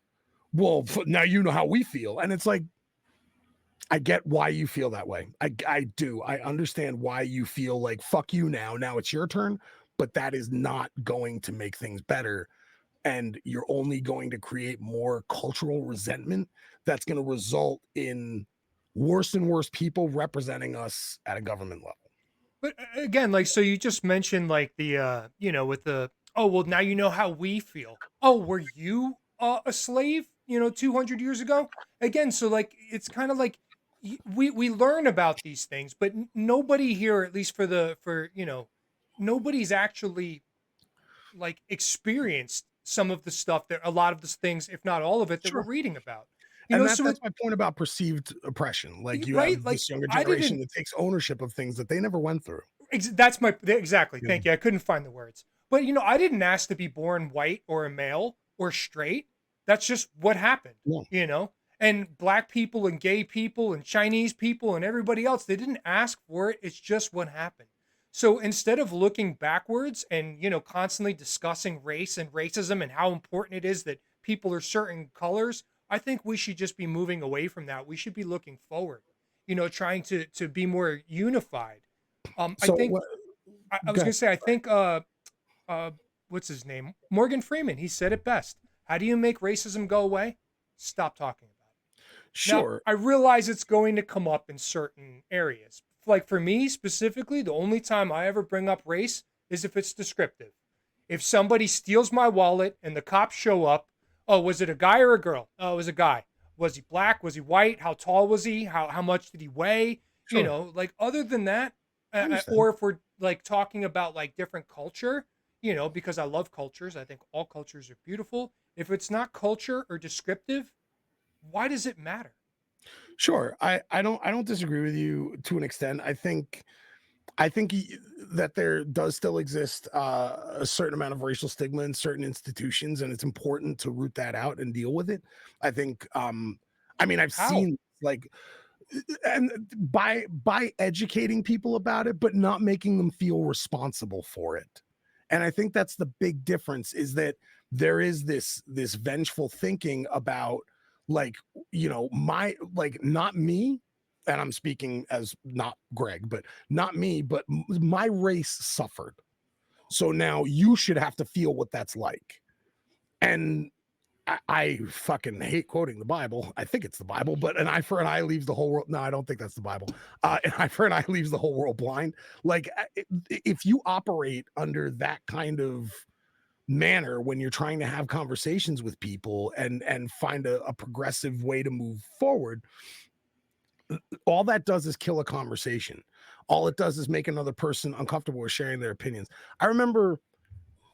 S2: well, now you know how we feel. And it's like, I get why you feel that way. I do. I understand why you feel like, fuck you now it's your turn, but that is not going to make things better. And you're only going to create more cultural resentment that's going to result in worse and worse people representing us at a government level.
S3: But again, like, so you just mentioned like the, with the, oh, well, now you know how we feel. Oh, were you a slave, 200 years ago? Again, so like, it's kind of like we learn about these things, but nobody here, at least nobody's actually like experienced some of the stuff that a lot of the things, if not all of it, that we're reading about.
S2: That's my point about perceived oppression. Like, you have this younger generation that takes ownership of things that they never went through.
S3: That's exactly. Thank you. I couldn't find the words, but I didn't ask to be born white or a male or straight. That's just what happened. Yeah. And black people and gay people and Chinese people and everybody else, they didn't ask for it. It's just what happened. So instead of looking backwards and, constantly discussing race and racism and how important it is that people are certain colors, I think we should just be moving away from that. We should be looking forward, trying to be more unified. I think what's his name? Morgan Freeman. He said it best. How do you make racism go away? Stop talking about it.
S2: Sure.
S3: Now, I realize it's going to come up in certain areas. Like for me specifically, the only time I ever bring up race is if it's descriptive. If somebody steals my wallet and the cops show up, oh, was it a guy or a girl? Oh, it was a guy. Was he black? Was he white? How tall was he? How much did he weigh? Sure. Like other than that, or if we're like talking about like different culture, because I love cultures. I think all cultures are beautiful. If it's not culture or descriptive, why does it matter?
S2: Sure. I don't disagree with you to an extent. I think that there does still exist a certain amount of racial stigma in certain institutions, and it's important to root that out and deal with it. I think I've seen like, and by educating people about it, but not making them feel responsible for it. And I think that's the big difference, is that there is this vengeful thinking about, like, not me, and I'm speaking as not Greg, but not me, but my race suffered. So now you should have to feel what that's like. And I fucking hate quoting the Bible. I think it's the Bible, but an eye for an eye leaves the whole world. No, I don't think that's the Bible. An eye for an eye leaves the whole world blind. Like, if you operate under that kind of manner when you're trying to have conversations with people and find a progressive way to move forward, all that does is kill a conversation. All it does is make another person uncomfortable with sharing their opinions. I remember,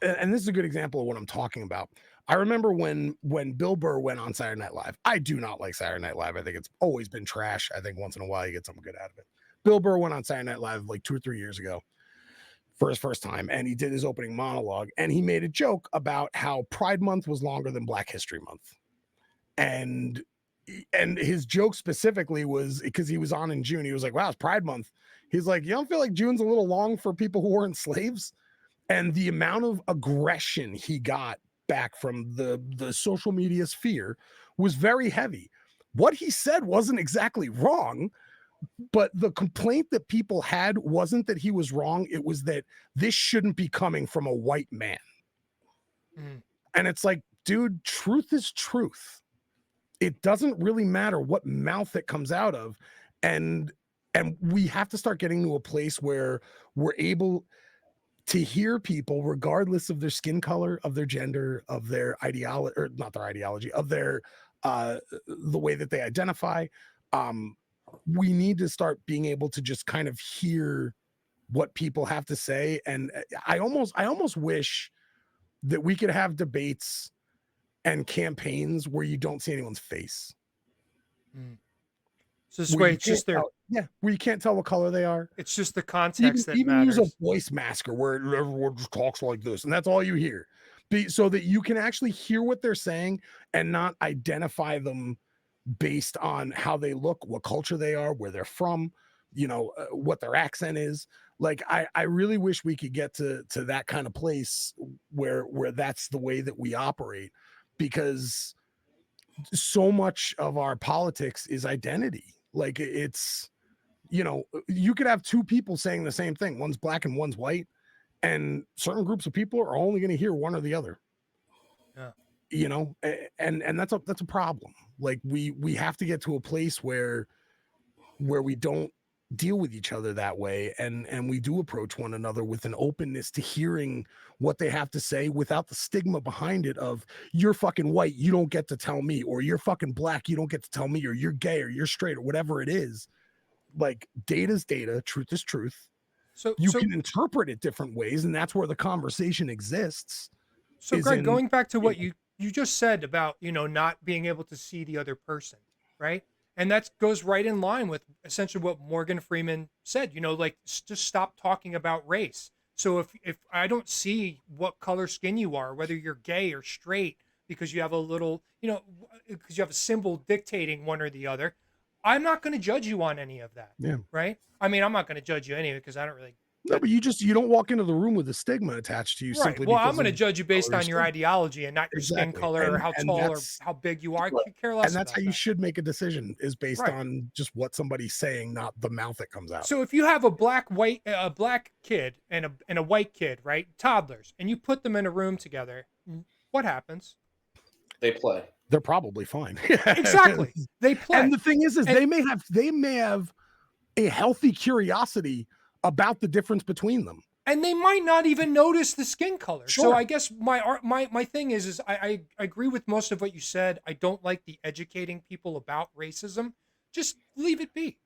S2: and this is a good example of what I'm talking about. I remember when Bill Burr went on Saturday Night Live. I do not like Saturday Night Live. I think it's always been trash. I think once in a while you get something good out of it. Bill Burr went on Saturday Night Live like 2 or 3 years ago for his first time, and he did his opening monologue, and he made a joke about how Pride Month was longer than Black History Month. And his joke specifically was because he was on in June. He was like, wow, it's Pride Month. He's like, you don't feel like June's a little long for people who weren't slaves? And the amount of aggression he got back from the social media sphere was very heavy. What he said wasn't exactly wrong, but the complaint that people had wasn't that he was wrong. It was that this shouldn't be coming from a white man. And it's like, dude, truth is truth. It doesn't really matter what mouth it comes out of. And we have to start getting to a place where we're able to hear people regardless of their skin color, of their gender, of their ideology, or not their ideology, of their the way that they identify. We need to start being able to just kind of hear what people have to say. And I almost wish that we could have debates and campaigns where you don't see anyone's face.
S3: So this way, it's just their
S2: where you can't tell what color they are.
S3: It's just the context that
S2: even
S3: matters.
S2: Use a voice masker where everyone just talks like this, and that's all you hear, so that you can actually hear what they're saying and not identify them based on how they look, what culture they are, where they're from, what their accent is. Like, I really wish we could get to that kind of place where that's the way that we operate, because so much of our politics is identity. Like, it's, you could have two people saying the same thing. One's black and one's white, and certain groups of people are only going to hear one or the other. Yeah. And that's a problem. Like, we have to get to a place where we don't deal with each other that way, and we do approach one another with an openness to hearing what they have to say without the stigma behind it of, you're fucking white, you don't get to tell me, or you're fucking black, you don't get to tell me, or you're gay, or you're straight, or whatever it is. Like, data's data, truth is truth. So you can interpret it different ways, and that's where the conversation exists.
S3: So Greg, going back to what you just said about, not being able to see the other person, right? And that goes right in line with essentially what Morgan Freeman said, like, just stop talking about race. So if I don't see what color skin you are, whether you're gay or straight, because you have a little, because you have a symbol dictating one or the other, I'm not going to judge you on any of that.
S2: Yeah.
S3: Right. I mean, I'm not going to judge you anyway, because I don't really.
S2: No, but you don't walk into the room with a stigma attached to you.
S3: Right.
S2: Simply
S3: Well, I'm going to judge you based on your
S2: skin.
S3: ideology and not your skin color or how tall or how big you are. I could care less.
S2: And that's how you should make a decision, is based on just what somebody's saying, not the mouth that comes out.
S3: So if you have a black kid and a white kid, right, toddlers, and you put them in a room together, what happens?
S1: They play.
S2: They're probably fine.
S3: Exactly. They play.
S2: And the thing is they may have a healthy curiosity about the difference between them.
S3: And they might not even notice the skin color.
S2: Sure.
S3: So I guess my thing is I agree with most of what you said. I don't like the educating people about racism. Just leave it be,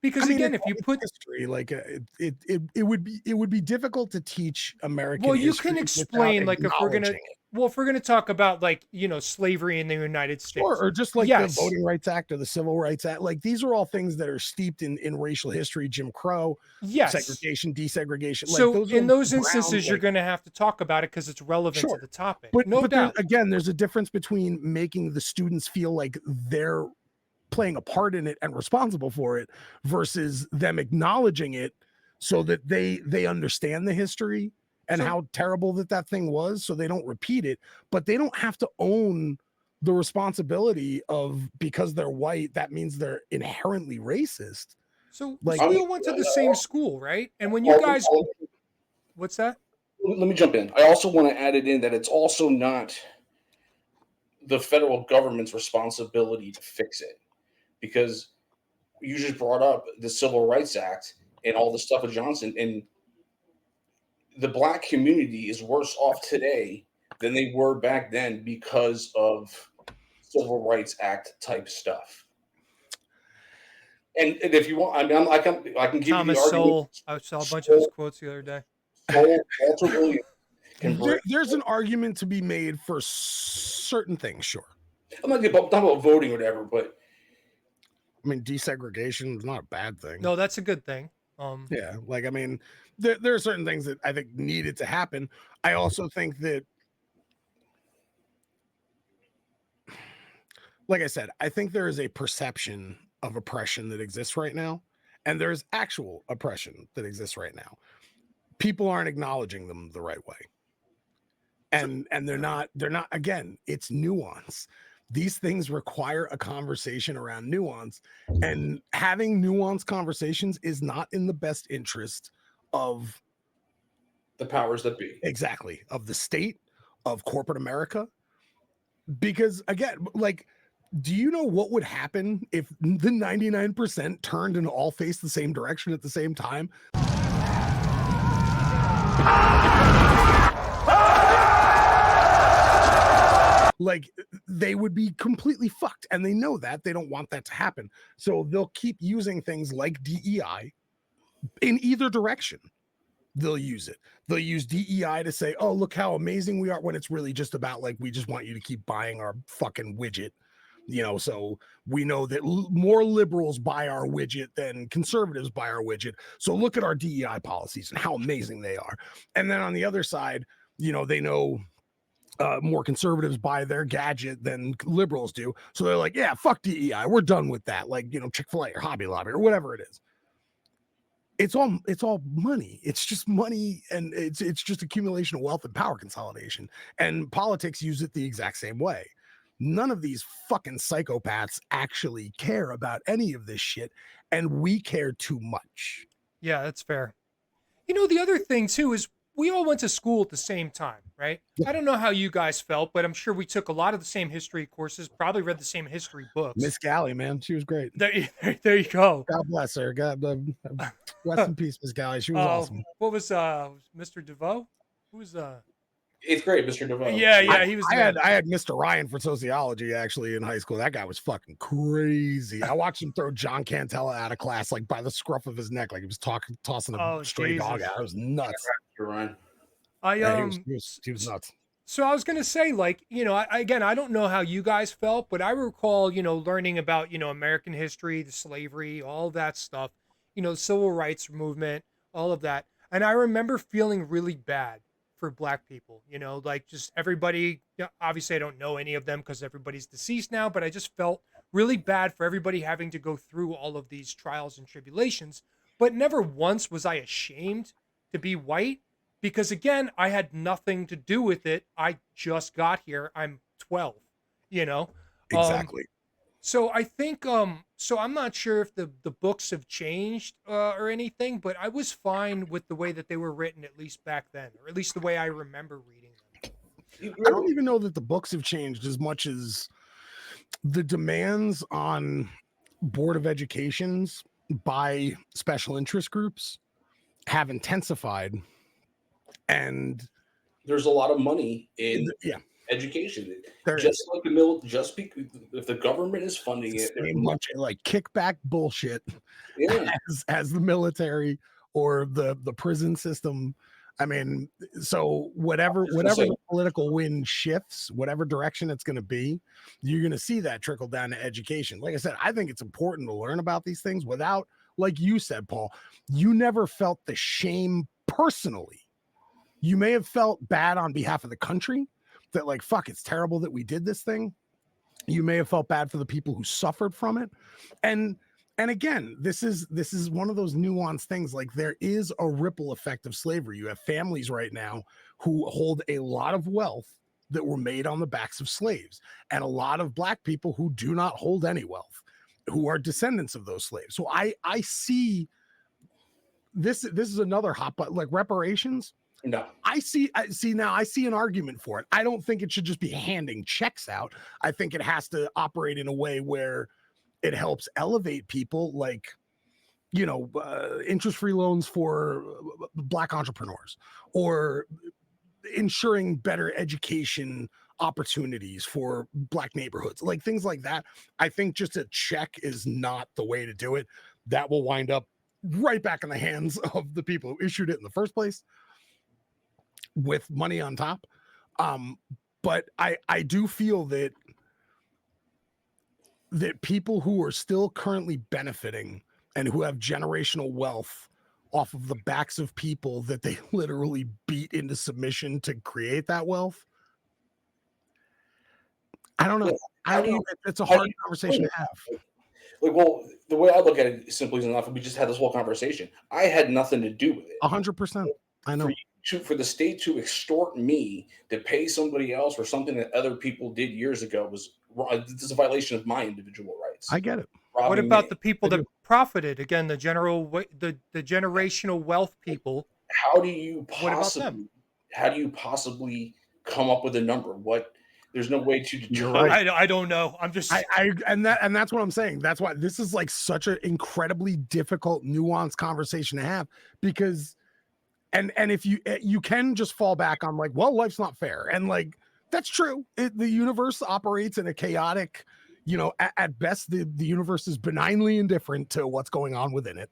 S3: because again, if you put
S2: history, like it would be difficult to teach American.
S3: Well, you can explain, like, if we're gonna talk about, like, slavery in the United States,
S2: or just like the Voting Rights Act or the Civil Rights Act. Like, these are all things that are steeped in racial history, Jim Crow, segregation, desegregation.
S3: So in those instances, you're going to have to talk about it because it's relevant to the topic.
S2: But
S3: no doubt.
S2: Again, there's a difference between making the students feel like they're playing a part in it and responsible for it versus them acknowledging it so that they understand the history and how terrible that thing was, so they don't repeat it. But they don't have to own the responsibility of, because they're white, that means they're inherently racist.
S3: So, like, we all went to the same school, right? And when you guys, what's that?
S1: Let me jump in. I also want to add it in that it's also not the federal government's responsibility to fix it, because you just brought up the Civil Rights Act and all the stuff with Johnson, and the black community is worse off today than they were back then because of Civil Rights Act type stuff. And if you want, I mean, I can give
S3: Thomas
S1: you the
S3: Sowell.
S1: argument.
S3: I saw a bunch of his quotes the other day.
S1: Walter Williams can break.
S2: There's an argument to be made for certain things, sure.
S1: I'm not talking about voting or whatever, but
S2: I mean, desegregation is not a bad thing.
S3: No, that's a good thing.
S2: Yeah, like I mean, there are certain things that I think needed to happen. I also think that, like I said, I think there is a perception of oppression that exists right now, and there's actual oppression that exists right now. People aren't acknowledging them the right way, and they're not. Again, it's nuance. These things require a conversation around nuance, and having nuanced conversations is not in the best interest of
S1: the powers that be.
S2: Exactly, of the state, of corporate America. Because again, like, do you know what would happen if the 99% turned and all faced the same direction at the same time? Like, they would be completely fucked, and they know that. They don't want that to happen. So they'll keep using things like DEI in either direction. They'll use it. They'll use DEI to say, oh, look how amazing we are, when it's really just about, like, we just want you to keep buying our fucking widget. You know, so we know that more liberals buy our widget than conservatives buy our widget. So look at our DEI policies and how amazing they are. And then on the other side, you know, they know more conservatives buy their gadget than liberals do. So they're like, yeah, fuck DEI. We're done with that. Like, you know, Chick-fil-A or Hobby Lobby or whatever it is. It's all money. It's just money, and it's just accumulation of wealth and power consolidation. And politics use it the exact same way. None of these fucking psychopaths actually care about any of this shit, and we care too much.
S3: Yeah, that's fair. You know, the other thing too is we all went to school at the same time, right?
S2: Yeah.
S3: I don't know how you guys felt, but I'm sure we took a lot of the same history courses, probably read the same history books.
S2: Miss Galley, man, she was great.
S3: There you go.
S2: God bless her. God, rest in peace, Miss Galley. She was awesome.
S3: What was Mr. DeVoe? Who was
S1: 8th grade, Mr. DeVoe.
S3: Yeah, he was.
S2: I had Mr. Ryan for sociology actually in high school. That guy was fucking crazy. I watched him throw John Cantella out of class like by the scruff of his neck, like he was tossing a stray dog out. It was nuts.
S1: Mr. Ryan.
S2: He was nuts.
S3: So I was gonna say, like, you know, I don't know how you guys felt, but I recall, you know, learning about, you know, American history, the slavery, all that stuff, you know, the civil rights movement, all of that, and I remember feeling really bad for Black people, you know, like just everybody. You know, obviously, I don't know any of them because everybody's deceased now, but I just felt really bad for everybody having to go through all of these trials and tribulations. But never once was I ashamed to be white. Because again, I had nothing to do with it. I just got here. I'm 12, you know?
S2: Exactly.
S3: So I think, so I'm not sure if the books have changed or anything, but I was fine with the way that they were written, at least back then, or at least the way I remember reading them.
S2: I don't even know that the books have changed as much as the demands on Board of Educations by special interest groups have intensified. And
S1: there's a lot of money in education. If the government is funding it,
S2: a bunch of like kickback bullshit as the military or the prison system. I mean, so whatever the political wind shifts, whatever direction it's going to be, you're going to see that trickle down to education. Like I said, I think it's important to learn about these things without, like you said, Paul, you never felt the shame personally. You may have felt bad on behalf of the country that, like, fuck, it's terrible that we did this thing. You may have felt bad for the people who suffered from it. And again, this is one of those nuanced things. Like, there is a ripple effect of slavery. You have families right now who hold a lot of wealth that were made on the backs of slaves, and a lot of Black people who do not hold any wealth, who are descendants of those slaves. So I see this is another hot button, like reparations.
S1: No.
S2: I see an argument for it. I don't think it should just be handing checks out. I think it has to operate in a way where it helps elevate people, like, interest-free loans for Black entrepreneurs, or ensuring better education opportunities for Black neighborhoods, like things like that. I think just a check is not the way to do it. That will wind up right back in the hands of the people who issued it in the first place, with money on top. But I do feel that people who are still currently benefiting and who have generational wealth off of the backs of people that they literally beat into submission to create that wealth, I don't know. It's a hard conversation to have.
S1: Like, well, the way I look at it, simply enough, we just had this whole conversation. I had nothing to do with it.
S2: 100%. I know.
S1: For the state to extort me to pay somebody else for something that other people did years ago was wrong. This is a violation of my individual rights.
S2: I get it.
S3: What about the people that profited? Again, the generational wealth people.
S1: How do you
S3: What about them?
S1: possibly come up with a number? There's no way to
S2: You're
S1: determine.
S2: right.
S3: I don't know. I'm just
S2: and that's what I'm saying. That's why this is like such an incredibly difficult, nuanced conversation to have, because and if you can just fall back on like, well, life's not fair, and like that's true. The universe operates in a chaotic, at best the universe is benignly indifferent to what's going on within it,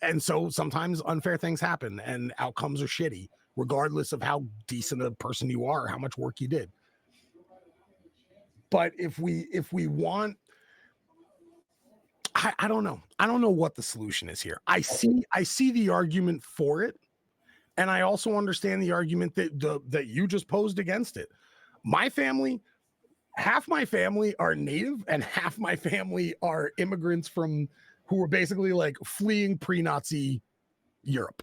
S2: and so sometimes unfair things happen and outcomes are shitty, regardless of how decent a person you are, how much work you did. But if we want, I don't know. I don't know what the solution is here. I see the argument for it, and I also understand the argument that you just posed against it. My family, half my family are native, and half my family are immigrants who were basically like fleeing pre-Nazi Europe.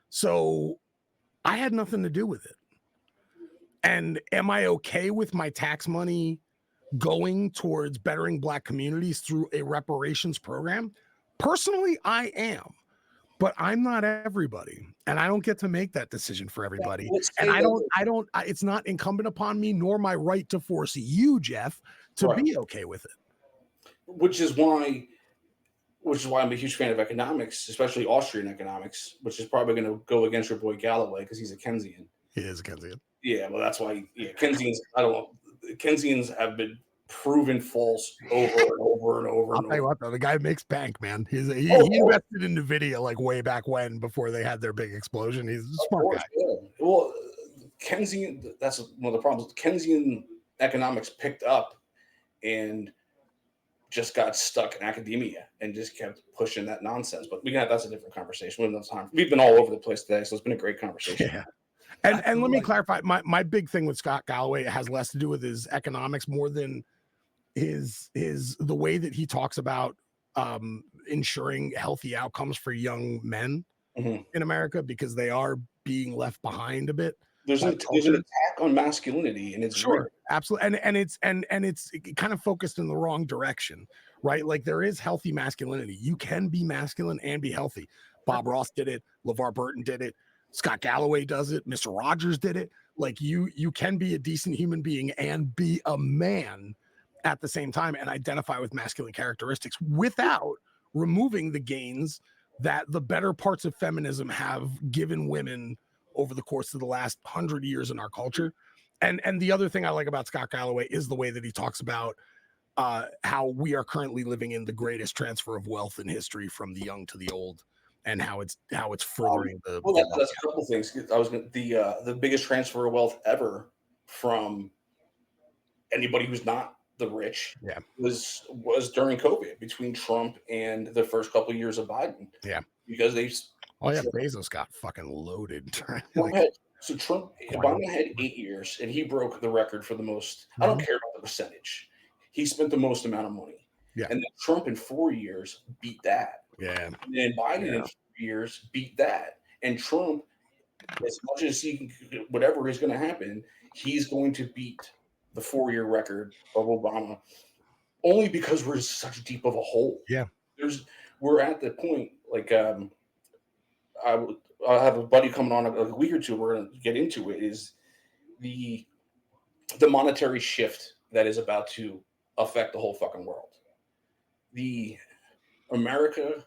S2: So I had nothing to do with it. And am I okay with my tax money going towards bettering Black communities through a reparations program? Personally, I am, but I'm not everybody, and I don't get to make that decision for everybody. And it's not incumbent upon me nor my right to force you, Jeff, to be okay with it.
S1: Which is why I'm a huge fan of economics, especially Austrian economics, which is probably going to go against your boy Galloway because he's a Keynesian.
S2: He is a Keynesian. Yeah,
S1: well, that's why. Yeah, Keynesians. I don't know. Keynesians have been proven false over and over and over.
S2: I'll tell you what, though, the guy makes bank, man. He invested in NVIDIA like way back when, before they had their big explosion. He's a smart guy.
S1: Yeah. Well, Keynesian. That's one of the problems. Keynesian economics picked up and just got stuck in academia and just kept pushing that nonsense. But that's a different conversation. We don't have time. We've been all over the place today, so it's been a great conversation.
S2: Yeah. And let me clarify, my big thing with Scott Galloway has less to do with his economics more than the way that he talks about ensuring healthy outcomes for young men in America, because they are being left behind a bit.
S1: There's an attack on masculinity, and it's
S2: sure, absolutely, and it's kind of focused in the wrong direction, right? Like, there is healthy masculinity. You can be masculine and be healthy. Bob Ross did it. LeVar Burton did it. Scott Galloway does it. Mr. Rogers did it. Like, you can be a decent human being and be a man at the same time and identify with masculine characteristics without removing the gains that the better parts of feminism have given women over the course of the last 100 years in our culture. And the other thing I like about Scott Galloway is the way that he talks about how we are currently living in the greatest transfer of wealth in history, from the young to the old, and how it's furthering the.
S1: Well, that's a couple things. The biggest transfer of wealth ever from anybody who's not the rich, was during COVID, between Trump and the first couple of years of Biden.
S2: Yeah,
S1: because
S2: Bezos got fucking loaded.
S1: Obama had 8 years, and he broke the record for the most. I don't care about the percentage. He spent the most amount of money.
S2: Yeah,
S1: and then Trump in 4 years beat that.
S2: Yeah,
S1: and then Biden in 4 years beat that. And Trump, as much as he can, whatever is going to happen, he's going to beat the 4-year record of Obama, only because we're such deep of a hole.
S2: Yeah,
S1: we're at the point, like I have a buddy coming on a week or two. We're going to get into it. Is the monetary shift that is about to affect the whole fucking world. The America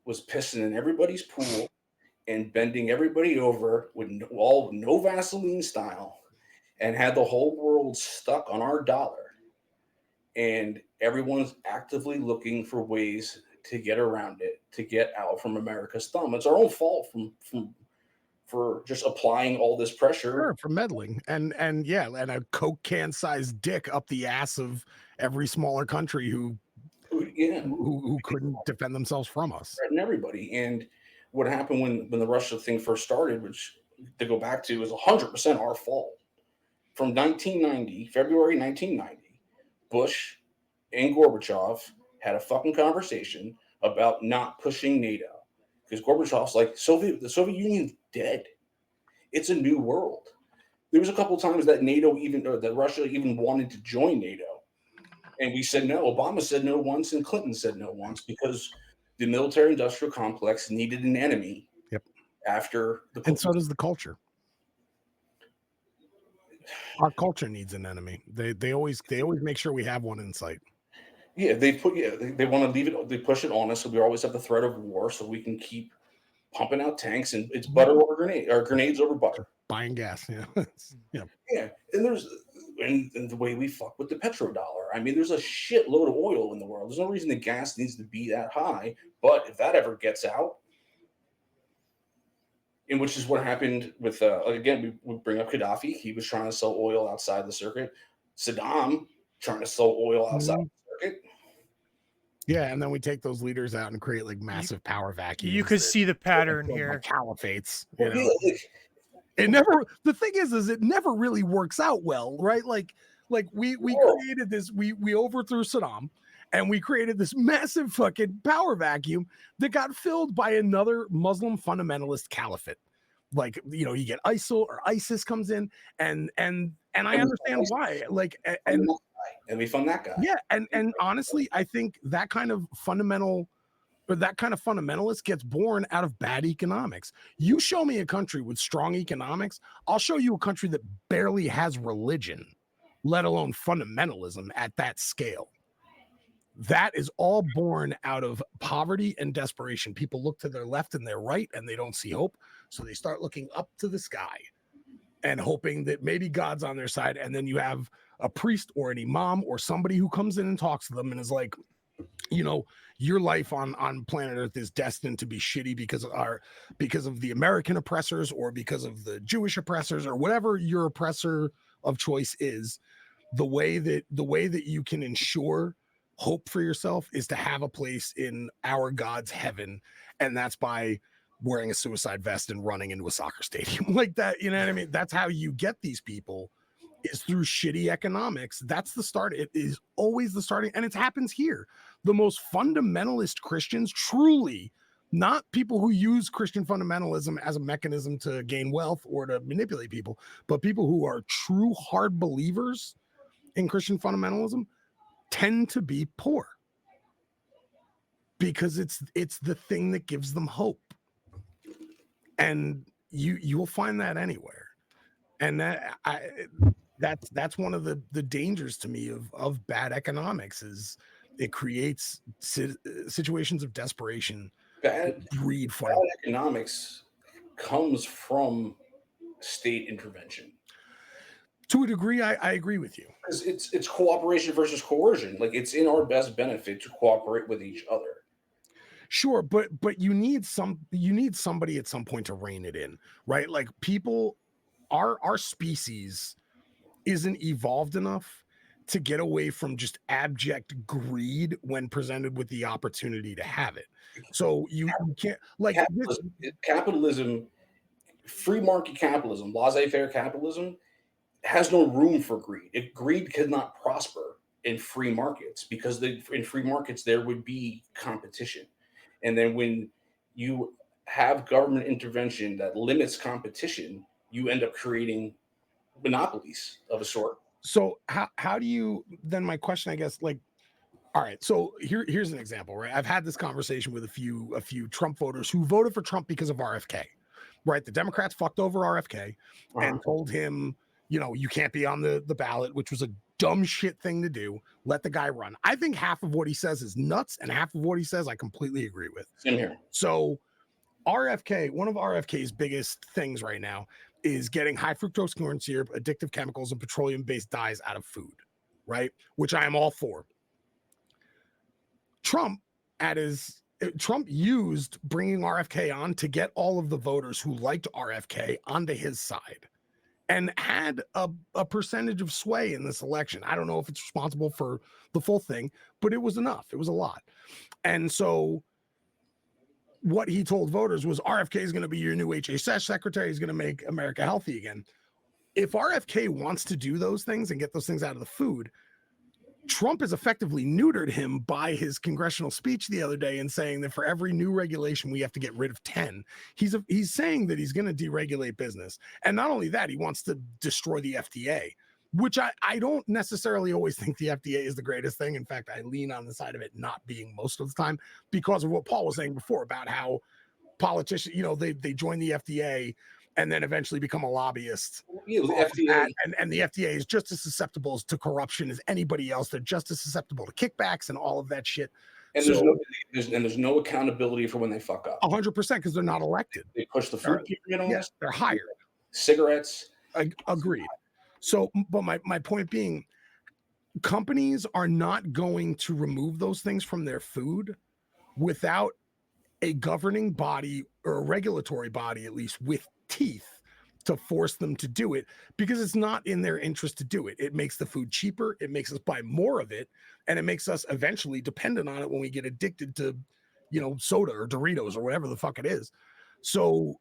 S1: was pissing in everybody's pool and bending everybody over with no Vaseline style, and had the whole world stuck on our dollar. And everyone's actively looking for ways to get around it, to get out from America's thumb. It's our own fault for just applying all this pressure.
S2: Sure, for meddling and a Coke can sized dick up the ass of every smaller country who couldn't defend themselves from us.
S1: And everybody. And what happened when the Russia thing first started, which to go back to, is 100% our fault. From February 1990, Bush and Gorbachev had a fucking conversation about not pushing NATO, because Gorbachev's like, the Soviet Union's dead. It's a new world. There was a couple of times that that Russia even wanted to join NATO, and we said no. Obama said no once, and Clinton said no once, because the military-industrial complex needed an enemy.
S2: Yep.
S1: After the
S2: and so does the culture. Our culture needs an enemy. They always make sure we have one in sight.
S1: Yeah, they want to leave it. They push it on us, so we always have the threat of war, so we can keep pumping out tanks, and it's butter over grenade, or grenades over butter.
S2: Buying gas,
S1: yeah. And and the way we fuck with the petrodollar. I mean, there's a shitload of oil in the world. There's no reason the gas needs to be that high, but if that ever gets out, and which is what happened with again, we bring up Gaddafi. He was trying to sell oil outside the circuit. Saddam trying to sell oil outside the circuit.
S2: Yeah, and then we take those leaders out and create like massive power vacuums.
S3: You could see the pattern here.
S2: Caliphates.
S1: It
S2: never. The thing is it never really works out well, right? Like we created this. We overthrew Saddam, and we created this massive fucking power vacuum that got filled by another Muslim fundamentalist caliphate. Like, you get ISIL or ISIS comes in, and I understand why. Like, and
S1: we fund that guy.
S2: Yeah, and honestly, I think that kind of fundamentalist gets born out of bad economics. You show me a country with strong economics, I'll show you a country that barely has religion, let alone fundamentalism at that scale. That is all born out of poverty and desperation. People look to their left and their right and they don't see hope. So they start looking up to the sky and hoping that maybe God's on their side. And then you have a priest or an imam or somebody who comes in and talks to them and is like, your life on planet Earth is destined to be shitty because of the American oppressors, or because of the Jewish oppressors, or whatever your oppressor of choice is. The way that you can ensure hope for yourself is to have a place in our God's heaven, and that's by wearing a suicide vest and running into a soccer stadium like that. You know what I mean? That's how you get these people, is through shitty economics. That's the start. It is always the starting, and it happens here. The most fundamentalist Christians, truly, not people who use Christian fundamentalism as a mechanism to gain wealth or to manipulate people, but people who are true hard believers in Christian fundamentalism, tend to be poor, because it's the thing that gives them hope. And you'll find that anywhere. And that's one of the dangers to me of bad economics, is it creates situations of desperation.
S1: Bad economics comes from state intervention.
S2: To a degree, I agree with you.
S1: It's cooperation versus coercion. Like, it's in our best benefit to cooperate with each other.
S2: Sure, but you need somebody at some point to rein it in, right? Like, our species isn't evolved enough to get away from just abject greed when presented with the opportunity to have it. So you can't, like,
S1: capitalism, free market capitalism, laissez-faire capitalism has no room for greed. Greed cannot prosper in free markets, because in free markets there would be competition. And then when you have government intervention that limits competition, you end up creating monopolies of a sort.
S2: So how do you, then my question, I guess, like, all right, so here's an example, right? I've had this conversation with a few Trump voters who voted for Trump because of RFK, right? The Democrats fucked over RFK and
S1: Uh-huh.
S2: told him, you know, you can't be on the ballot, which was a dumb shit thing to do. Let the guy run. I think half of what he says is nuts, and half of what he says I completely agree with.
S1: Same here.
S2: So RFK, one of RFK's biggest things right now is getting high fructose corn syrup, addictive chemicals, and petroleum-based dyes out of food, right? Which I am all for. Trump used bringing RFK on to get all of the voters who liked RFK onto his side and had a percentage of sway in this election. I don't know if it's responsible for the full thing, but it was enough. It was a lot. And so what he told voters was RFK is going to be your new HHS secretary. He's going to make America healthy again. If RFK wants to do those things and get those things out of the food, Trump has effectively neutered him by his congressional speech the other day and saying that for every new regulation, we have to get rid of 10. He's saying that he's going to deregulate business. And not only that, he wants to destroy the FDA, which I don't necessarily always think the FDA is the greatest thing. In fact, I lean on the side of it not being most of the time because of what Paul was saying before about how politicians, you know, they join the FDA and then eventually become a lobbyist.
S1: Yeah, the FDA.
S2: And the FDA is just as susceptible to corruption as anybody else. They're just as susceptible to kickbacks and all of that shit.
S1: And there's no accountability for when they fuck up.
S2: 100% because they're not elected.
S1: They push the food pyramid on us.
S2: They're hired.
S1: Cigarettes.
S2: Agreed. So, but my point being, companies are not going to remove those things from their food without a governing body or a regulatory body, at least with teeth, to force them to do it, because it's not in their interest to do it. It makes the food cheaper, it makes us buy more of it, and it makes us eventually dependent on it when we get addicted to, you know, soda or Doritos or whatever the fuck it is. So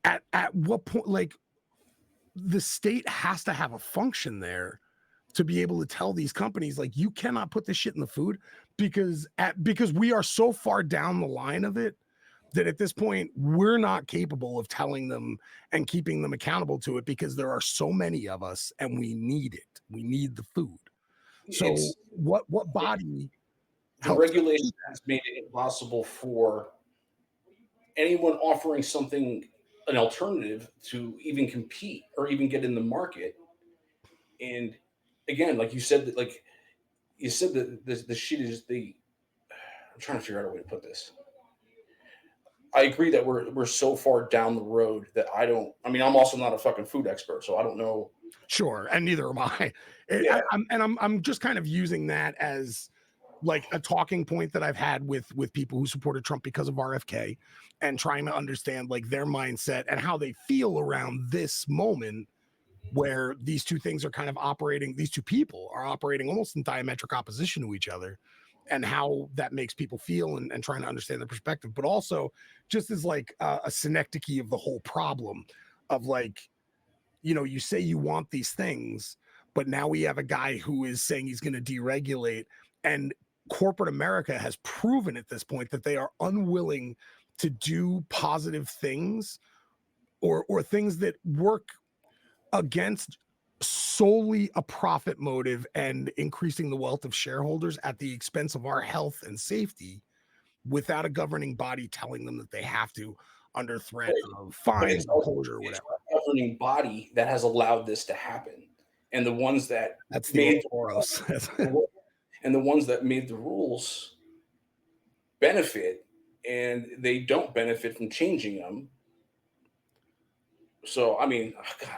S2: at what point, like, the state has to have a function there to be able to tell these companies, like, you cannot put this shit in the food, because we are so far down the line of it that at this point we're not capable of telling them and keeping them accountable to it, because there are so many of us and we need it. We need the food. So what body?
S1: The regulation has made it impossible for anyone offering something, an alternative, to even compete or even get in the market. And again, like you said, that the shit is I'm trying to figure out a way to put this. I agree that we're so far down the road that I'm also not a fucking food expert, so I don't know.
S2: Sure, and neither am I.
S1: Yeah.
S2: I'm just kind of using that as like a talking point that I've had with people who supported Trump because of RFK, and trying to understand like their mindset and how they feel around this moment where these two things are kind of operating. These two people are operating almost in diametric opposition to each other, and how that makes people feel, and trying to understand the perspective, but also just as like a synecdoche of the whole problem of, like, you know, you say you want these things, but now we have a guy who is saying he's going to deregulate, and corporate America has proven at this point that they are unwilling to do positive things or things that work against solely a profit motive and increasing the wealth of shareholders at the expense of our health and safety, without a governing body telling them that they have to, under threat of fines or closure or whatever.
S1: It's a governing body that has allowed this to happen, and the ones that
S2: made
S1: and the ones that made the rules benefit, and they don't benefit from changing them. So, I mean,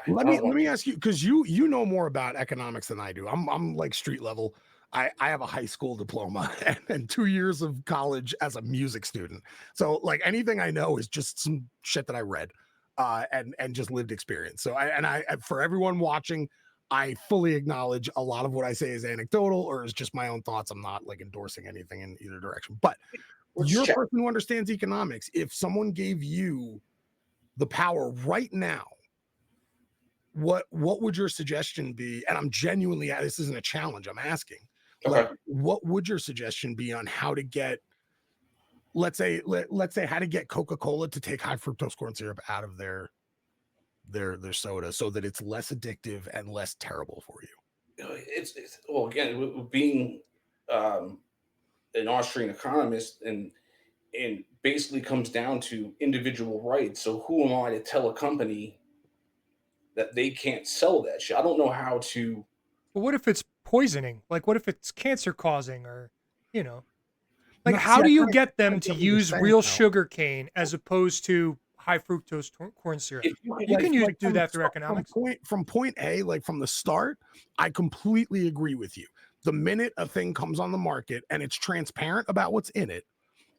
S2: let me ask you, because you know more about economics than I do. I'm like street level. I have a high school diploma and 2 years of college as a music student. So like anything I know is just some shit that I read and just lived experience. So I for everyone watching, I fully acknowledge a lot of what I say is anecdotal or is just my own thoughts. I'm not like endorsing anything in either direction. But you're a person who understands economics. If someone gave you the power right now, what would your suggestion be? And I'm genuinely, this isn't a challenge, I'm asking.
S1: Okay.
S2: Like, what would your suggestion be on how to get, let's say how to get Coca-Cola to take high fructose corn syrup out of their soda so that it's less addictive and less terrible for you?
S1: It's well, again, being an Austrian economist and and basically comes down to individual rights. So who am I to tell a company that they can't sell that shit? I don't know how to.
S3: But what if it's poisoning? Like, what if it's cancer causing, or, you know, like,
S2: No,
S3: how
S2: see,
S3: do you
S2: I
S3: get them
S2: get
S3: to
S2: what you're
S3: use
S2: saying,
S3: real
S2: though.
S3: sugar cane as opposed to high fructose corn syrup?
S1: If you could,
S3: You can use do
S2: from the
S3: that through
S2: start-
S3: economics.
S2: from point A, like from the start, I completely agree with you. The minute a thing comes on the market and it's transparent about what's in it,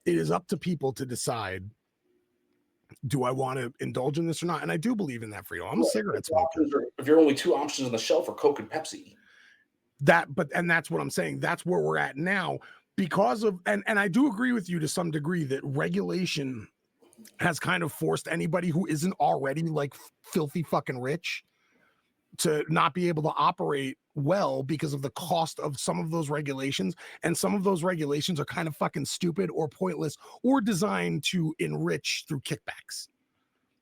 S2: it is up to people to decide, do I want to indulge in this or not? And I do believe in that freedom. I'm a cigarette smoker.
S1: if you're only two options on the shelf are Coke and Pepsi.
S2: And that's what I'm saying. That's where we're at now because of, and I do agree with you to some degree that regulation has kind of forced anybody who isn't already like filthy fucking rich to not be able to operate well because of the cost of some of those regulations. And some of those regulations are kind of fucking stupid or pointless or designed to enrich through kickbacks.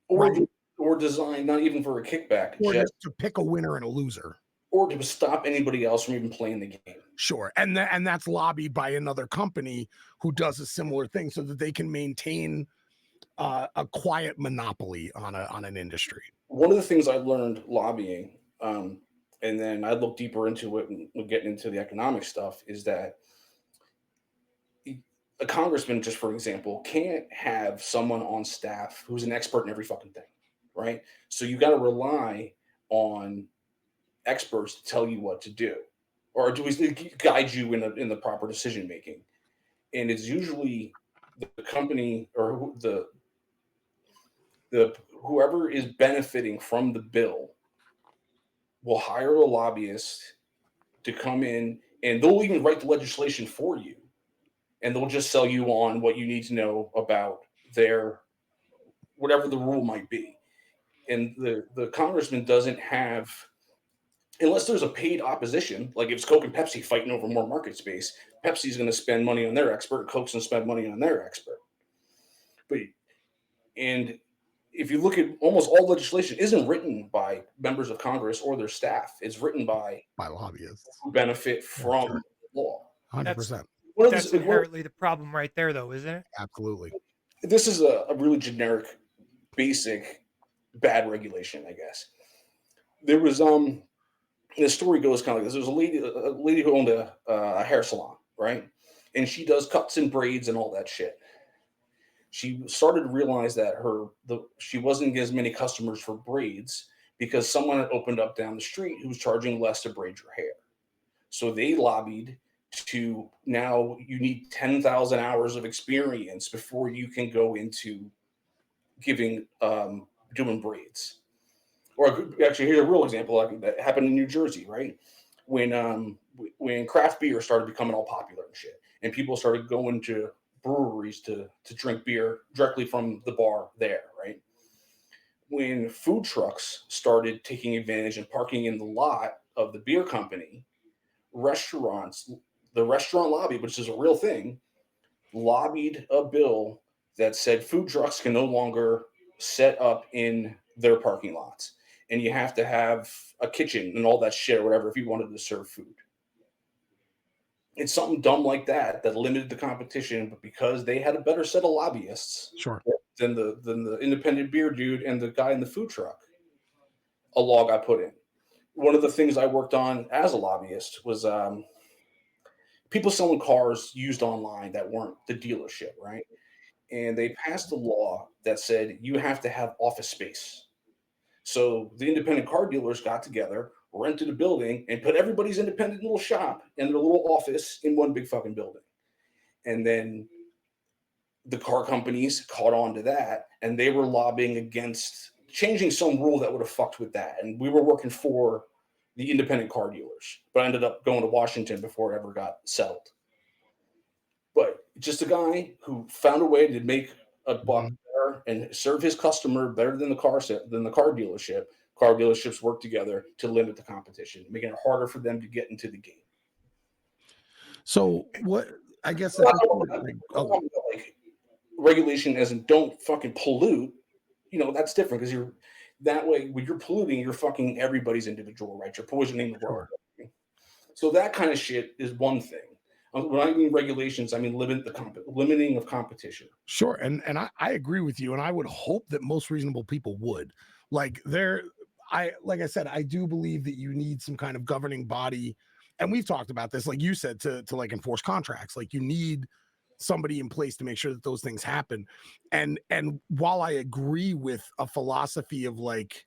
S1: Or,
S2: Right.
S1: or designed not even for a kickback,
S2: Or
S1: just
S2: to pick a winner and a loser.
S1: or to stop anybody else from even playing the game.
S2: Sure. And that's lobbied by another company who does a similar thing so that they can maintain a quiet monopoly on an industry.
S1: One of the things I learned lobbying, and then I looked deeper into it and getting into the economic stuff, is that a congressman, just for example, can't have someone on staff who's an expert in every fucking thing, right? So you got to rely on experts to tell you what to do, or do we guide you in the proper decision making? And it's usually the company or the whoever is benefiting from the bill will hire a lobbyist to come in, and they'll even write the legislation for you, and they'll just sell you on what you need to know about their whatever the rule might be. And the congressman doesn't have, unless there's a paid opposition, like if it's Coke and Pepsi fighting over more market space, Pepsi's going to spend money on their expert, Coke's going to spend money on their expert. But and if you look at almost all legislation isn't written by members of Congress or their staff. It's written by
S2: lobbyists
S1: who benefit from
S2: sure.
S1: law.
S2: 100%.
S3: That's inherently the problem right there, though, isn't it?
S2: Absolutely.
S1: This is a really generic, basic, bad regulation, I guess. There was the story goes kind of like this. There was a lady who owned a hair salon, right? And she does cuts and braids and all that shit. She started to realize that she wasn't getting as many customers for braids because someone had opened up down the street who was charging less to braid your hair. So they lobbied to, now you need 10,000 hours of experience before you can go into giving doing braids. Or actually, here's a real example that happened in New Jersey, right? When craft beer started becoming all popular and shit, and people started going to breweries to drink beer directly from the bar there, right? When food trucks started taking advantage and parking in the lot of the beer company, the restaurant lobby, which is a real thing, lobbied a bill that said food trucks can no longer set up in their parking lots, and you have to have a kitchen and all that shit or whatever if you wanted to serve food. It's something dumb like that limited the competition, but because they had a better set of lobbyists
S2: Sure.
S1: than the independent beer dude and the guy in the food truck, a law got put in. One of the things I worked on as a lobbyist was people selling cars used online that weren't the dealership, right? And they passed a law that said you have to have office space. So the independent car dealers got together, rented a building, and put everybody's independent little shop and their little office in one big fucking building. And then the car companies caught on to that, and they were lobbying against changing some rule that would have fucked with that. And we were working for the independent car dealers, but I ended up going to Washington before it ever got settled. But just a guy who found a way to make a buck better and serve his customer better than the car dealership. Car dealerships work together to limit the competition, making it harder for them to get into the game.
S2: So what I guess
S1: like regulation as in don't fucking pollute, that's different because you're that way when you're polluting, you're fucking everybody's individual rights. You're poisoning the world. So that kind of shit is one thing. When I mean regulations, I mean limiting of competition.
S2: Sure, and I agree with you, and I would hope that most reasonable people would. Like like I said, I do believe that you need some kind of governing body, and we've talked about this, like you said, to like enforce contracts. Like you need somebody in place to make sure that those things happen. And while I agree with a philosophy of like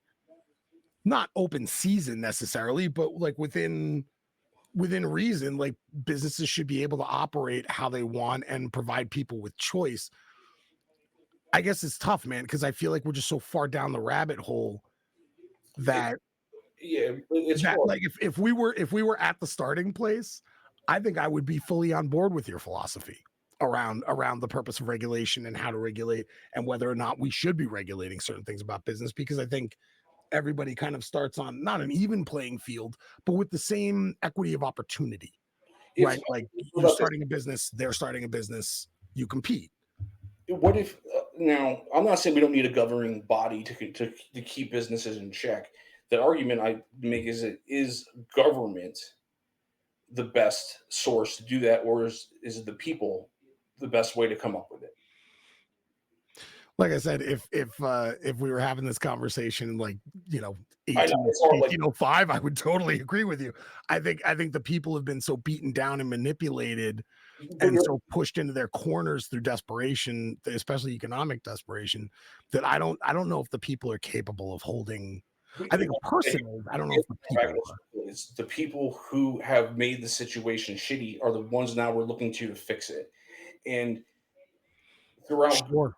S2: not open season necessarily, but like within reason, like businesses should be able to operate how they want and provide people with choice. I guess it's tough, man, because I feel like we're just so far down the rabbit hole that
S1: It's hard.
S2: like if we were at the starting place, I think I would be fully on board with your philosophy around the purpose of regulation and how to regulate and whether or not we should be regulating certain things about business, because I think everybody kind of starts on not an even playing field, but with the same equity of opportunity, right? Like you're starting a business, they're starting a business, you compete.
S1: What if now? I'm not saying we don't need a governing body to keep businesses in check. The argument I make is government the best source to do that, or is it the people the best way to come up with it?
S2: Like I said, if we were having this conversation like, you know,
S1: I know, it's all like
S2: 1805, I would totally agree with you. I think the people have been so beaten down and manipulated and so pushed into their corners through desperation, especially economic desperation, that I don't know if the people are capable of holding. I think personally, I don't know if the people are.
S1: It's the people who have made the situation shitty are the ones now we're looking to fix it. And throughout
S2: Sure.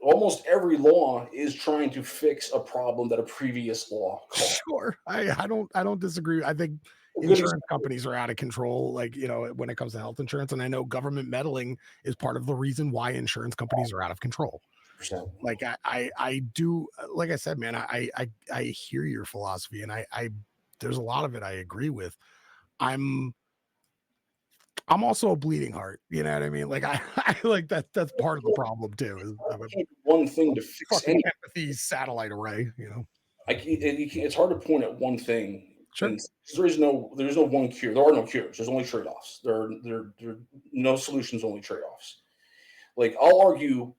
S1: almost every law is trying to fix a problem that a previous law caused.
S2: Sure. I don't disagree. I think insurance companies are out of control, like, you know, when it comes to health insurance. And I know government meddling is part of the reason why insurance companies are out of control. Like I do, like I said, man, I hear your philosophy, and I there's a lot of it I agree with. I'm also a bleeding heart, you know what I mean? Like I like that's part of the problem too. Is
S1: one thing to fix any
S2: empathy satellite array, you know.
S1: It's hard to point at one thing.
S2: Sure.
S1: There's no one cure. There are no cures. There's only trade-offs. There are no solutions, only trade-offs. Like I'll argue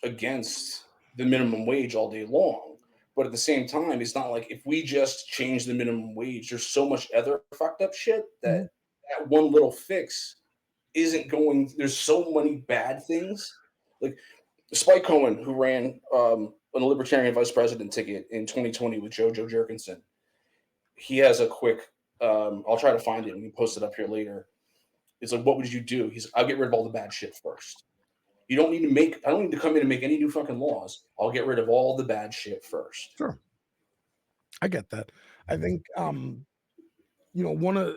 S1: against the minimum wage all day long, but at the same time, it's not like if we just change the minimum wage, there's so much other fucked up shit that that one little fix isn't going. There's so many bad things. Like Spike Cohen, who ran on a Libertarian vice president ticket in 2020 with Joe Jerkinson, he has a quick. I'll try to find it and we post it up here later. It's like, what would you do? I'll get rid of all the bad shit first. You don't need to I don't need to come in and make any new fucking laws. I'll get rid of all the bad shit first.
S2: Sure. I get that. I think, you know,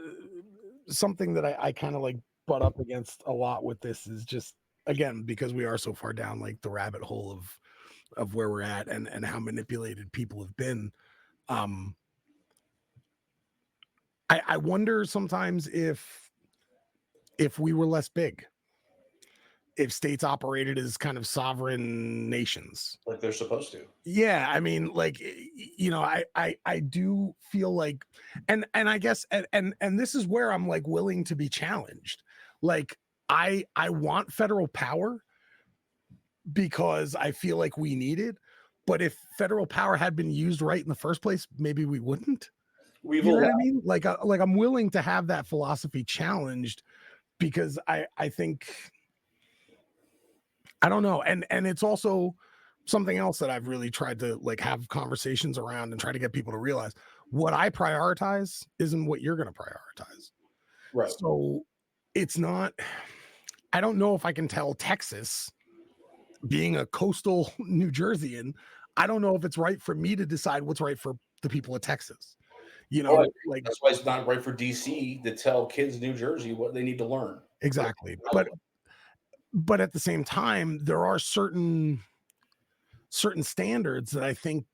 S2: something that I kind of like butt up against a lot with this is just, again, because we are so far down like the rabbit hole of where we're at and how manipulated people have been. I wonder sometimes if we were less big, if states operated as kind of sovereign nations
S1: like they're supposed to.
S2: Yeah, I mean, like, you know, I do feel like, and I guess, and this is where I'm like willing to be challenged. Like I want federal power because I feel like we need it, but if federal power had been used right in the first place, maybe we wouldn't. You know what I mean? Like I'm willing to have that philosophy challenged because I think, I don't know. And it's also something else that I've really tried to like have conversations around and try to get people to realize what I prioritize isn't what you're going to prioritize.
S1: Right.
S2: So it's not, I don't know if I can tell Texas, being a coastal New Jerseyan, I don't know if it's right for me to decide what's right for the people of Texas. You know, like
S1: that's why it's not right for DC to tell kids in New Jersey what they need to learn.
S2: Exactly. But at the same time, there are certain standards that I think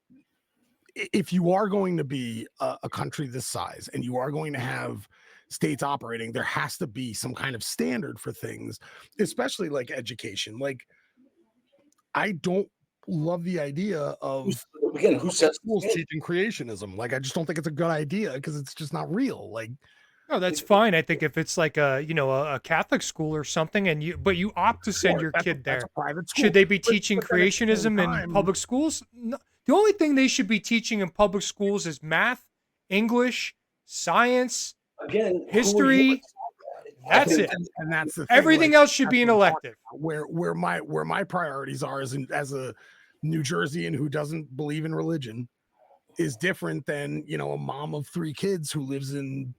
S2: if you are going to be a country this size and you are going to have states operating, there has to be some kind of standard for things, especially like education. Like I don't love the idea of
S1: who says
S2: schools teaching creationism. Like I just don't think it's a good idea because it's just not real. Like
S3: No, that's fine. I think if it's like a Catholic school or something, but you opt to send
S2: Sure,
S3: your kid
S2: that's
S3: there,
S2: a private school.
S3: should they be
S2: But-
S3: teaching
S2: but then at the same
S3: creationism in
S2: time-
S3: public schools? No. The only thing they should be teaching in public schools is math, English, science,
S1: Again,
S3: history. That's it.
S2: And that's the thing.
S3: Everything
S2: like,
S3: else should
S2: that's
S3: be an
S2: what I'm
S3: elective.
S2: talking about. Where my priorities are as a New Jerseyan who doesn't believe in religion is different than, you know, a mom of 3 kids who lives in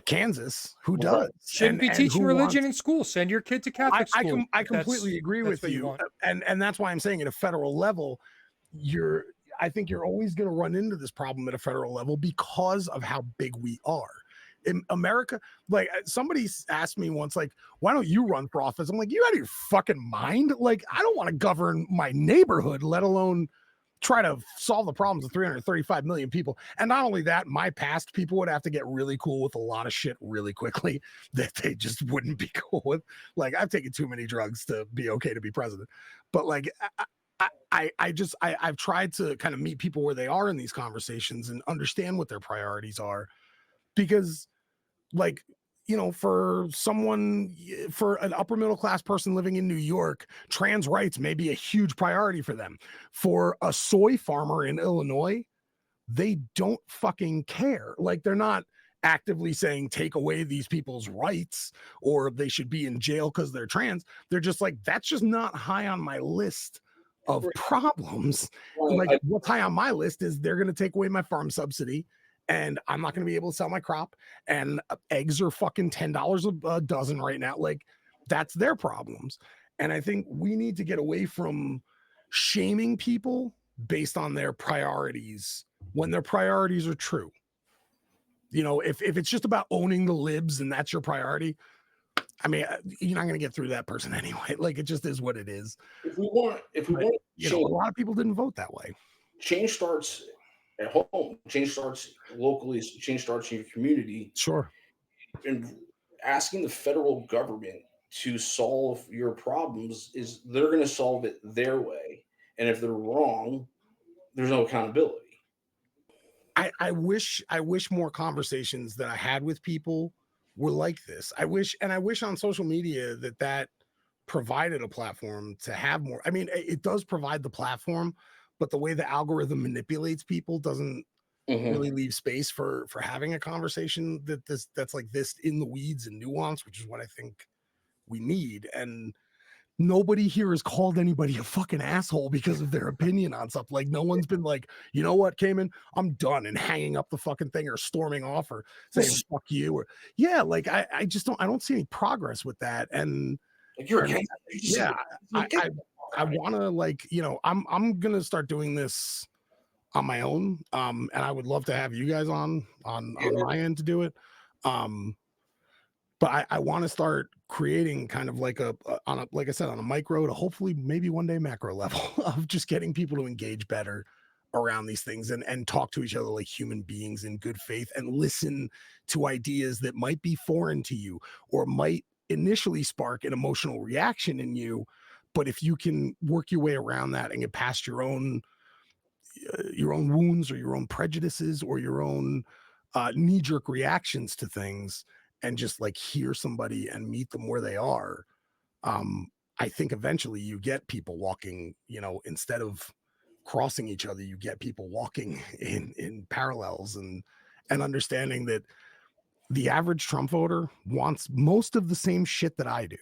S2: Kansas who does.
S3: Shouldn't be teaching
S2: who
S3: religion
S2: wants-
S3: in school. Send your kid to Catholic school.
S2: I
S3: if that's-
S2: completely agree
S3: that's
S2: with
S3: what
S2: you.
S3: want.
S2: And that's why I'm saying at a federal level, I think you're always going to run into this problem at a federal level because of how big we are. In America, like somebody asked me once, like, why don't you run for office? I'm like, you out of your fucking mind? Like, I don't want to govern my neighborhood, let alone try to solve the problems of 335 million people. And not only that, my past people would have to get really cool with a lot of shit really quickly that they just wouldn't be cool with. Like, I've taken too many drugs to be okay to be president. But like, I've tried to kind of meet people where they are in these conversations and understand what their priorities are, because like, you know, for an upper middle class person living in New York, trans rights may be a huge priority for them. For a soy farmer in Illinois, they don't fucking care. Like, they're not actively saying take away these people's rights or they should be in jail because they're trans. They're just like, that's just not high on my list of problems. Like, what's high on my list is they're going to take away my farm subsidy and I'm not going to be able to sell my crop, and eggs are fucking $10 a dozen right now. Like, that's their problems. And I think we need to get away from shaming people based on their priorities when their priorities are true. You know, if it's just about owning the libs and that's your priority, I mean, you're not going to get through that person anyway. Like, it just is what it is.
S1: If we want
S2: You know, a lot of people didn't vote that way.
S1: change starts at home. Change starts locally. Change starts in your community.
S2: Sure.
S1: And asking the federal government to solve your problems is they're going to solve it their way. And if they're wrong, there's no accountability.
S2: I wish more conversations that I had with people were like this. I wish on social media that provided a platform to have more. I mean, it does provide the platform, but the way the algorithm manipulates people doesn't really leave space for having a conversation that's like this in the weeds and nuance, which is what I think we need. And nobody here has called anybody a fucking asshole because of their opinion on stuff. Like, no one's been like, you know what, Cayman, I'm done, and hanging up the fucking thing or storming off or saying fuck you, or like I don't see any progress with that. And
S1: Like, you're
S2: I want to, like, you know, I'm gonna start doing this on my own, and I would love to have you guys on my end to do it. But I want to start creating kind of like like I said, on a micro to hopefully maybe one day macro level of just getting people to engage better around these things and talk to each other like human beings in good faith and listen to ideas that might be foreign to you or might initially spark an emotional reaction in you. But if you can work your way around that and get past your own wounds or your own prejudices or your own knee-jerk reactions to things, and just like hear somebody and meet them where they are, I think eventually you get people walking, you know, instead of crossing each other, you get people walking in parallels and understanding that the average Trump voter wants most of the same shit that I do.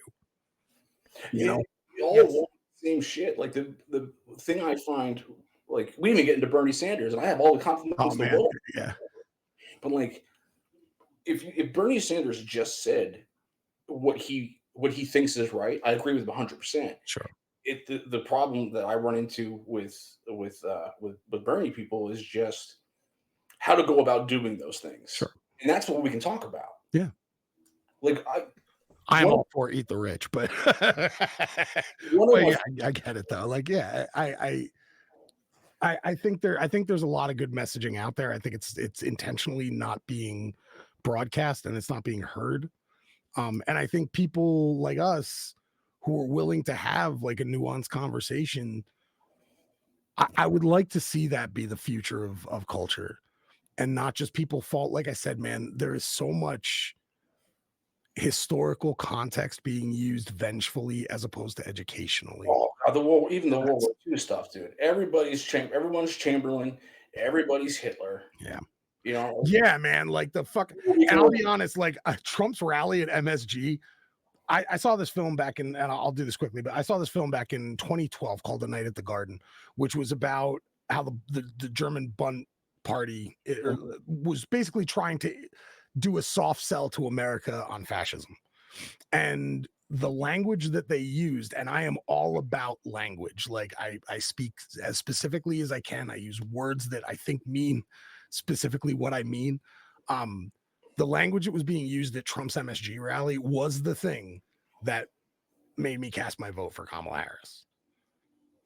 S2: You know,
S1: we all want the same shit. Like, the thing I find, like, we even get into Bernie Sanders, and I have all the confidence in the world.
S2: Yeah.
S1: But like, if Bernie Sanders just said what he thinks is right, I agree with him 100%.
S2: Sure.
S1: The problem that I run into with Bernie people is just how to go about doing those things.
S2: Sure.
S1: And that's what we can talk about.
S2: Yeah.
S1: Like,
S2: I'm all for eat the rich, but yeah, I get it though. Like, yeah, I think there's a lot of good messaging out there. I think it's intentionally not being broadcast and it's not being heard. And I think people like us who are willing to have like a nuanced conversation, I would like to see that be the future of culture. and not just people fault. Like I said, man, there is so much historical context being used vengefully as opposed to educationally.
S1: Oh, God, even the World War II stuff, dude. Everyone's Chamberlain, everybody's Hitler.
S2: Yeah.
S1: You know,
S2: Yeah, man. Like the fuck. And I'll be honest, like Trump's rally at MSG. I saw this film back in, and I'll do this quickly, but I saw this film back in 2012 called The Night at the Garden, which was about how the German Bund Party was basically trying to do a soft sell to America on fascism. And the language that they used, and I am all about language. Like I speak as specifically as I can. I use words that I think mean specifically what I mean. The language that was being used at Trump's MSG rally was the thing that made me cast my vote for Kamala Harris.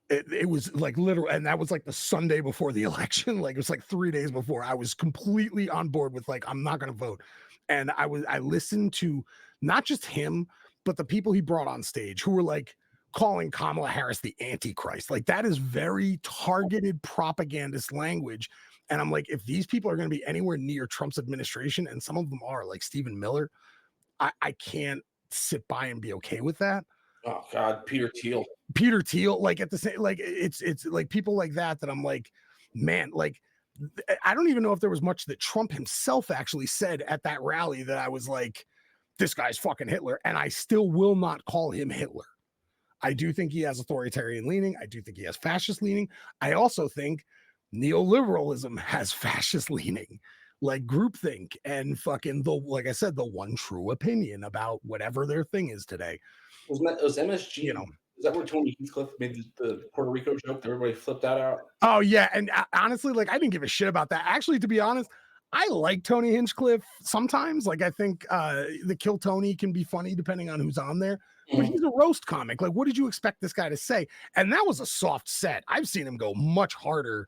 S2: It was like literal, and that was like the Sunday before the election. Like it was like 3 days before. I was completely on board with like, I'm not going to vote. And I listened to not just him, but the people he brought on stage who were like calling Kamala Harris the Antichrist. Like that is very targeted propagandist language. And I'm like, if these people are going to be anywhere near Trump's administration, and some of them are, like Stephen Miller, I can't sit by and be okay with that.
S1: Oh God, Peter Thiel,
S2: like at the same, like it's like people like that I'm like, man, like I don't even know if there was much that Trump himself actually said at that rally that I was like, this guy's fucking Hitler, and I still will not call him Hitler. I do think he has authoritarian leaning. I do think he has fascist leaning. I also think neoliberalism has fascist leaning, like groupthink and fucking like I said, the one true opinion about whatever their thing is today.
S1: Was MSG? You know, is that where Tony Heathcliff made the Puerto Rico joke that everybody flipped that out?
S2: Oh yeah, and honestly, like I didn't give a shit about that. Actually, to be honest, I like Tony Hinchcliffe sometimes. Like I think the Kill Tony can be funny depending on who's on there. But he's a roast comic. Like, what did you expect this guy to say? And that was a soft set. I've seen him go much harder.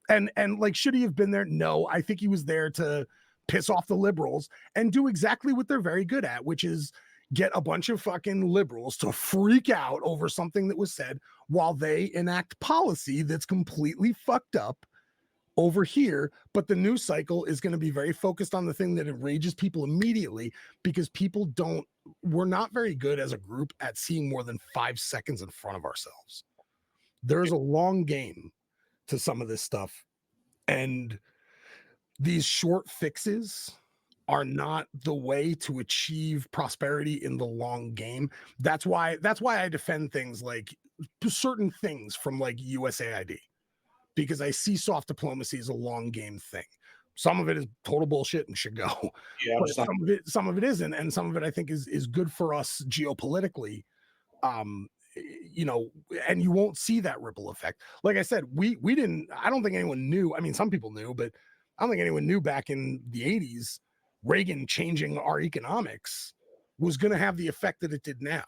S2: And like, should he have been there? No, I think he was there to piss off the liberals and do exactly what they're very good at, which is get a bunch of fucking liberals to freak out over something that was said while they enact policy that's completely fucked up over here. But the news cycle is going to be very focused on the thing that enrages people immediately, because people we're not very good as a group at seeing more than 5 seconds in front of ourselves. There's a long game to some of this stuff, and these short fixes are not the way to achieve prosperity in the long game. That's why I defend things like certain things from like USAID, because I see soft diplomacy as a long game thing. Some of it is total bullshit and should go.
S1: Yeah,
S2: but some of it isn't, and some of it I think is good for us geopolitically. You know, and you won't see that ripple effect. Like I said, we didn't. I don't think anyone knew. I mean, some people knew, but I don't think anyone knew back in the 80s Reagan changing our economics was going to have the effect that it did now,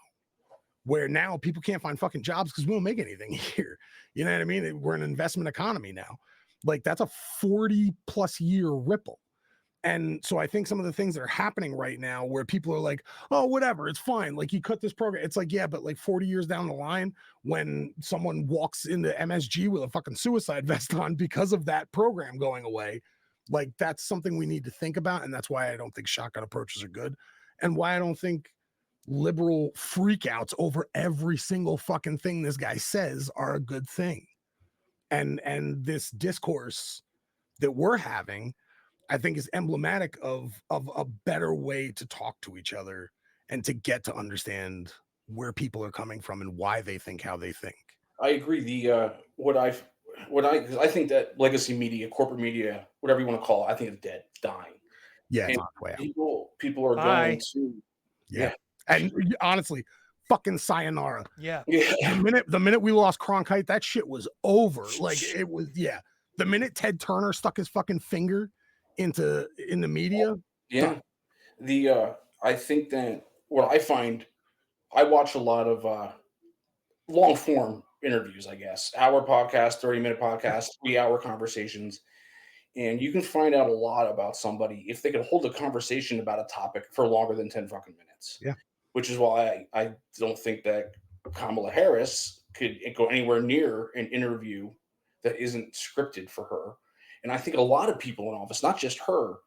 S2: where now people can't find fucking jobs because we don't make anything here. You know what I mean? We're an investment economy now. Like that's a 40+ year ripple. And so I think some of the things that are happening right now where people are like, oh, whatever, it's fine. Like you cut this program. It's like, yeah, but like 40 years down the line, when someone walks into MSG with a fucking suicide vest on because of that program going away, like that's something we need to think about. And that's why I don't think shotgun approaches are good, and why I don't think liberal freakouts over every single fucking thing this guy says are a good thing. And this discourse that we're having, I think, is emblematic of a better way to talk to each other and to get to understand where people are coming from and why they think how they think.
S1: I agree. I think that legacy media, corporate media, whatever you want to call it, I think it's dead, it's dying.
S2: Yeah, it's on the way out.
S1: People are going to
S2: yeah. And honestly, fucking sayonara.
S3: Yeah.
S2: The minute we lost Cronkite, that shit was over. Like it was, yeah. The minute Ted Turner stuck his fucking finger in the media.
S1: Yeah. I think that what I find, I watch a lot of long form interviews, I guess, hour podcast, 30-minute podcast, 3-hour conversations. And you can find out a lot about somebody if they can hold a conversation about a topic for longer than 10 fucking minutes.
S2: Yeah.
S1: Which is why I don't think that Kamala Harris could go anywhere near an interview that isn't scripted for her. And I think a lot of people in office, not just her,
S3: On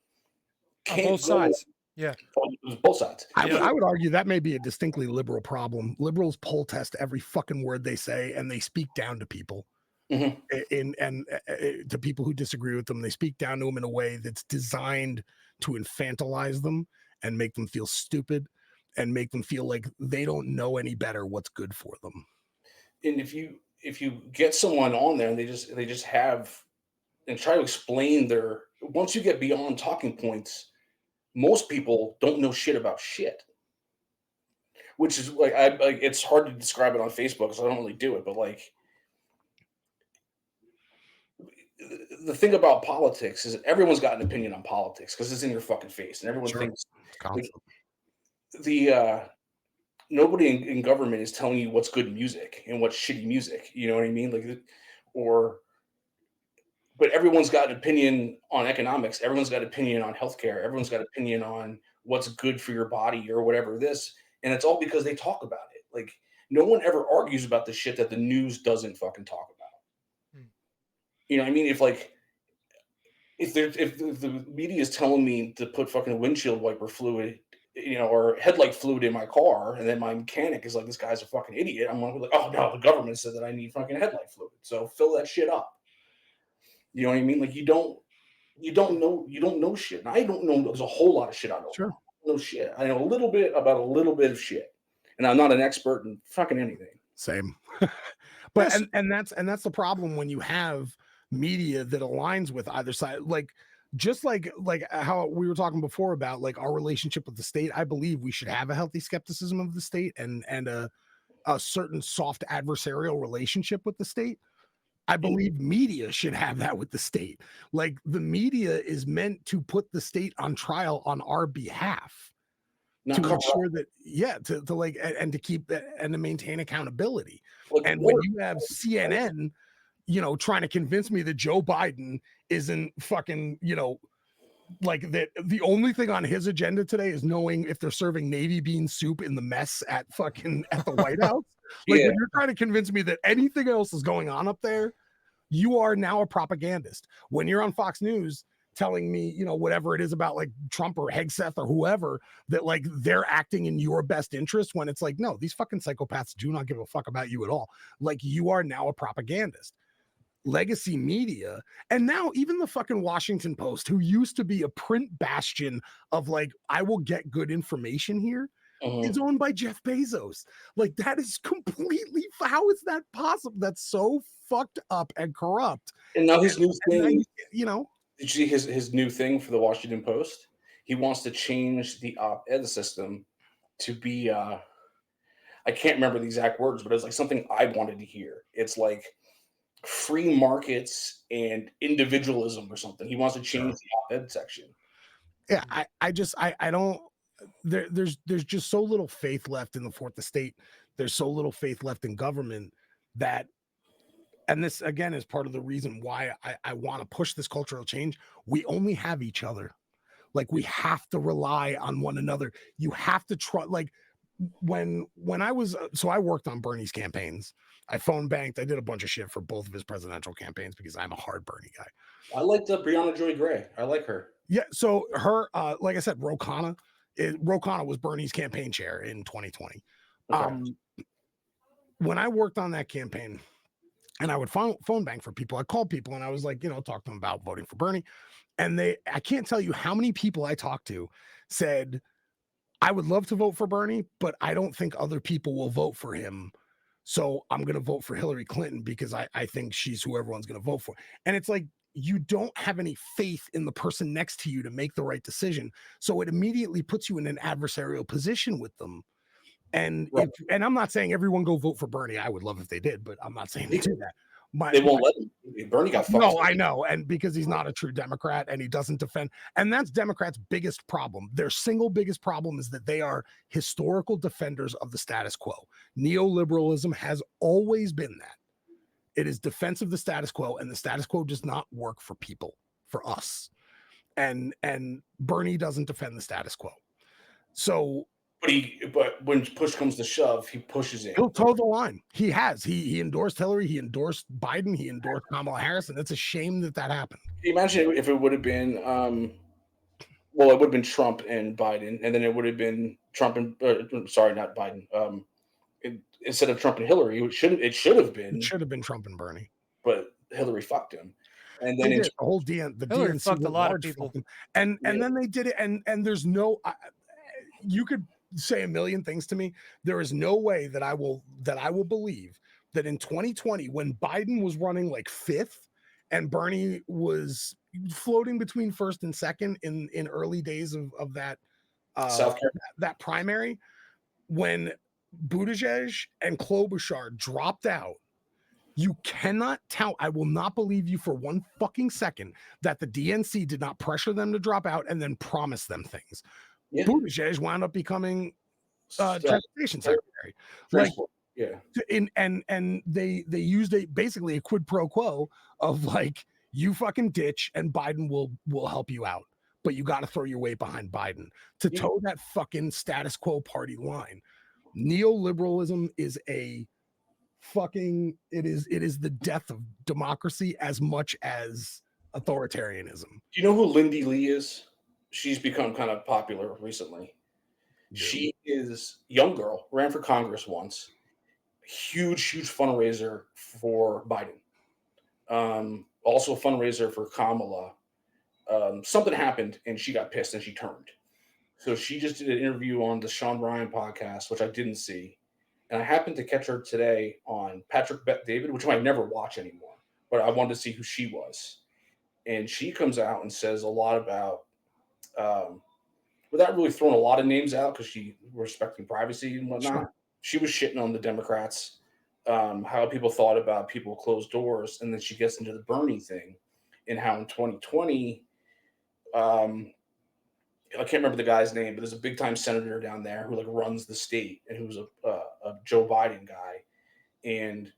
S1: can't
S3: both
S1: go
S3: sides. Yeah.
S1: on both sides.
S2: I would argue that may be a distinctly liberal problem. Liberals poll test every fucking word they say, and they speak down to people.
S1: Mhm.
S2: To people who disagree with them, they speak down to them in a way that's designed to infantilize them and make them feel stupid and make them feel like they don't know any better what's good for them.
S1: And if you get someone on there and they just have and try to explain their once you get beyond talking points, most people don't know shit about shit. Which is like it's hard to describe it on Facebook, so I don't really do it. But like the thing about politics is everyone's got an opinion on politics because it's in your fucking face, and everyone
S2: Sure.
S1: thinks like,
S2: Constant.
S1: the nobody in government is telling you what's good music and what's shitty music. You know what I mean? Like, or but everyone's got an opinion on economics. Everyone's got an opinion on healthcare. Everyone's got an opinion on what's good for your body or whatever this, and it's all because they talk about it. Like no one ever argues about the shit that the news doesn't fucking talk about.
S3: Hmm.
S1: You know what I mean? If the media is telling me to put fucking windshield wiper fluid, or headlight fluid in my car, and then my mechanic is like, this guy's a fucking idiot, I'm gonna be like, oh no, the government said that I need fucking headlight fluid, so fill that shit up. You know what I mean? Like you don't know shit. And I don't know. There's a whole lot of shit I don't
S2: Sure.
S1: know shit. I know a little bit about a little bit of shit, and I'm not an expert in fucking anything.
S2: Same. But
S3: Yes.
S2: and that's the problem when you have media that aligns with either side. Like just like how we were talking before about like our relationship with the state, I believe we should have a healthy skepticism of the state and a certain soft adversarial relationship with the state. I believe media should have that with the state. Like the media is meant to put the state on trial on our behalf
S1: Not
S2: to
S1: cover
S2: ensure that, to like and to keep and to maintain accountability.
S1: like
S2: And when you have CNN, trying to convince me that Joe Biden isn't fucking, like that the only thing on his agenda today is knowing if they're serving navy bean soup in the mess at the White House. Like
S1: Yeah.
S2: when you're trying to convince me that anything else is going on up there, you are now a propagandist. When you're on Fox News telling me, whatever it is about like Trump or Hegseth or whoever, that like they're acting in your best interest, when it's like, no, these fucking psychopaths do not give a fuck about you at all. Like you are now a propagandist. Legacy media, and now even the fucking Washington Post, who used to be a print bastion of like, I will get good information here, is owned by Jeff Bezos. Like that is completely, how is that possible? That's so fucked up and corrupt.
S1: And now his new
S2: And
S1: thing,
S2: then,
S1: did you see his new thing for the Washington Post? He wants to change the op-ed system to be I can't remember the exact words, but it's like something I wanted to hear. It's like free markets and individualism or something. He wants to change the op-ed section.
S2: Yeah, I don't. There's just so little faith left in the fourth estate. There's so little faith left in government that, and this again is part of the reason why I want to push this cultural change. We only have each other. Like we have to rely on one another. You have to try. Like when I was so I worked on Bernie's campaigns. I phone banked. I did a bunch of shit for both of his presidential campaigns because I'm a hard Bernie guy.
S1: I liked Brianna Joy Gray. I like her.
S2: Yeah. So her, like I said, Ro Khanna was Bernie's campaign chair in 2020.
S1: Okay.
S2: When I worked on that campaign, and I would phone bank for people, I called people and I was like, talk to them about voting for Bernie. And I can't tell you how many people I talked to said, I would love to vote for Bernie, but I don't think other people will vote for him. So I'm going to vote for Hillary Clinton because I think she's who everyone's going to vote for. And it's like, you don't have any faith in the person next to you to make the right decision. So it immediately puts you in an adversarial position with them. And
S1: Right.
S2: and I'm not saying everyone go vote for Bernie. I would love if they did, but I'm not saying they do that.
S1: They won't let him. Bernie got fucked.
S2: No, I know. And because he's not a true Democrat and he doesn't defend. And that's Democrats' biggest problem. Their single biggest problem is that they are historical defenders of the status quo. Neoliberalism has always been that. It is defense of the status quo, and the status quo does not work for people, for us. And Bernie doesn't defend the status quo. So
S1: But when push comes to shove, he pushes it.
S2: He'll toe the line. He has. He endorsed Hillary. He endorsed Biden. He endorsed Kamala Harris, and it's a shame that happened.
S1: Can you imagine if it would have been, well, it would have been Trump and Biden, and then it would have been Trump and sorry, not Biden. Instead of Trump and Hillary, it should have been.
S2: It should have been Trump and Bernie,
S1: but Hillary fucked him. And then
S2: the whole the
S3: Hillary
S2: DNC
S3: fucked a lot of people,
S2: and then they did it, and there's no. You could say a million things to me. There is no way that I will believe that in 2020, when Biden was running like fifth and Bernie was floating between first and second in early days of that that primary, when Buttigieg and Klobuchar dropped out, you cannot tell. I will not believe you for one fucking second that the DNC did not pressure them to drop out and then promise them things. Yeah. Buttigieg wound up becoming transportation secretary. And they used basically a quid pro quo of like, you fucking ditch and Biden will help you out, but you got to throw your weight behind Biden to toe that fucking status quo party line. Neoliberalism is it is the death of democracy as much as authoritarianism.
S1: Do you know who Lindy Lee is? She's become kind of popular recently. Yeah. She is a young girl, ran for Congress once, huge fundraiser for Biden. Also a fundraiser for Kamala. Something happened and she got pissed and she turned. So she just did an interview on the Sean Bryan podcast, which I didn't see. And I happened to catch her today on Patrick Bet-David, which I never watch anymore, but I wanted to see who she was. And she comes out and says a lot about, without really throwing a lot of names out because she respecting privacy and whatnot, sure. She was shitting on the Democrats, how people thought about people closed doors. And then she gets into the Bernie thing and how in 2020, I can't remember the guy's name, but there's a big time senator down there who like runs the state and who's a Joe Biden guy. And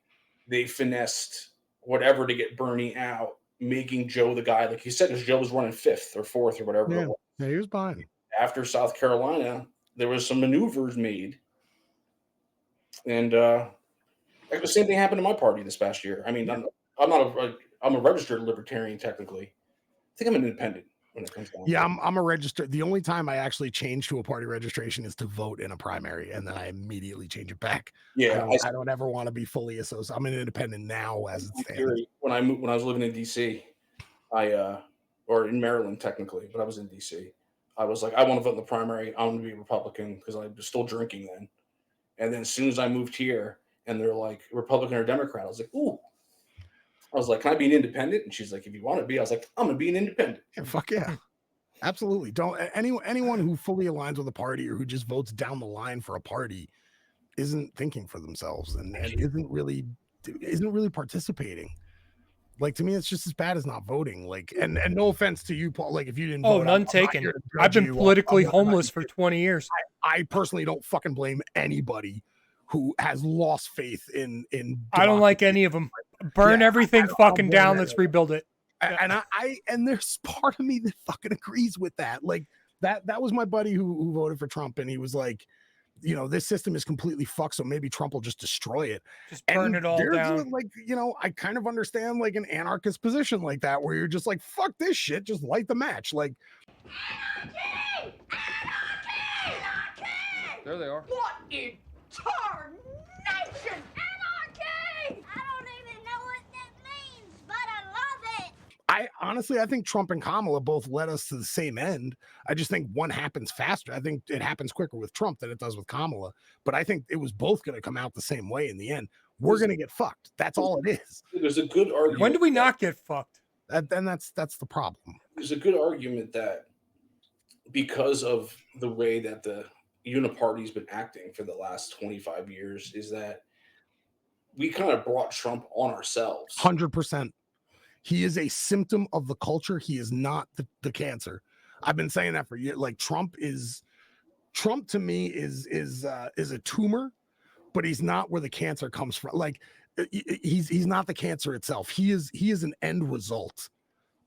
S1: they finessed whatever to get Bernie out, making Joe the guy, like he said, because Joe was running fifth or fourth or whatever.
S2: Yeah, yeah, he was Biden.
S1: After South Carolina, there was some maneuvers made. And the same thing happened to my party this past year. I mean, I'm a registered libertarian technically. I think I'm an independent. When it comes down
S2: I'm a registered. The only time I actually change to a party registration is to vote in a primary, and then I immediately change it back.
S1: Yeah,
S2: I don't ever want to be fully associated. I'm an independent now, as it stands.
S1: When I was living in DC, or in Maryland technically, but I was in DC. I was like, I want to vote in the primary. I want to be a Republican because I was still drinking then. And then as soon as I moved here, and they're like Republican or Democrat, I was like, ooh. I was like, can I be an independent? And she's like, if you want to be, I was like, I'm going to be an independent.
S2: Yeah, fuck yeah. Absolutely. Don't anyone who fully aligns with a party or who just votes down the line for a party isn't thinking for themselves and isn't really participating. Like, to me, it's just as bad as not voting. Like, and no offense to you, Paul. Like, if you didn't vote,
S3: none taken. I've been politically homeless for 20 years.
S2: I personally don't fucking blame anybody who has lost faith in
S3: I don't like any of them. Burn everything fucking down. Let's rebuild it.
S2: And there's part of me that fucking agrees with that. Like that was my buddy who voted for Trump, and he was like, you know, this system is completely fucked, so maybe Trump will just destroy it.
S3: Just burn it all down.
S2: Like, you know, I kind of understand like an anarchist position like that, where you're just like, fuck this shit, just light the match. Like,
S5: anarchy! Anarchy!
S3: There they are.
S5: What in tarnation? Anarchy! I don't even know what that means, but I love it.
S2: I think Trump and Kamala both led us to the same end. I just think one happens faster. I think it happens quicker with Trump than it does with Kamala. But I think it was both going to come out the same way in the end. We're going to get fucked. That's all it is.
S1: There's a good argument.
S3: When do we not get fucked?
S2: Then that's the problem.
S1: There's a good argument that because of the way that the uniparty's been acting for the last 25 years, is that we kind of brought Trump on ourselves.
S2: 100%. He is a symptom of the culture. He is not the cancer. I've been saying that for years. Like Trump to me is a tumor, but he's not where the cancer comes from. Like he's not the cancer itself. He is an end result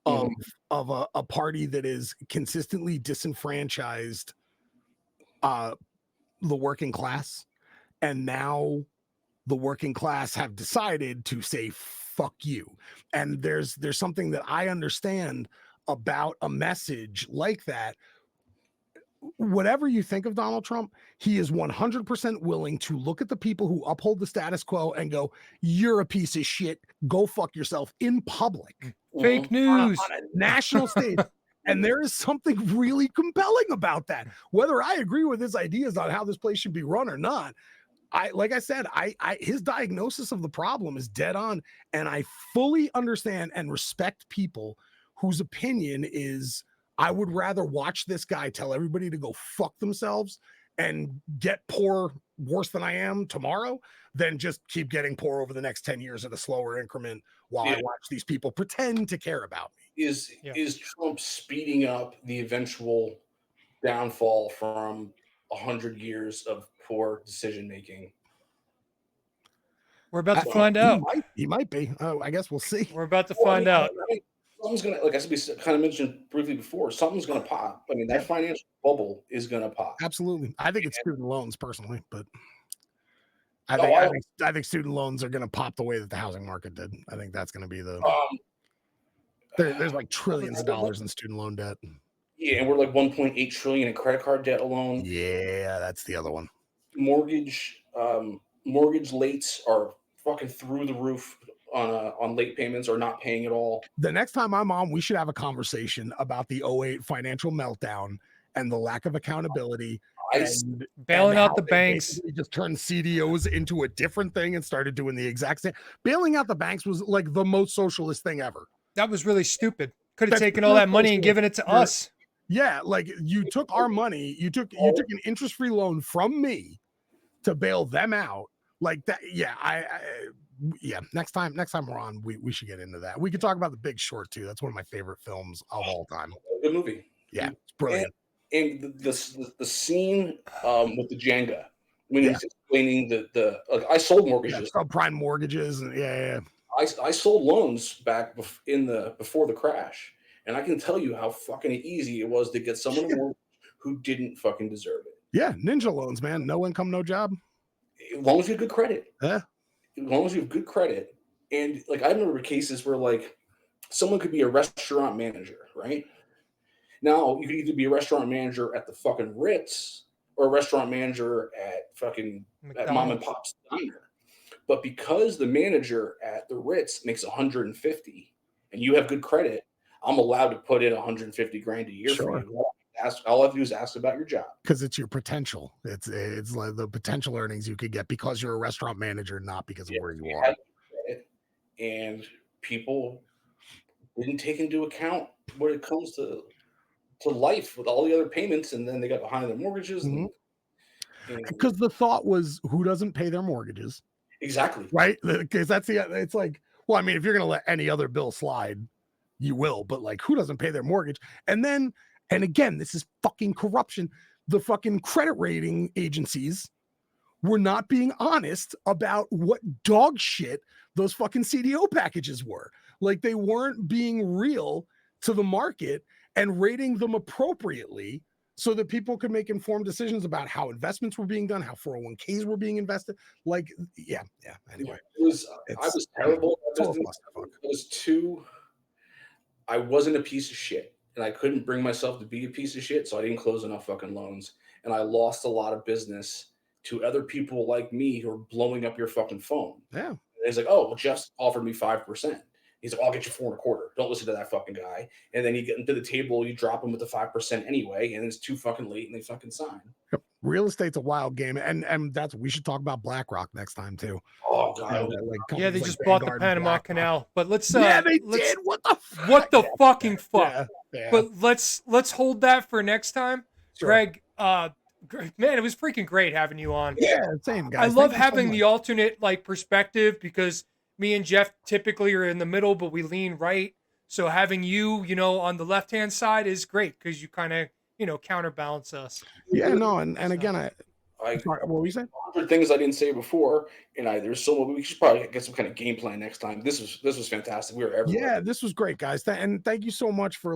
S2: of a party that is consistently disenfranchised the working class, and now the working class have decided to say fuck you. And there's something that I understand about a message like that. Whatever you think of Donald Trump, he is 100% willing to look at the people who uphold the status quo and go, you're a piece of shit, go fuck yourself, in public,
S3: Fake news.
S2: on a national stage. And there is something really compelling about that. Whether I agree with his ideas on how this place should be run or not, like I said, his diagnosis of the problem is dead on, and I fully understand and respect people whose opinion is, I would rather watch this guy tell everybody to go fuck themselves and get poor worse than I am tomorrow than just keep getting poor over the next 10 years at a slower increment while I watch these people pretend to care about me.
S1: Is Trump speeding up the eventual downfall from 100 years of poor decision making?
S3: We're about to find out.
S2: He might be. I guess we'll see.
S3: We're about to find out.
S1: Something's gonna, like I kind of mentioned briefly before, something's gonna pop. I mean, that financial bubble is gonna pop.
S2: Absolutely. I think it's student loans personally, but I think student loans are gonna pop the way that the housing market did. I think that's gonna be the there's like trillions of dollars in student loan debt.
S1: Yeah, and we're like 1.8 trillion in credit card debt alone.
S2: Yeah, that's the other one.
S1: Mortgage lates are fucking through the roof on late payments or not paying at all.
S2: The next time I'm on, we should have a conversation about the 2008 financial meltdown and the lack of accountability and
S3: bailing out the banks.
S2: We just turned CDOs into a different thing and started doing the exact same. Bailing out the banks was like the most socialist thing ever.
S3: That was really stupid. Could have taken all that money and given it to us.
S2: Yeah, like you took our money, you took an interest-free loan from me to bail them out. Like that. Yeah, yeah. Next time we're on, we should get into that. We could talk about The Big Short too. That's one of my favorite films of all time.
S1: Good movie.
S2: Yeah, it's brilliant.
S1: And the scene with the Jenga when he's explaining the I sold mortgages,
S2: subprime mortgages, and yeah.
S1: I sold loans back before the crash, and I can tell you how fucking easy it was to get someone a mortgage who didn't fucking deserve it.
S2: Yeah, ninja loans, man. No income, no job.
S1: As long as you have good credit.
S2: Yeah.
S1: As long as you have good credit. And like I remember cases where like someone could be a restaurant manager, right? Now you could either be a restaurant manager at the fucking Ritz or a restaurant manager at fucking at mom and pop's diner. But because the manager at the Ritz makes 150 and you have good credit, I'm allowed to put in 150 grand a year for you. All I have to do is ask about your job.
S2: Because it's your potential. It's like the potential earnings you could get because you're a restaurant manager, not because of where you are.
S1: And people didn't take into account when it comes to life with all the other payments, and then they got behind their mortgages.
S2: Because the thought was, who doesn't pay their mortgages?
S1: Exactly.
S2: Right? Because it's like, well, I mean, if you're going to let any other bill slide, you will, but like, who doesn't pay their mortgage? And again, this is fucking corruption. The fucking credit rating agencies were not being honest about what dog shit those fucking CDO packages were. Like, they weren't being real to the market and rating them appropriately so that people could make informed decisions about how investments were being done, how 401ks were being invested. Like, yeah. Anyway,
S1: I was terrible. I wasn't a piece of shit, and I couldn't bring myself to be a piece of shit, so I didn't close enough fucking loans, and I lost a lot of business to other people like me who are blowing up your fucking phone.
S2: Yeah.
S1: And he's like, oh, well, Jeff's offered me 5%. He's like, I'll get you 4.25. Don't listen to that fucking guy. And then you get into the table, you drop him with the 5% anyway, and it's too fucking late, and they fucking sign.
S2: Yep. Real estate's a wild game, and we should talk about BlackRock next time too.
S1: Oh god,
S3: yeah, they just bought the Panama Canal. But let's
S2: they did. What
S3: the fucking fuck?
S2: Yeah.
S3: But let's hold that for next time. Sure. Greg, man, it was freaking great having you on.
S2: Yeah, same guys.
S3: I love having the alternate like perspective because me and Jeff typically are in the middle, but we lean right. So having you, on the left-hand side is great because you kind of, counterbalance us.
S2: Yeah, no, and again, what were you saying?
S1: 100 things I didn't say before, and there's so much. We should probably get some kind of game plan next time. This was fantastic. We were everywhere.
S2: Yeah, this was great, guys. And thank you so much for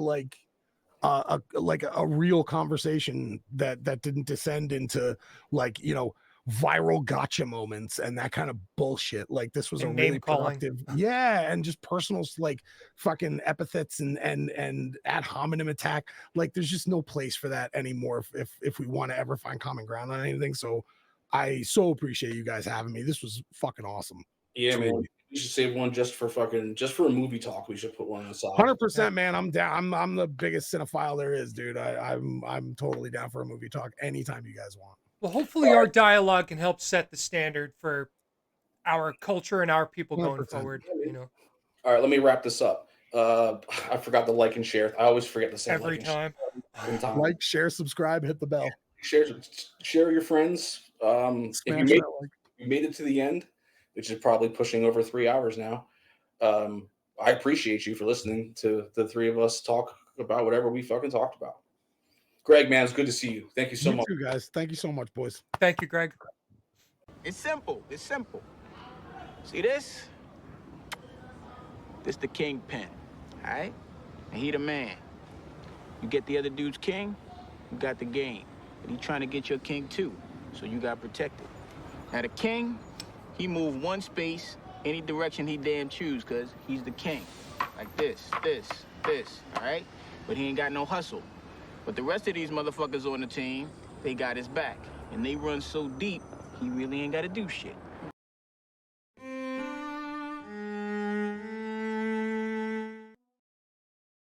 S2: like a real conversation that didn't descend into like, you know, viral gotcha moments and that kind of bullshit. Like this was
S3: And
S2: a
S3: name
S2: really
S3: calling.
S2: productive, yeah, and just personal like fucking epithets and ad hominem attack. Like there's just no place for that anymore if we want to ever find common ground on anything. So I so appreciate you guys having me. This was fucking awesome.
S1: Yeah, man.
S2: Truly.
S1: We should save one just for a movie talk. We should put one aside.
S2: 100%, man. I'm down. I'm the biggest cinephile there is, dude. I'm totally down for a movie talk anytime you guys want.
S3: Well, hopefully our dialogue can help set the standard for our culture and our people going
S2: 100%.
S3: forward. You know,
S1: All right, let me wrap this up. I forgot to like and share. I always forget to say
S3: every
S1: like
S3: time.
S1: and share.
S2: Like, share, subscribe, hit the bell.
S1: Share your friends. If
S2: Smash
S1: you
S2: that like.
S1: made it to the end, which is probably pushing over 3 hours now, I appreciate you for listening to the three of us talk about whatever we fucking talked about. Greg, man, it's good to see you. Thank you so much.
S2: You too, guys. Thank you so much, boys.
S3: Thank you, Greg.
S4: It's simple. It's simple. See this? This the kingpin, all right? And he the man. You get the other dude's king, you got the game. But he trying to get your king too, so you got protected. Now the king, he move one space any direction he damn choose, cause he's the king. Like this, all right? But he ain't got no hustle. But the rest of these motherfuckers on the team, they got his back. And they run so deep, he really ain't gotta do shit.